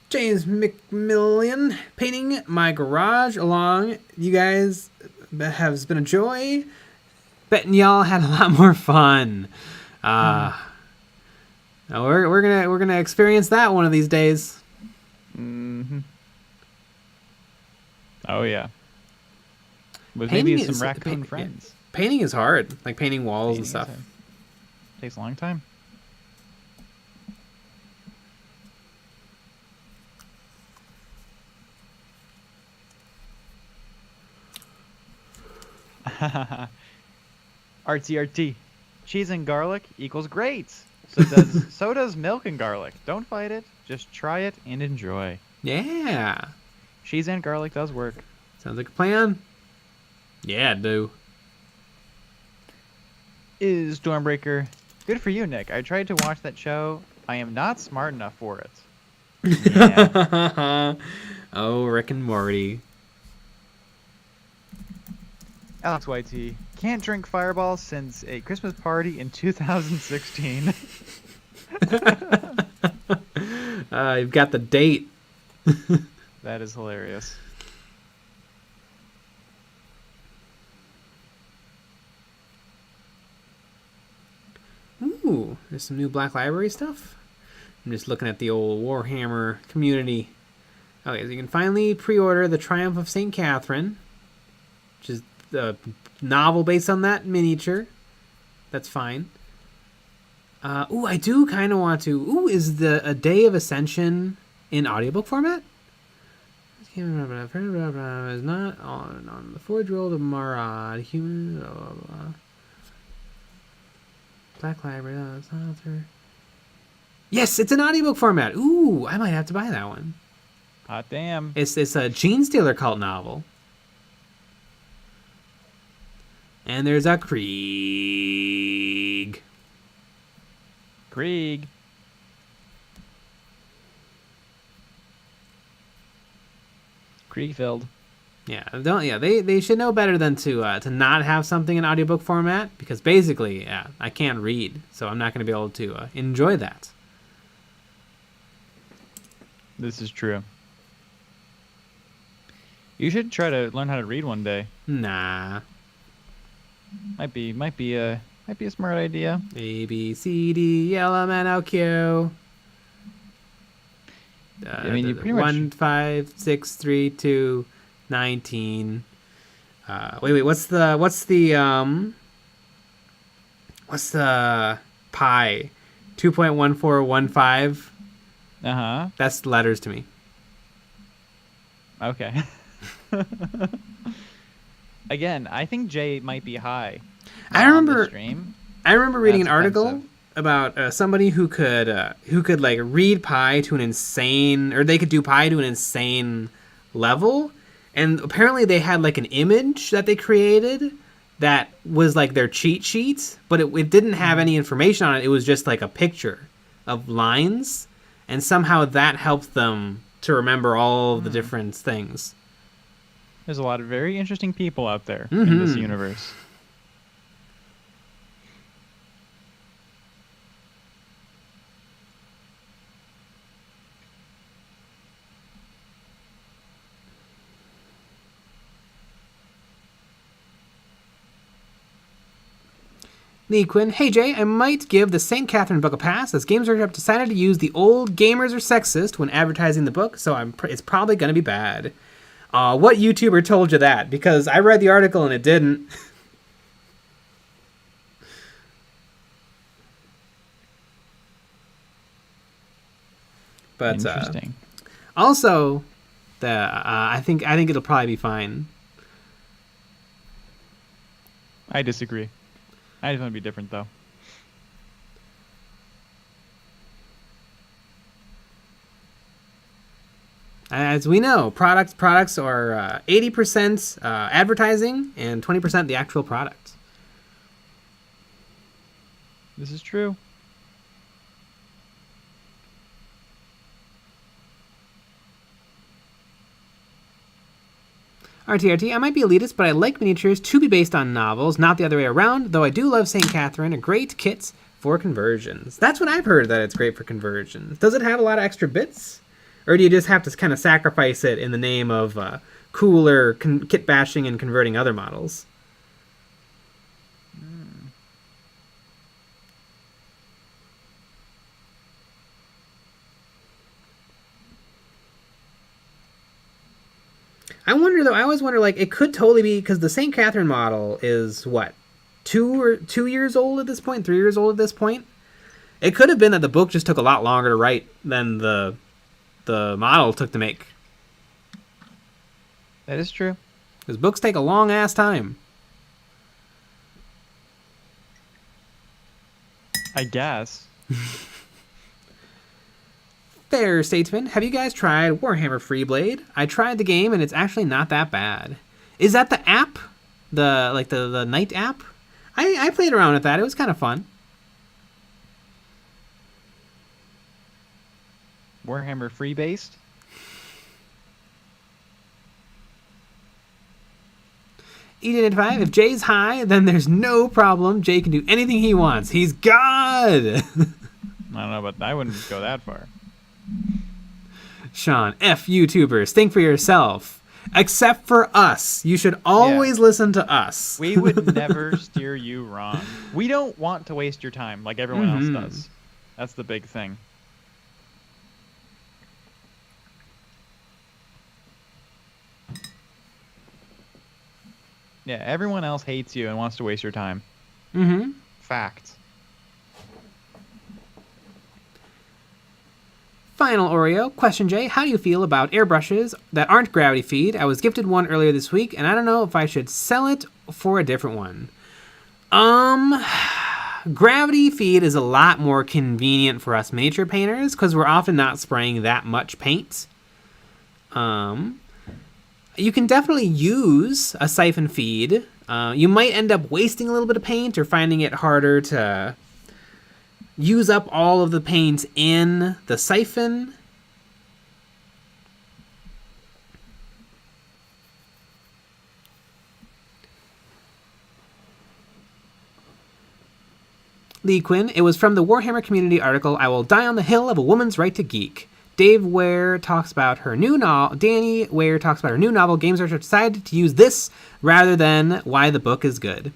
James McMillian, painting my garage along. You guys has been a joy. Betting y'all had a lot more fun. We're gonna experience that one of these days. Mm-hmm. Oh yeah. With Painting maybe some raccoon friends. Yeah. Painting is hard, like painting walls and stuff. Takes a long time. RTRT. Cheese and garlic equals great. So does milk and garlic. Don't fight it. Just try it and enjoy. Yeah. Cheese and garlic does work. Sounds like a plan. Yeah, it do. Is Stormbreaker. Good for you, Nick. I tried to watch that show. I am not smart enough for it. Yeah. Oh, Rick and Morty. Alex YT. Can't drink Fireball since a Christmas party in 2016. You've got the date. That is hilarious. Ooh, there's some new Black Library stuff. I'm just looking at the old Warhammer community. Okay, so you can finally pre-order The Triumph of St. Catherine, which is the novel based on that miniature. That's fine. Ooh, I do kind of want to. Ooh, is A Day of Ascension in audiobook format? Is not on the Forge World of Marad. Human. Blah, blah, blah. Black Library. Author. Yes, it's an audiobook format. Ooh, I might have to buy that one. Hot damn. It's a Gene Stealer cult novel. And there's a Krieg. Krieg. Kriegfeld. Yeah, they should know better than to not have something in audiobook format, because basically, yeah, I can't read, so I'm not going to be able to enjoy that. This is true. You should try to learn how to read one day. Nah. Might be a smart idea. A B C D L M N O Q. I mean, you pretty much 1 5 6 3 2 19. Wait. What's the pi? 2.1415. Uh-huh. That's letters to me. Okay. Again, I think Jay might be high. I remember reading an That's article offensive. about somebody who could like read pi to an insane, or they could do pi to an insane level, and apparently they had like an image that they created that was like their cheat sheet, but it didn't have any information on it. It was just like a picture of lines, and somehow that helped them to remember all of the different things. There's a lot of very interesting people out there in this universe. Lee Quinn, hey Jay, I might give the St. Catherine book a pass, as Games Workshop decided to use the old gamers are sexist when advertising the book, so it's probably going to be bad. What YouTuber told you that? Because I read the article and it didn't. But interesting. Also, I think it'll probably be fine. I disagree. I just want to be different, though. As we know, products are 80% advertising and 20% the actual product. This is true. RTRT, I might be elitist, but I like miniatures to be based on novels, not the other way around, though I do love St. Catherine, a great kit for conversions. That's what I've heard, that it's great for conversions. Does it have a lot of extra bits? Or do you just have to kind of sacrifice it in the name of cooler kit bashing and converting other models? I wonder, though, I always wonder, like, it could totally be, because the St. Catherine model is, what, 2 years old at this point? 3 years old at this point? It could have been that the book just took a lot longer to write than the model took to make. That is true. Because books take a long-ass time. I guess. Fair Statesman, have you guys tried Warhammer Freeblade? I tried the game and it's actually not that bad. Is that the app? The night app? I played around with that. It was kind of fun. Warhammer free-based? E5, if Jay's high, then there's no problem. Jay can do anything he wants. He's God! I don't know, but I wouldn't go that far. Sean, F YouTubers, think for yourself. Except for us. You should always listen to us. We would never steer you wrong. We don't want to waste your time like everyone else does. That's the big thing. Yeah, everyone else hates you and wants to waste your time. Fact. Final Oreo, question Jay, how do you feel about airbrushes that aren't gravity feed? I was gifted one earlier this week, and I don't know if I should sell it for a different one. Gravity feed is a lot more convenient for us miniature painters, because we're often not spraying that much paint. You can definitely use a siphon feed. You might end up wasting a little bit of paint or finding it harder to use up all of the paint in the siphon. Lee Quinn, it was from the Warhammer community article, I Will Die on the Hill of a Woman's Right to Geek. Dave Ware talks about her new novel. Danny Ware talks about her new novel. Games Workshop decided to use this rather than why the book is good.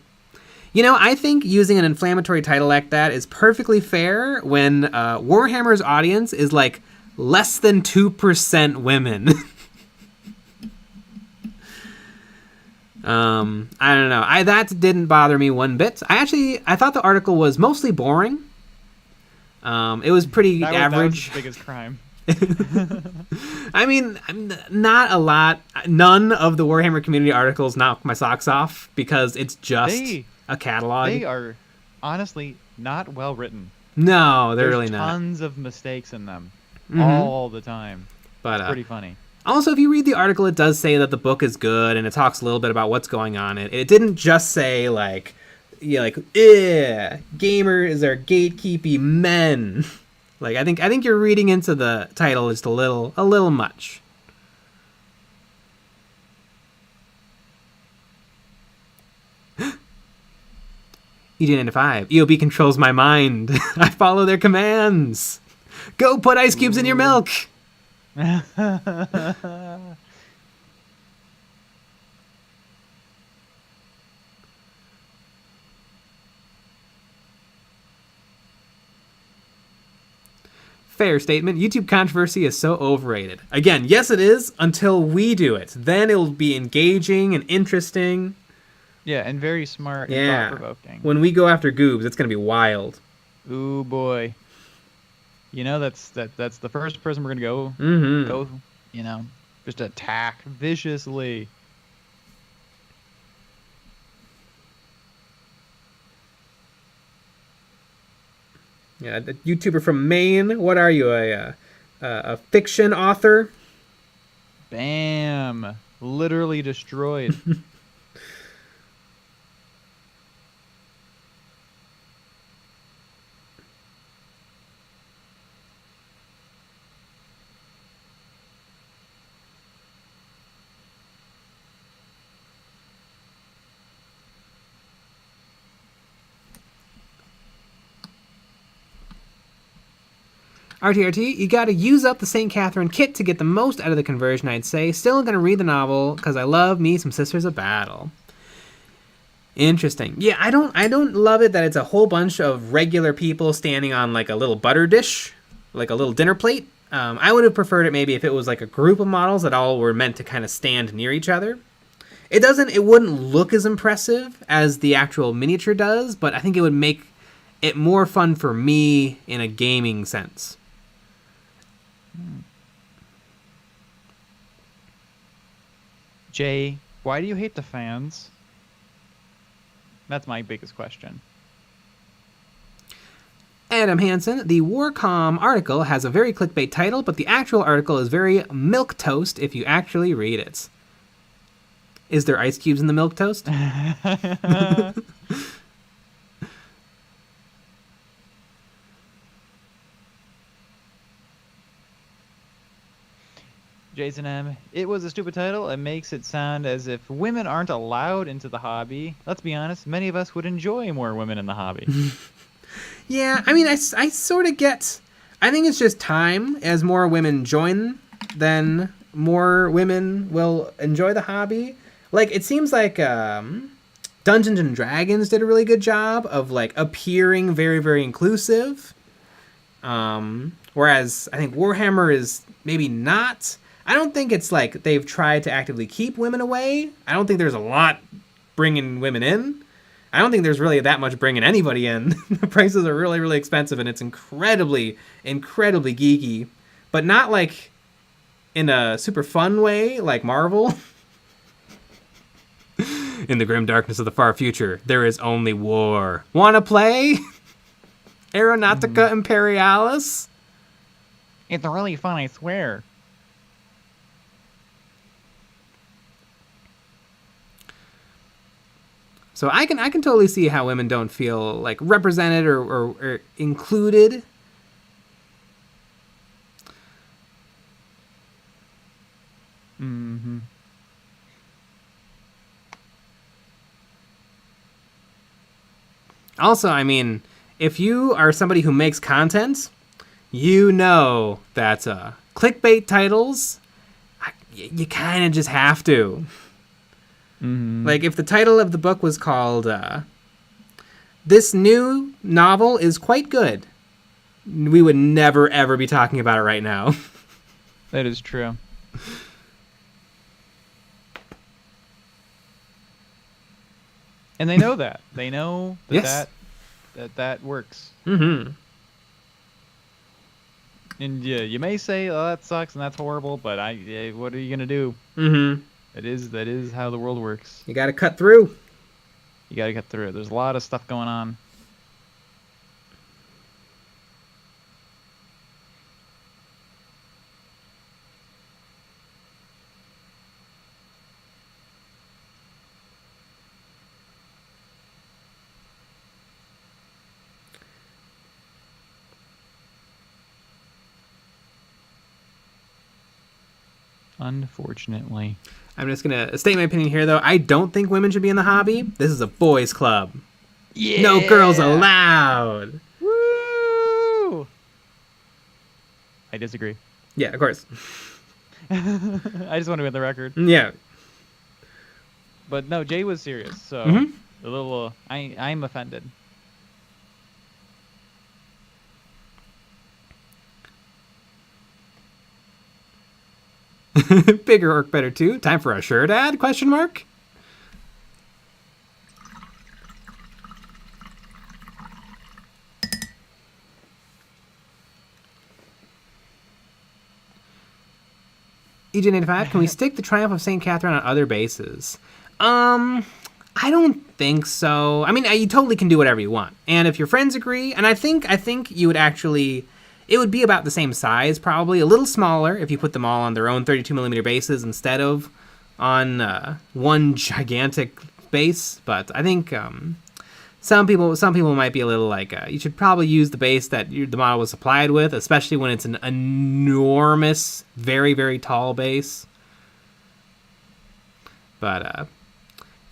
You know, I think using an inflammatory title like that is perfectly fair when Warhammer's audience is like less than 2% women. I don't know. That didn't bother me one bit. I thought the article was mostly boring. It was pretty average. That was his biggest crime. I mean, not a lot. None of the Warhammer community articles knock my socks off because it's just a catalog. They are honestly not well written. No, they're really not. There's tons of mistakes in them all the time. But it's pretty funny. Also, if you read the article, it does say that the book is good and it talks a little bit about what's going on. It didn't just say gamers are gatekeepy men. I think you're reading into the title just a little much. EJ95, EOB controls my mind. I follow their commands. Go put ice cubes in your milk. Fair statement. YouTube controversy is so overrated. Again, yes it is, until we do it. Then it'll be engaging and interesting. Yeah, and very smart and thought-provoking. When we go after goobs, it's going to be wild. Ooh, boy. You know, that's the first person we're going to go, you know, just attack viciously. Yeah, the YouTuber from Maine. What are you, a fiction author? Bam! Literally destroyed. RTRT, you gotta use up the St. Catherine kit to get the most out of the conversion, I'd say. Still gonna read the novel, because I love me some Sisters of Battle. Interesting. Yeah, I don't love it that it's a whole bunch of regular people standing on like a little butter dish, like a little dinner plate. I would have preferred it maybe if it was like a group of models that all were meant to kind of stand near each other. It wouldn't look as impressive as the actual miniature does, but I think it would make it more fun for me in a gaming sense. Jay, why do you hate the fans? That's my biggest question. Adam Hansen, the Warcom article has a very clickbait title, but the actual article is very milquetoast if you actually read it. Is there ice cubes in the milk toast? Jason M. It was a stupid title. It makes it sound as if women aren't allowed into the hobby. Let's be honest, many of us would enjoy more women in the hobby. Yeah, I mean, I sort of get... I think it's just time. As more women join, then more women will enjoy the hobby. Like, it seems like Dungeons and Dragons did a really good job of, like, appearing very, very inclusive. Whereas I think Warhammer is maybe not... I don't think it's like they've tried to actively keep women away. I don't think there's a lot bringing women in. I don't think there's really that much bringing anybody in. The prices are really, really expensive, and it's incredibly, incredibly geeky. But not like in a super fun way, like Marvel. In the grim darkness of the far future, there is only war. Wanna play? Aeronautica Imperialis? It's really fun, I swear. So I can totally see how women don't feel like represented or included. Mm-hmm. Also, I mean, if you are somebody who makes content, you know that clickbait titles, you kind of just have to. Mm-hmm. Like, if the title of the book was called, This New Novel is Quite Good, we would never, ever be talking about it right now. That is true. And they know that. They know that Yes. that works. Mm-hmm. And yeah, you may say, "Oh, that sucks and that's horrible," but what are you gonna do? Mm-hmm. That is how the world works. You gotta cut through. You gotta get through it. There's a lot of stuff going on. Unfortunately. I'm just gonna state my opinion here, though. I don't think women should be in the hobby. This is a boys' club. Yeah. No girls allowed. Woo! I disagree. Yeah, of course. I just want to get the record. Yeah. But no, Jay was serious, so a little. I'm offended. Bigger orc better too. Time for a shirt ad? Question mark. EJ95, can we stick the Triumph of St. Catherine on other bases? I don't think so. I mean, you totally can do whatever you want. And if your friends agree, and I think you would actually, it would be about the same size, probably a little smaller if you put them all on their own 32mm bases instead of on one gigantic base. But I think some people might be a little like, you should probably use the base that the model was supplied with, especially when it's an enormous, very, very tall base. But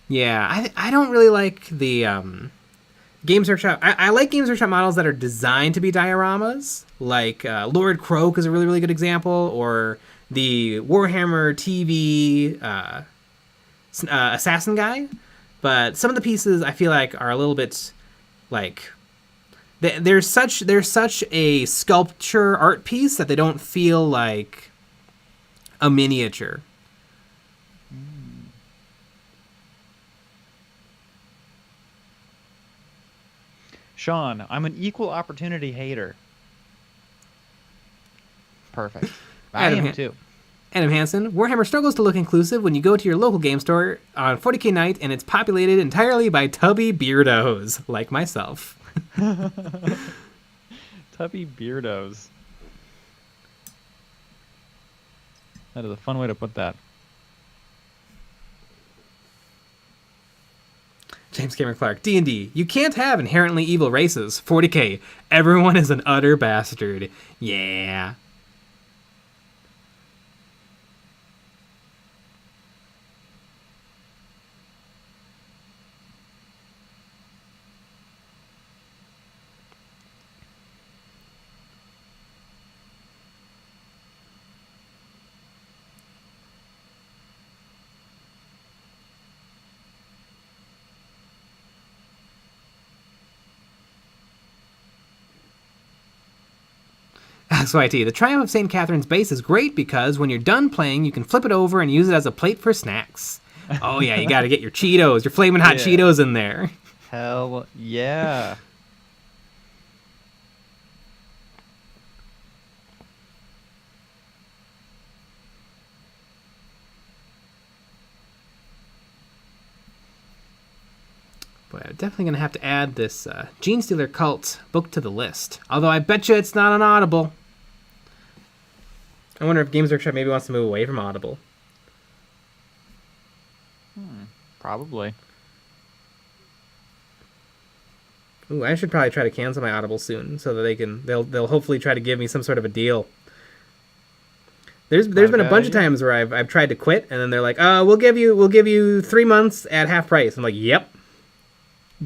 yeah, I don't really like the Games Workshop. I like Games Workshop models that are designed to be dioramas, like Lord Croak is a really, really good example, or the Warhammer TV Assassin guy. But some of the pieces I feel like are a little bit like there's such a sculpture art piece that they don't feel like a miniature. Sean, I'm an equal opportunity hater. Perfect. I am too. Adam Hansen, Warhammer struggles to look inclusive when you go to your local game store on 40k night and it's populated entirely by tubby beardos, like myself. Tubby beardos. That is a fun way to put that. James Cameron Clark, D&D. You can't have inherently evil races. 40k. Everyone is an utter bastard. Yeah. XYT, the Triumph of St. Catherine's base is great because when you're done playing, you can flip it over and use it as a plate for snacks. Oh yeah, you gotta get your Cheetos, your flaming hot Cheetos in there. Hell yeah. Boy, I'm definitely going to have to add this Gene Stealer Cult book to the list. Although I bet you it's not on Audible. I wonder if Games Workshop maybe wants to move away from Audible. Probably. Ooh, I should probably try to cancel my Audible soon so that they'll hopefully try to give me some sort of a deal. There's been a bunch of times where I've tried to quit and then they're like, we'll give you 3 months at half price. I'm like, yep.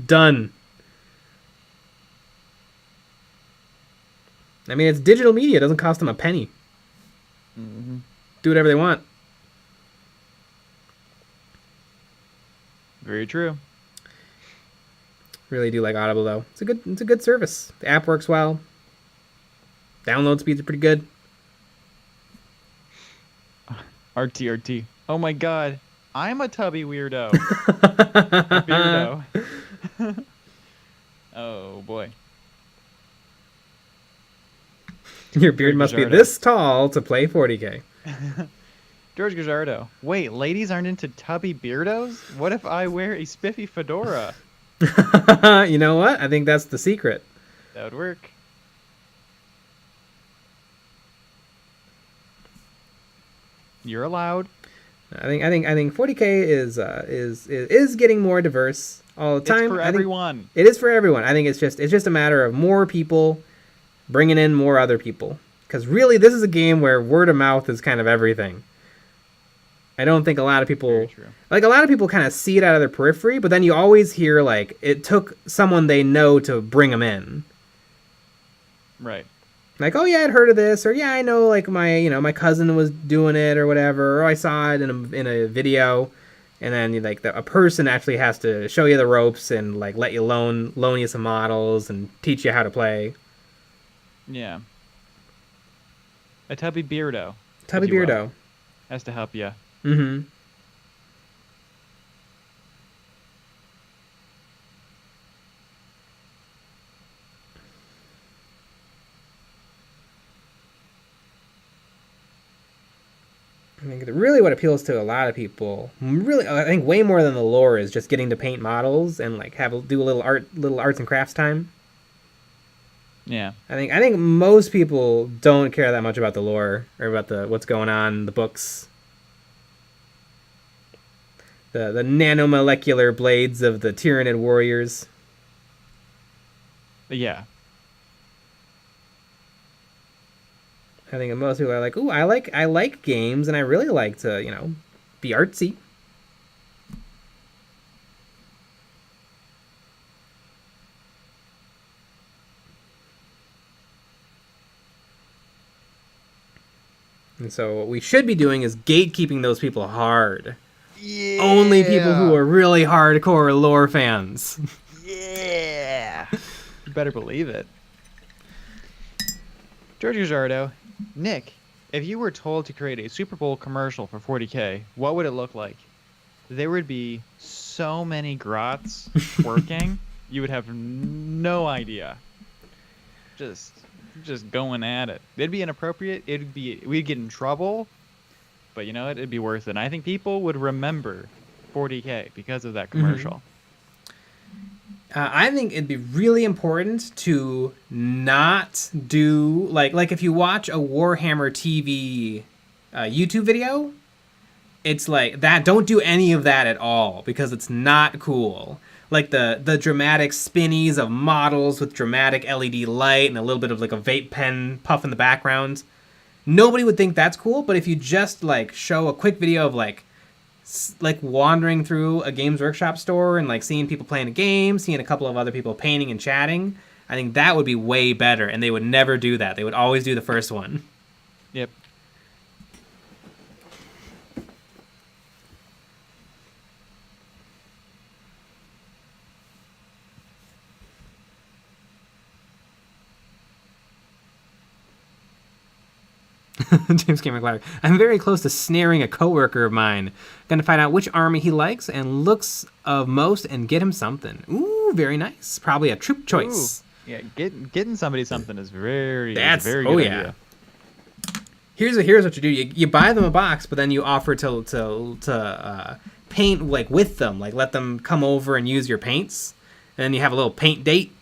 Done. I mean, it's digital media. It doesn't cost them a penny. Mm-hmm. Do whatever they want. Very true. Really do like Audible though. It's a good service. The app works well. Download speeds are pretty good. RT. Oh my god. I'm a tubby weirdo. A beardo. Oh boy. Your beard must be this tall to play 40k. George Gajardo. Wait, ladies aren't into tubby beardos? What if I wear a spiffy fedora? You know what? I think that's the secret. That would work. You're allowed. I think 40k is getting more diverse all the time. It's for everyone. It is for everyone. I think it's just a matter of more people bringing in more other people. Because really, this is a game where word of mouth is kind of everything. I don't think a lot of people kind of see it out of their periphery, but then you always hear like it took someone they know to bring them in. Right. Like, oh yeah, I'd heard of this, or yeah, I know like my cousin was doing it or whatever, or I saw it in a video, and then like a person actually has to show you the ropes and like let you loan you some models and teach you how to play. Yeah. A tubby beardo. Tubby beardo. has to help you. Mm-hmm. I think really what appeals to a lot of people, really, I think way more than the lore, is just getting to paint models and like do a little arts and crafts time. Yeah. I think most people don't care that much about the lore or about what's going on in the books. The nanomolecular blades of the Tyranid warriors. Yeah. I think most people are like, ooh, I like games, and I really like to, be artsy. And so what we should be doing is gatekeeping those people hard. Yeah. Only people who are really hardcore lore fans. Yeah. You better believe it. George Gujardo, Nick, if you were told to create a Super Bowl commercial for 40k, what would it look like? There would be so many grots working, you would have no idea. Just going at it. It'd be inappropriate. We'd get in trouble, but you know what? It'd be worth it. And I think people would remember 40k because of that commercial. Mm-hmm. I think it'd be really important to not do like if you watch a Warhammer TV YouTube video, it's like that. Don't do any of that at all because it's not cool. Like the dramatic spinnies of models with dramatic LED light and a little bit of like a vape pen puff in the background. Nobody would think that's cool, but if you just like show a quick video of like wandering through a Games Workshop store and like seeing people playing a game, seeing a couple of other people painting and chatting, I think that would be way better, and they would never do that. They would always do the first one. Yep. James Cameron Clark. I'm very close to snaring a coworker of mine. Gonna find out which army he likes and looks of most and get him something. Ooh, very nice. Probably a troop choice. Ooh. Yeah, getting somebody something is very good idea. Here's what you do. You buy them a box, but then you offer to paint like with them, like let them come over and use your paints, and then you have a little paint date.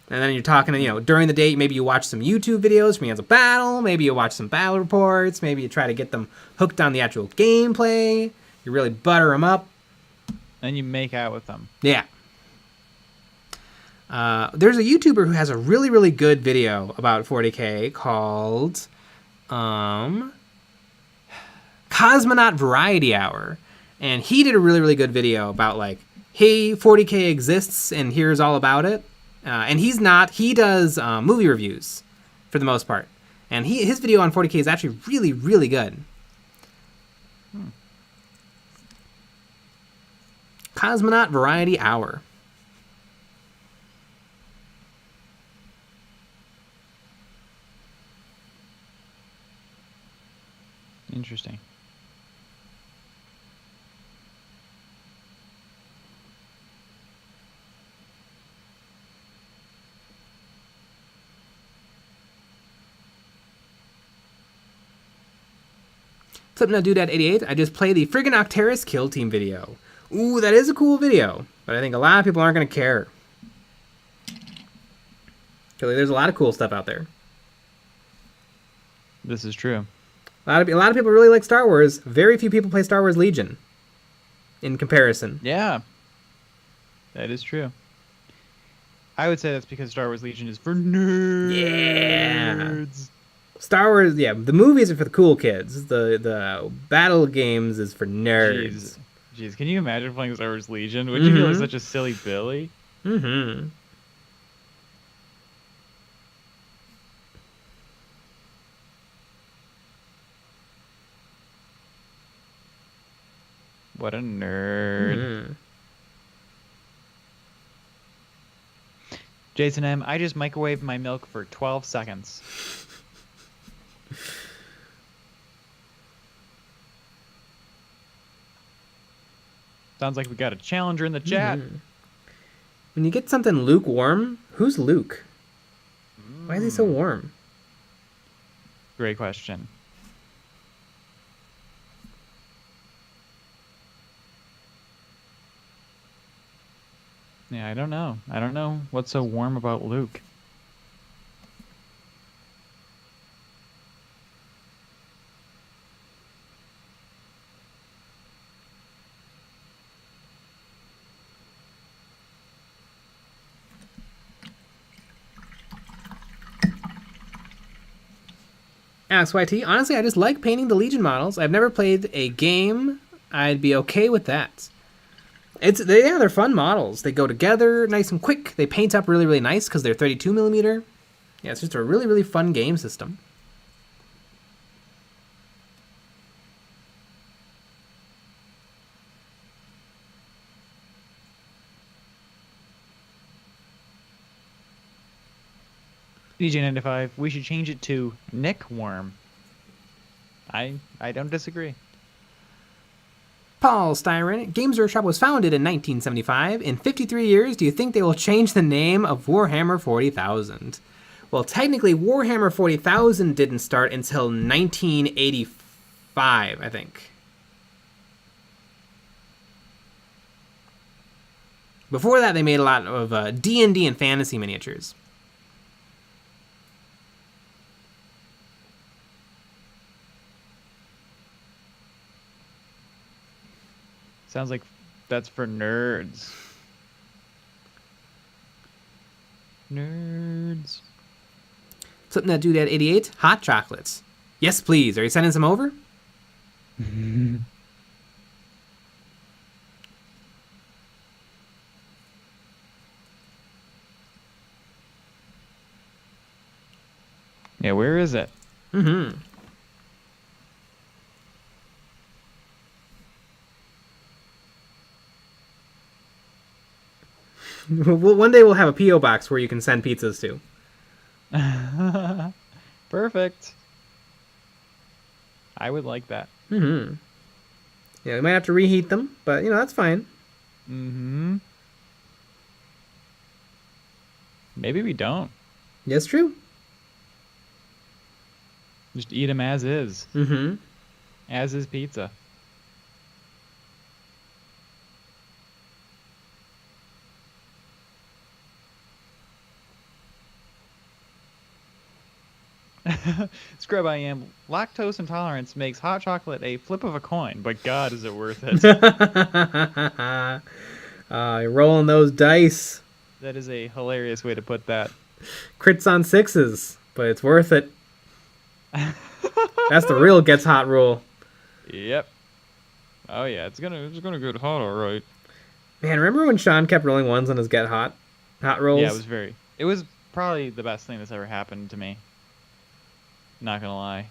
And then you're talking, during the date, maybe you watch some YouTube videos from Eons of Battle, maybe you watch some battle reports, maybe you try to get them hooked on the actual gameplay, you really butter them up. And you make out with them. Yeah. There's a YouTuber who has a really, really good video about 40k called Cosmonaut Variety Hour. And he did a really, really good video about like, hey, 40k exists and here's all about it. And he does movie reviews for the most part. And his video on 40k is actually really, really good. Cosmonaut Variety Hour. Interesting. Flipnutdude88, I just play the friggin' Octeris kill team video. Ooh, that is a cool video, but I think a lot of people aren't going to care. Because there's a lot of cool stuff out there. This is true. A lot of people really like Star Wars. Very few people play Star Wars Legion. In comparison. Yeah. That is true. I would say that's because Star Wars Legion is for nerds. Yeah. Star Wars, yeah, the movies are for the cool kids. The battle games is for nerds. Jeez, can you imagine playing Star Wars Legion? Would you feel like such a silly Billy? Mm-hmm. What a nerd. Mm-hmm. Jason M., I just microwaved my milk for 12 seconds. Sounds like we got a challenger in the chat. When you get something lukewarm, who's Luke? Why is he so warm? Great question. Yeah, I don't know. I don't know what's so warm about Luke. Alex YT, honestly, I just like painting the Legion models. I've never played a game. I'd be okay with that. They're fun models. They go together nice and quick. They paint up really, really nice because they're 32 millimeter. Yeah, it's just a really, really fun game system. DJ95, we should change it to Nick Worm. I don't disagree. Paul Styron, Games Workshop was founded in 1975. In 53 years, do you think they will change the name of Warhammer 40,000? Well, technically, Warhammer 40,000 didn't start until 1985, I think. Before that, they made a lot of D&D and fantasy miniatures. Sounds like that's for nerds. Nerds. Something that dude at 88? Hot chocolates. Yes, please. Are you sending some over? Yeah, where is it? Well, one day we'll have a P.O. box where you can send pizzas to. Perfect. I would like that. Yeah, we might have to reheat them, but, that's fine. Maybe we don't. Yes, true. Just eat them as is. As is pizza. Scrub I am. Lactose intolerance makes hot chocolate a flip of a coin, but God, is it worth it? You're rolling those dice. That is a hilarious way to put that. Crits on 6s, but it's worth it. That's the real gets hot rule. Yep. Oh yeah, it's gonna get hot, all right. Man, remember when Sean kept rolling 1s on his get hot rolls? Yeah, it was probably the best thing that's ever happened to me. Not gonna lie.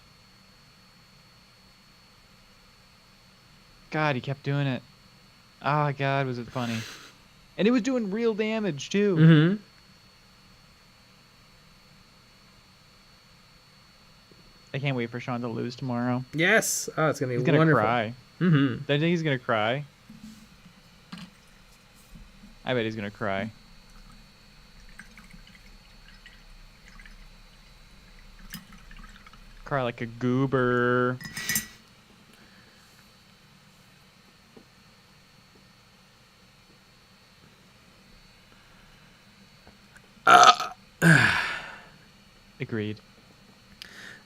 God, he kept doing it. Oh God, was it funny? And it was doing real damage too. I can't wait for Sean to lose tomorrow. Yes. Oh, it's gonna be wonderful. He's gonna cry. Mm-hmm. Don't you think he's gonna cry? I bet he's gonna cry. Cry like a goober. Agreed.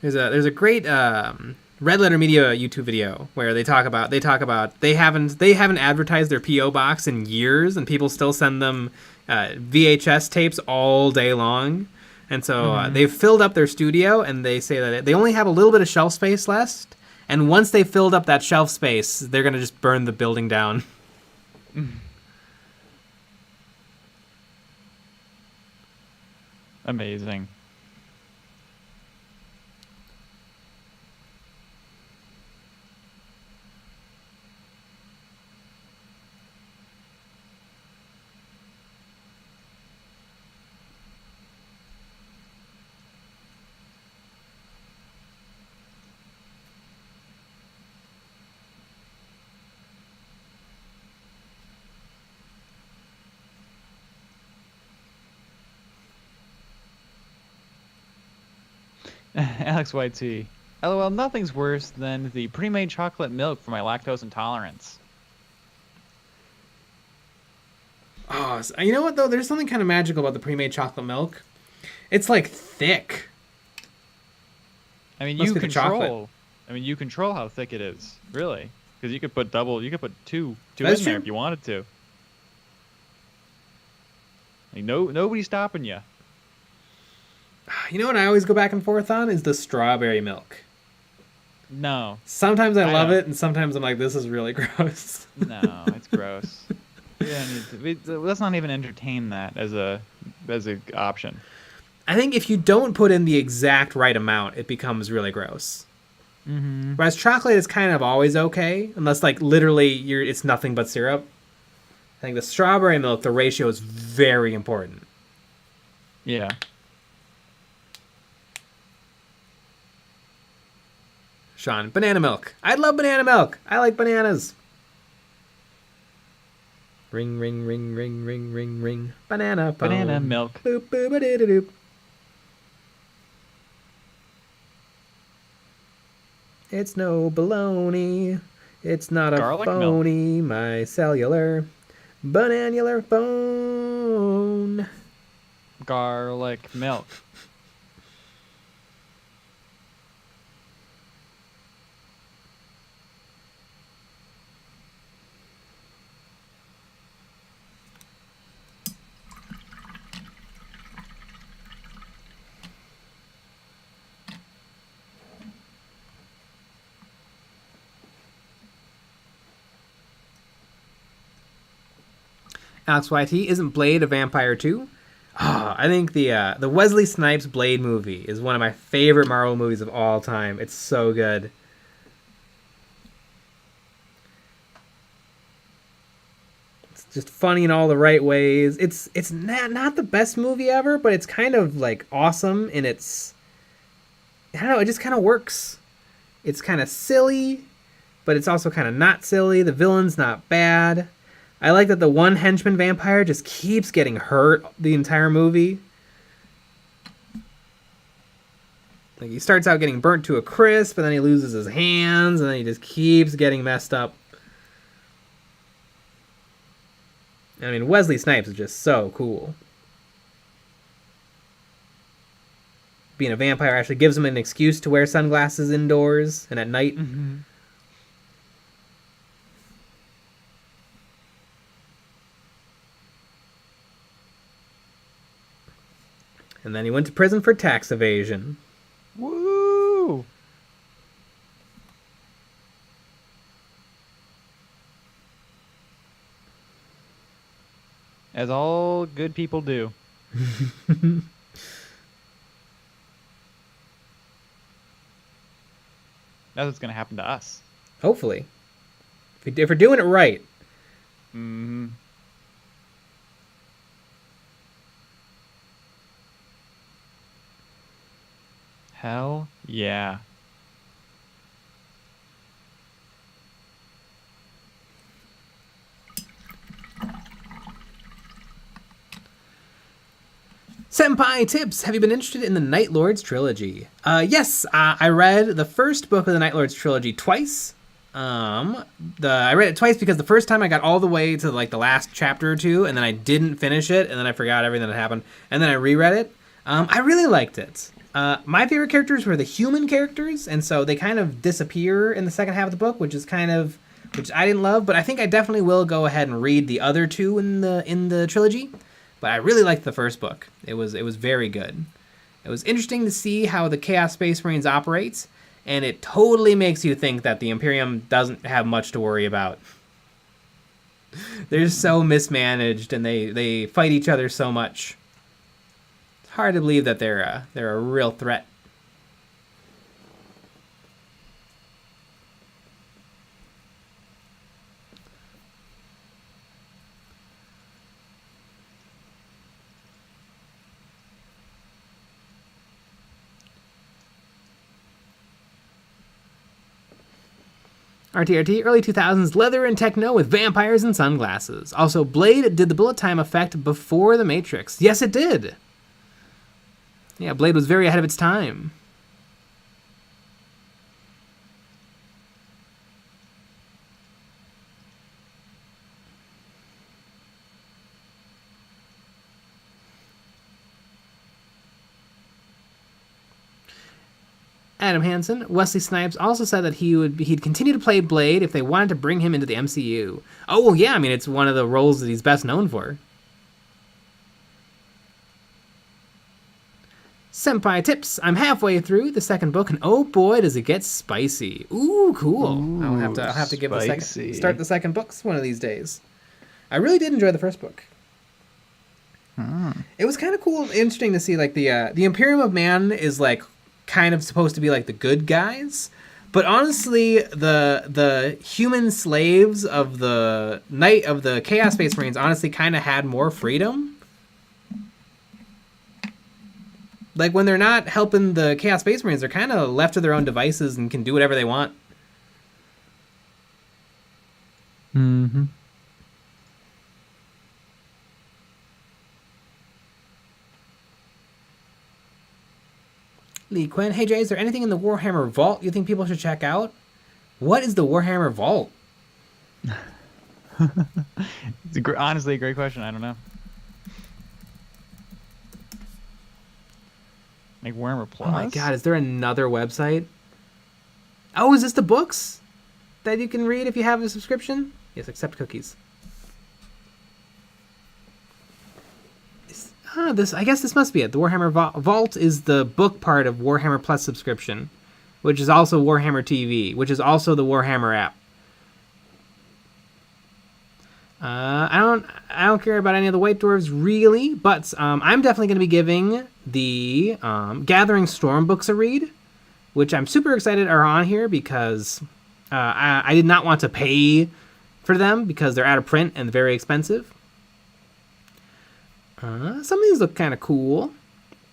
There's a great Red Letter Media YouTube video where they talk about they haven't advertised their PO box in years, and people still send them VHS tapes all day long. And so they've filled up their studio, and they say that they only have a little bit of shelf space left. And once they filled up that shelf space, they're going to just burn the building down. Amazing. Alex YT. LOL, nothing's worse than the pre-made chocolate milk for my lactose intolerance. Oh, you know what though? There's something kind of magical about the pre-made chocolate milk. It's like thick. I mean, you control. I mean, you control how thick it is, really, because you could put double. You could put two in there if you wanted to. Like, nobody's stopping you. You know what I always go back and forth on is the strawberry milk. No. Sometimes I love it, and sometimes I'm like, this is really gross. No, it's gross. Yeah, let's not even entertain that as a option. I think if you don't put in the exact right amount, it becomes really gross. Mm-hmm. Whereas chocolate is kind of always okay, unless like literally it's nothing but syrup. I think the strawberry milk, the ratio is very important. Yeah. Sean, banana milk. I love banana milk. I like bananas. Ring, ring, ring, ring, ring, ring, ring. Banana phone. Banana milk. Boop, boop, ba-dee-da-doop. It's no baloney. It's not a Garlic phony. My cellular bananular phone. Garlic milk. Alex YT, isn't Blade a vampire too? Oh, I think the Wesley Snipes Blade movie is one of my favorite Marvel movies of all time. It's so good. It's just funny in all the right ways. It's not the best movie ever, but it's kind of like awesome in its... I don't know, it just kind of works. It's kind of silly, but it's also kind of not silly. The villain's not bad. I like that the one henchman vampire just keeps getting hurt the entire movie. Like, he starts out getting burnt to a crisp, and then he loses his hands, and then he just keeps getting messed up. I mean, Wesley Snipes is just so cool. Being a vampire actually gives him an excuse to wear sunglasses indoors and at night. Mm-hmm. And then he went to prison for tax evasion. Woo! As all good people do. That's what's going to happen to us. Hopefully. If we're doing it right. Mm-hmm. Hell yeah. Senpai tips. Have you been interested in the Night Lords trilogy? Yes, I read the first book of the Night Lords trilogy twice. I read it twice because the first time I got all the way to like the last chapter or two, and then I didn't finish it, and then I forgot everything that happened, and then I reread it. I really liked it. My favorite characters were the human characters, and so they kind of disappear in the second half of the book, which I didn't love, but I think I definitely will go ahead and read the other two in the trilogy. But I really liked the first book. It was very good. It was interesting to see how the Chaos Space Marines operates, and it totally makes you think that the Imperium doesn't have much to worry about. They're so mismanaged, and they fight each other so much. It's hard to believe that they're a real threat. RTRT, early 2000s, leather and techno with vampires and sunglasses. Also, Blade did the bullet time effect before The Matrix. Yes, it did. Yeah, Blade was very ahead of its time. Adam Hansen. Wesley Snipes also said that he'd continue to play Blade if they wanted to bring him into the MCU. Oh, well, yeah, I mean, it's one of the roles that he's best known for. Senpai Tips. I'm halfway through the second book, and oh boy, does it get spicy. Ooh, cool. Ooh, I'll have to give spicy. start the second books one of these days. I really did enjoy the first book. It was kind of cool and interesting to see, like, the Imperium of Man is, like, kind of supposed to be, like, the good guys. But honestly, the human slaves of the Chaos Space Marines honestly kind of had more freedom. Like, when they're not helping the Chaos Space Marines, they're kind of left to their own devices and can do whatever they want. Mm-hmm. Lee Quinn, hey Jay, is there anything in the Warhammer Vault you think people should check out? What is the Warhammer Vault? It's honestly a great question. I don't know. Like Warhammer Plus? Oh my god, is there another website? Oh, is this the books that you can read if you have a subscription? Yes, accept cookies. I guess this must be it. The Warhammer Vault is the book part of Warhammer Plus subscription, which is also Warhammer TV, which is also the Warhammer app. I don't care about any of the White Dwarves really, but I'm definitely going to be giving the Gathering Storm books a read, which I'm super excited are on here because I did not want to pay for them because they're out of print and very expensive. Some of these look kind of cool.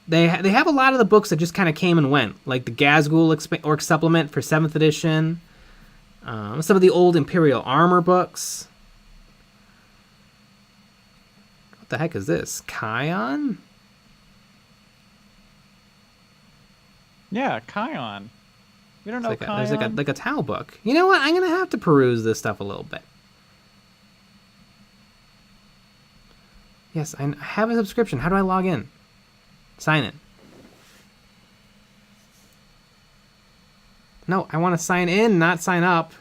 They have a lot of the books that just kind of came and went, like the Gazgul Orc Supplement for 7th edition, some of the old Imperial Armor books. What the heck is this? Kion? Yeah, Kion. We don't know Kion. There's like a Tau book. You know what? I'm going to have to peruse this stuff a little bit. Yes, I have a subscription. How do I log in? Sign in. No, I want to sign in, not sign up.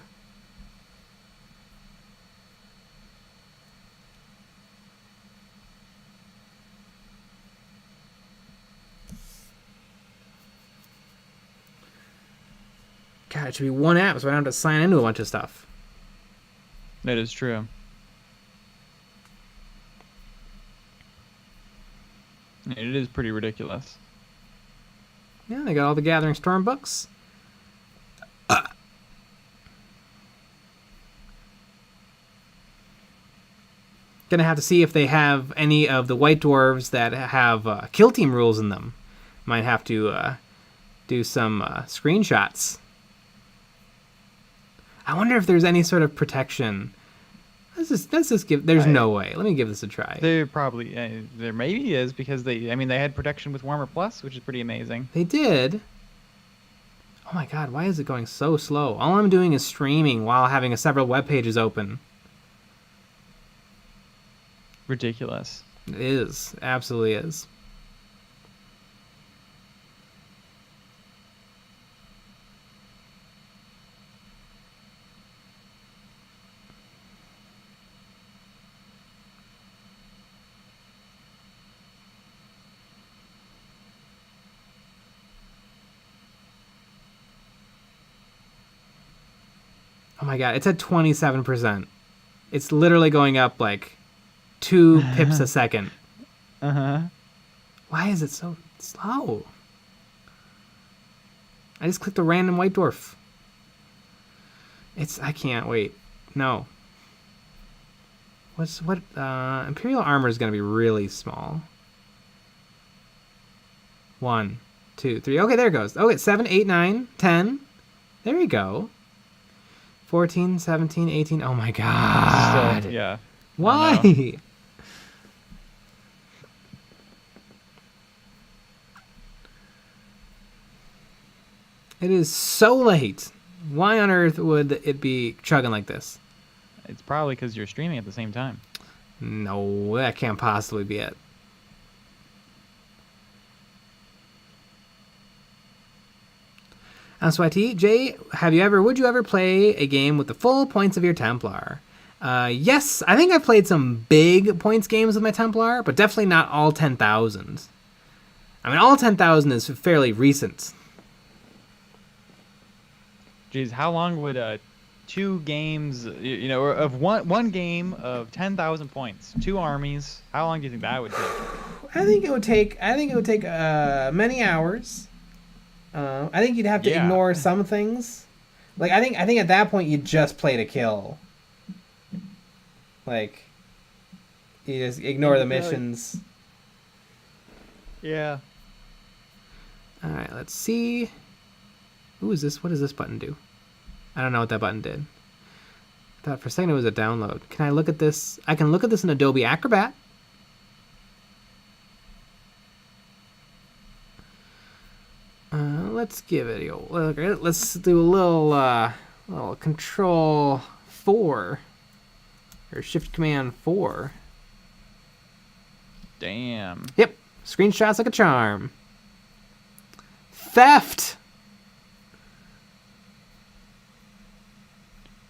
God, it should be one app so I don't have to sign into a bunch of stuff. That is true. It is pretty ridiculous. Yeah, they got all the Gathering Storm books. Gonna have to see if they have any of the White Dwarves that have kill team rules in them. Might have to do some screenshots. I wonder if there's any sort of protection. Let's just give. There's no way. Let me give this a try. There probably there maybe is because they had protection with Warhammer Plus, which is pretty amazing. They did. Oh my god, why is it going so slow? All I'm doing is streaming while having several web pages open. Ridiculous. It is. Absolutely is. Oh my god, it's at 27%. It's literally going up like 2 pips a second. Uh-huh. Why is it so slow? I just clicked a random White Dwarf. I can't wait. No. Imperial Armor is going to be really small. 1, 2, 3. Okay, there it goes. Okay, 7, 8, 9, 10. There you go. 14, 17, 18. Oh my god. Still, yeah. Why? It is so late. Why on earth would it be chugging like this? It's probably because you're streaming at the same time. No, that can't possibly be it. SYT, Jay, would you ever play a game with the full points of your Templar? Yes, I think I've played some big points games with my Templar, but definitely not all 10,000. I mean, all 10,000 is fairly recent. Geez, how long would 2 games, of one game of 10,000 points, 2 armies? How long do you think that would take? I think it would take many hours. I think you'd have to ignore some things. Like I think at that point you'd just play to kill. Like you just ignore the missions. Yeah. All right, let's see. Who is this? What does this button do? I don't know what that button did. I thought for a second it was a download. Can I look at this? I can look at this in Adobe Acrobat. Let's give it a look. Let's do a little Control 4 or Shift Command 4. Damn. Yep. Screenshots like a charm. Theft.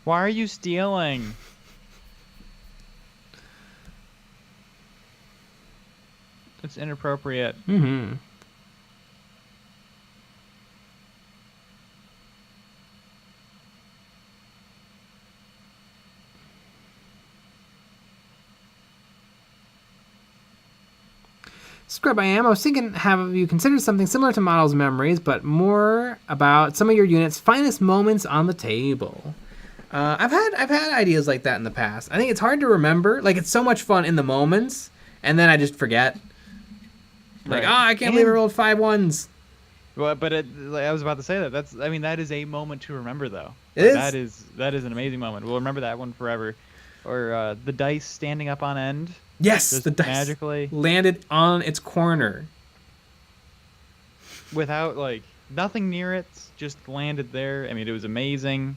Why are you stealing? It's inappropriate. Mm-hmm. Scrub I am. I was thinking, have you considered something similar to Models Memories, but more about some of your units' finest moments on the table? I've had ideas like that in the past. I think it's hard to remember. Like, it's so much fun in the moments, and then I just forget. Like, Right. I can't believe I rolled 5 1s. Well, but I was about to say that. That is a moment to remember, though. It is. That is an amazing moment. We'll remember that one forever. Or the dice standing up on end. Yes, Just the dice magically landed on its corner. Without, nothing near it. Just landed there. I mean, it was amazing.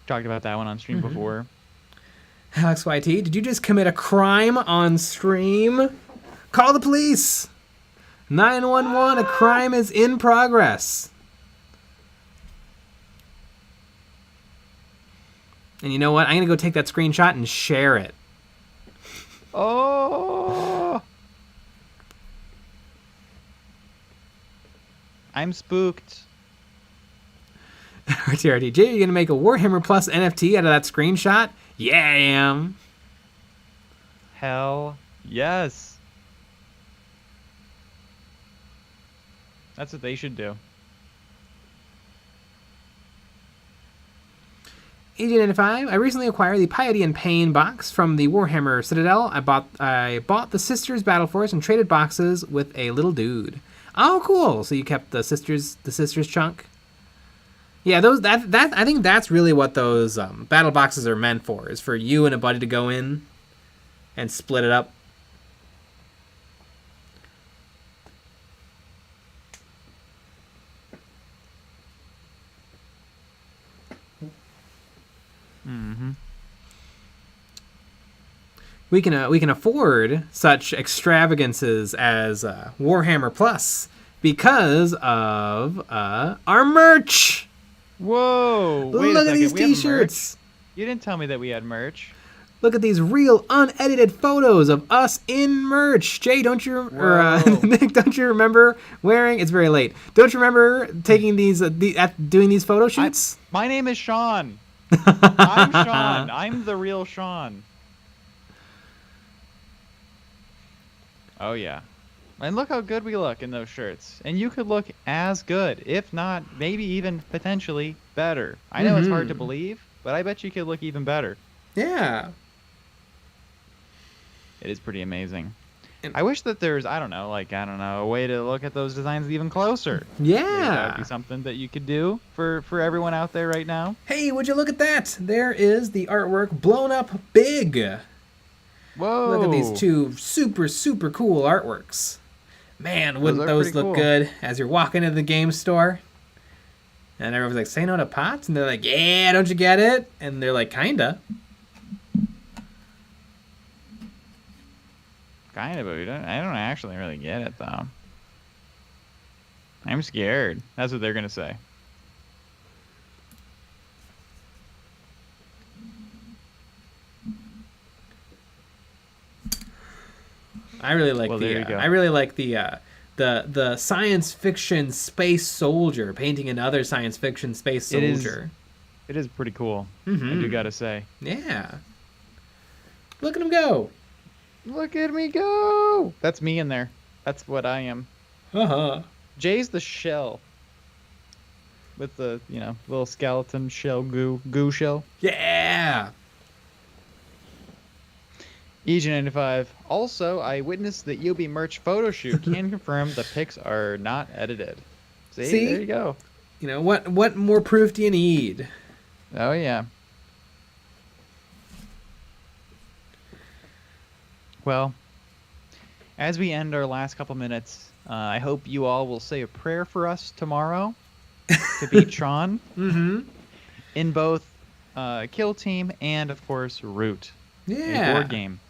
Talked about that one on stream before. Alex YT, did you just commit a crime on stream? Call the police! 911, a crime is in progress. And you know what? I'm going to go take that screenshot and share it. Oh! I'm spooked. RTRT, Jay, are you going to make a Warhammer Plus NFT out of that screenshot? Yeah, I am. Hell yes. That's what they should do. AG95, I recently acquired the Piety and Pain box from the Warhammer Citadel. I bought the Sisters Battle Force and traded boxes with a little dude. Oh, cool. So you kept the sisters chunk? Yeah, I think that's really what those battle boxes are meant for, is for you and a buddy to go in and split it up. Mm-hmm. We can afford such extravagances as Warhammer Plus because of our merch. Whoa! Wait Look a at second. these We have t-shirts. merch? You didn't tell me that we had merch. Look at these real unedited photos of us in merch. Jay, don't you Nick, don't you remember wearing? It's very late. Don't you remember taking doing these photo shoots? My name is Sean. I'm Sean. I'm the real Sean. Oh yeah. And look how good we look in those shirts. And you could look as good, if not, maybe even potentially better. I know it's hard to believe, but I bet you could look even better. Yeah. It is pretty amazing. I wish that there's, a way to look at those designs even closer. Yeah. That would be something that you could do for everyone out there right now. Hey, would you look at that? There is the artwork blown up big. Whoa. Look at these two super, super cool artworks. Man, wouldn't those look cool. good as you're walking into the game store? And everyone's like, say no to pots? And they're like, yeah, don't you get it? And they're like, kinda. Kind of, but I don't actually really get it, though. I'm scared. That's what they're gonna say. I really like I really like the science fiction space soldier painting another science fiction space soldier. It is pretty cool. I do gotta say. Yeah. Look at him go. Look at me go. That's me in there. That's what I am. Jay's the shell. With the, little skeleton shell goo shell. Yeah. EG95. Also, I witnessed the EOB merch photo shoot. Can confirm the pics are not edited. See? There you go. You know, what more proof do you need? Oh, yeah. Well, as we end our last couple minutes, I hope you all will say a prayer for us tomorrow to beat Tron in both Kill Team and, of course, Root. Yeah. A board game.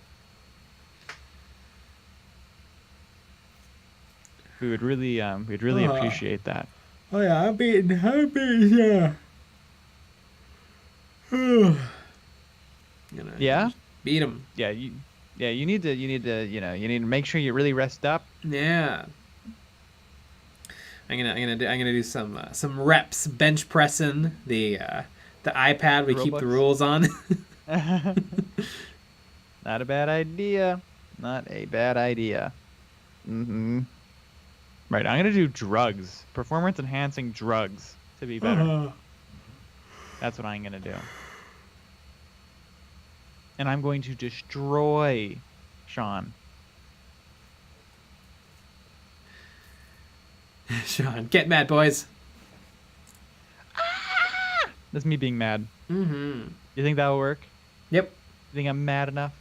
We'd really appreciate that. Oh yeah, I'm beating, yeah. Yeah? Beat him. Yeah, you need to make sure you really rest up. Yeah. I'm gonna do some reps bench pressing the iPad we keep the rules on. Not a bad idea. Not a bad idea. Right, I'm gonna do drugs. Performance enhancing drugs to be better. That's what I'm gonna do. And I'm going to destroy Sean. Sean, get mad, boys. That's me being mad. You think that'll work? Yep. You think I'm mad enough?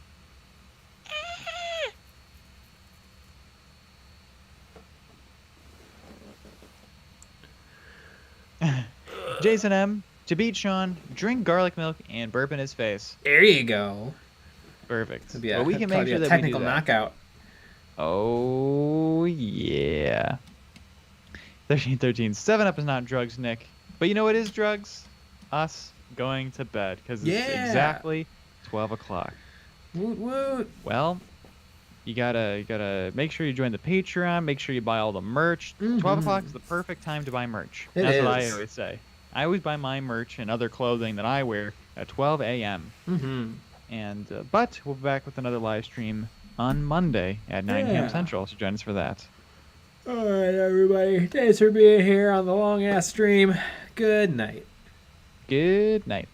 Jason M. To beat Sean, drink garlic milk and burp in his face. There you go. Perfect. Well, we can make sure that technical we do that. Knockout. Oh yeah. 1313. 7-Up is not drugs, Nick. But you know what is drugs? Us going to bed because it's exactly 12 o'clock. Woot woot. Well, you gotta make sure you join the Patreon. Make sure you buy all the merch. 12 o'clock is the perfect time to buy merch. That's what I always say. I always buy my merch and other clothing that I wear at 12 a.m. And but we'll be back with another live stream on Monday at 9 p.m. Central. So join us for that. All right, everybody. Thanks for being here on the long ass stream. Good night. Good night.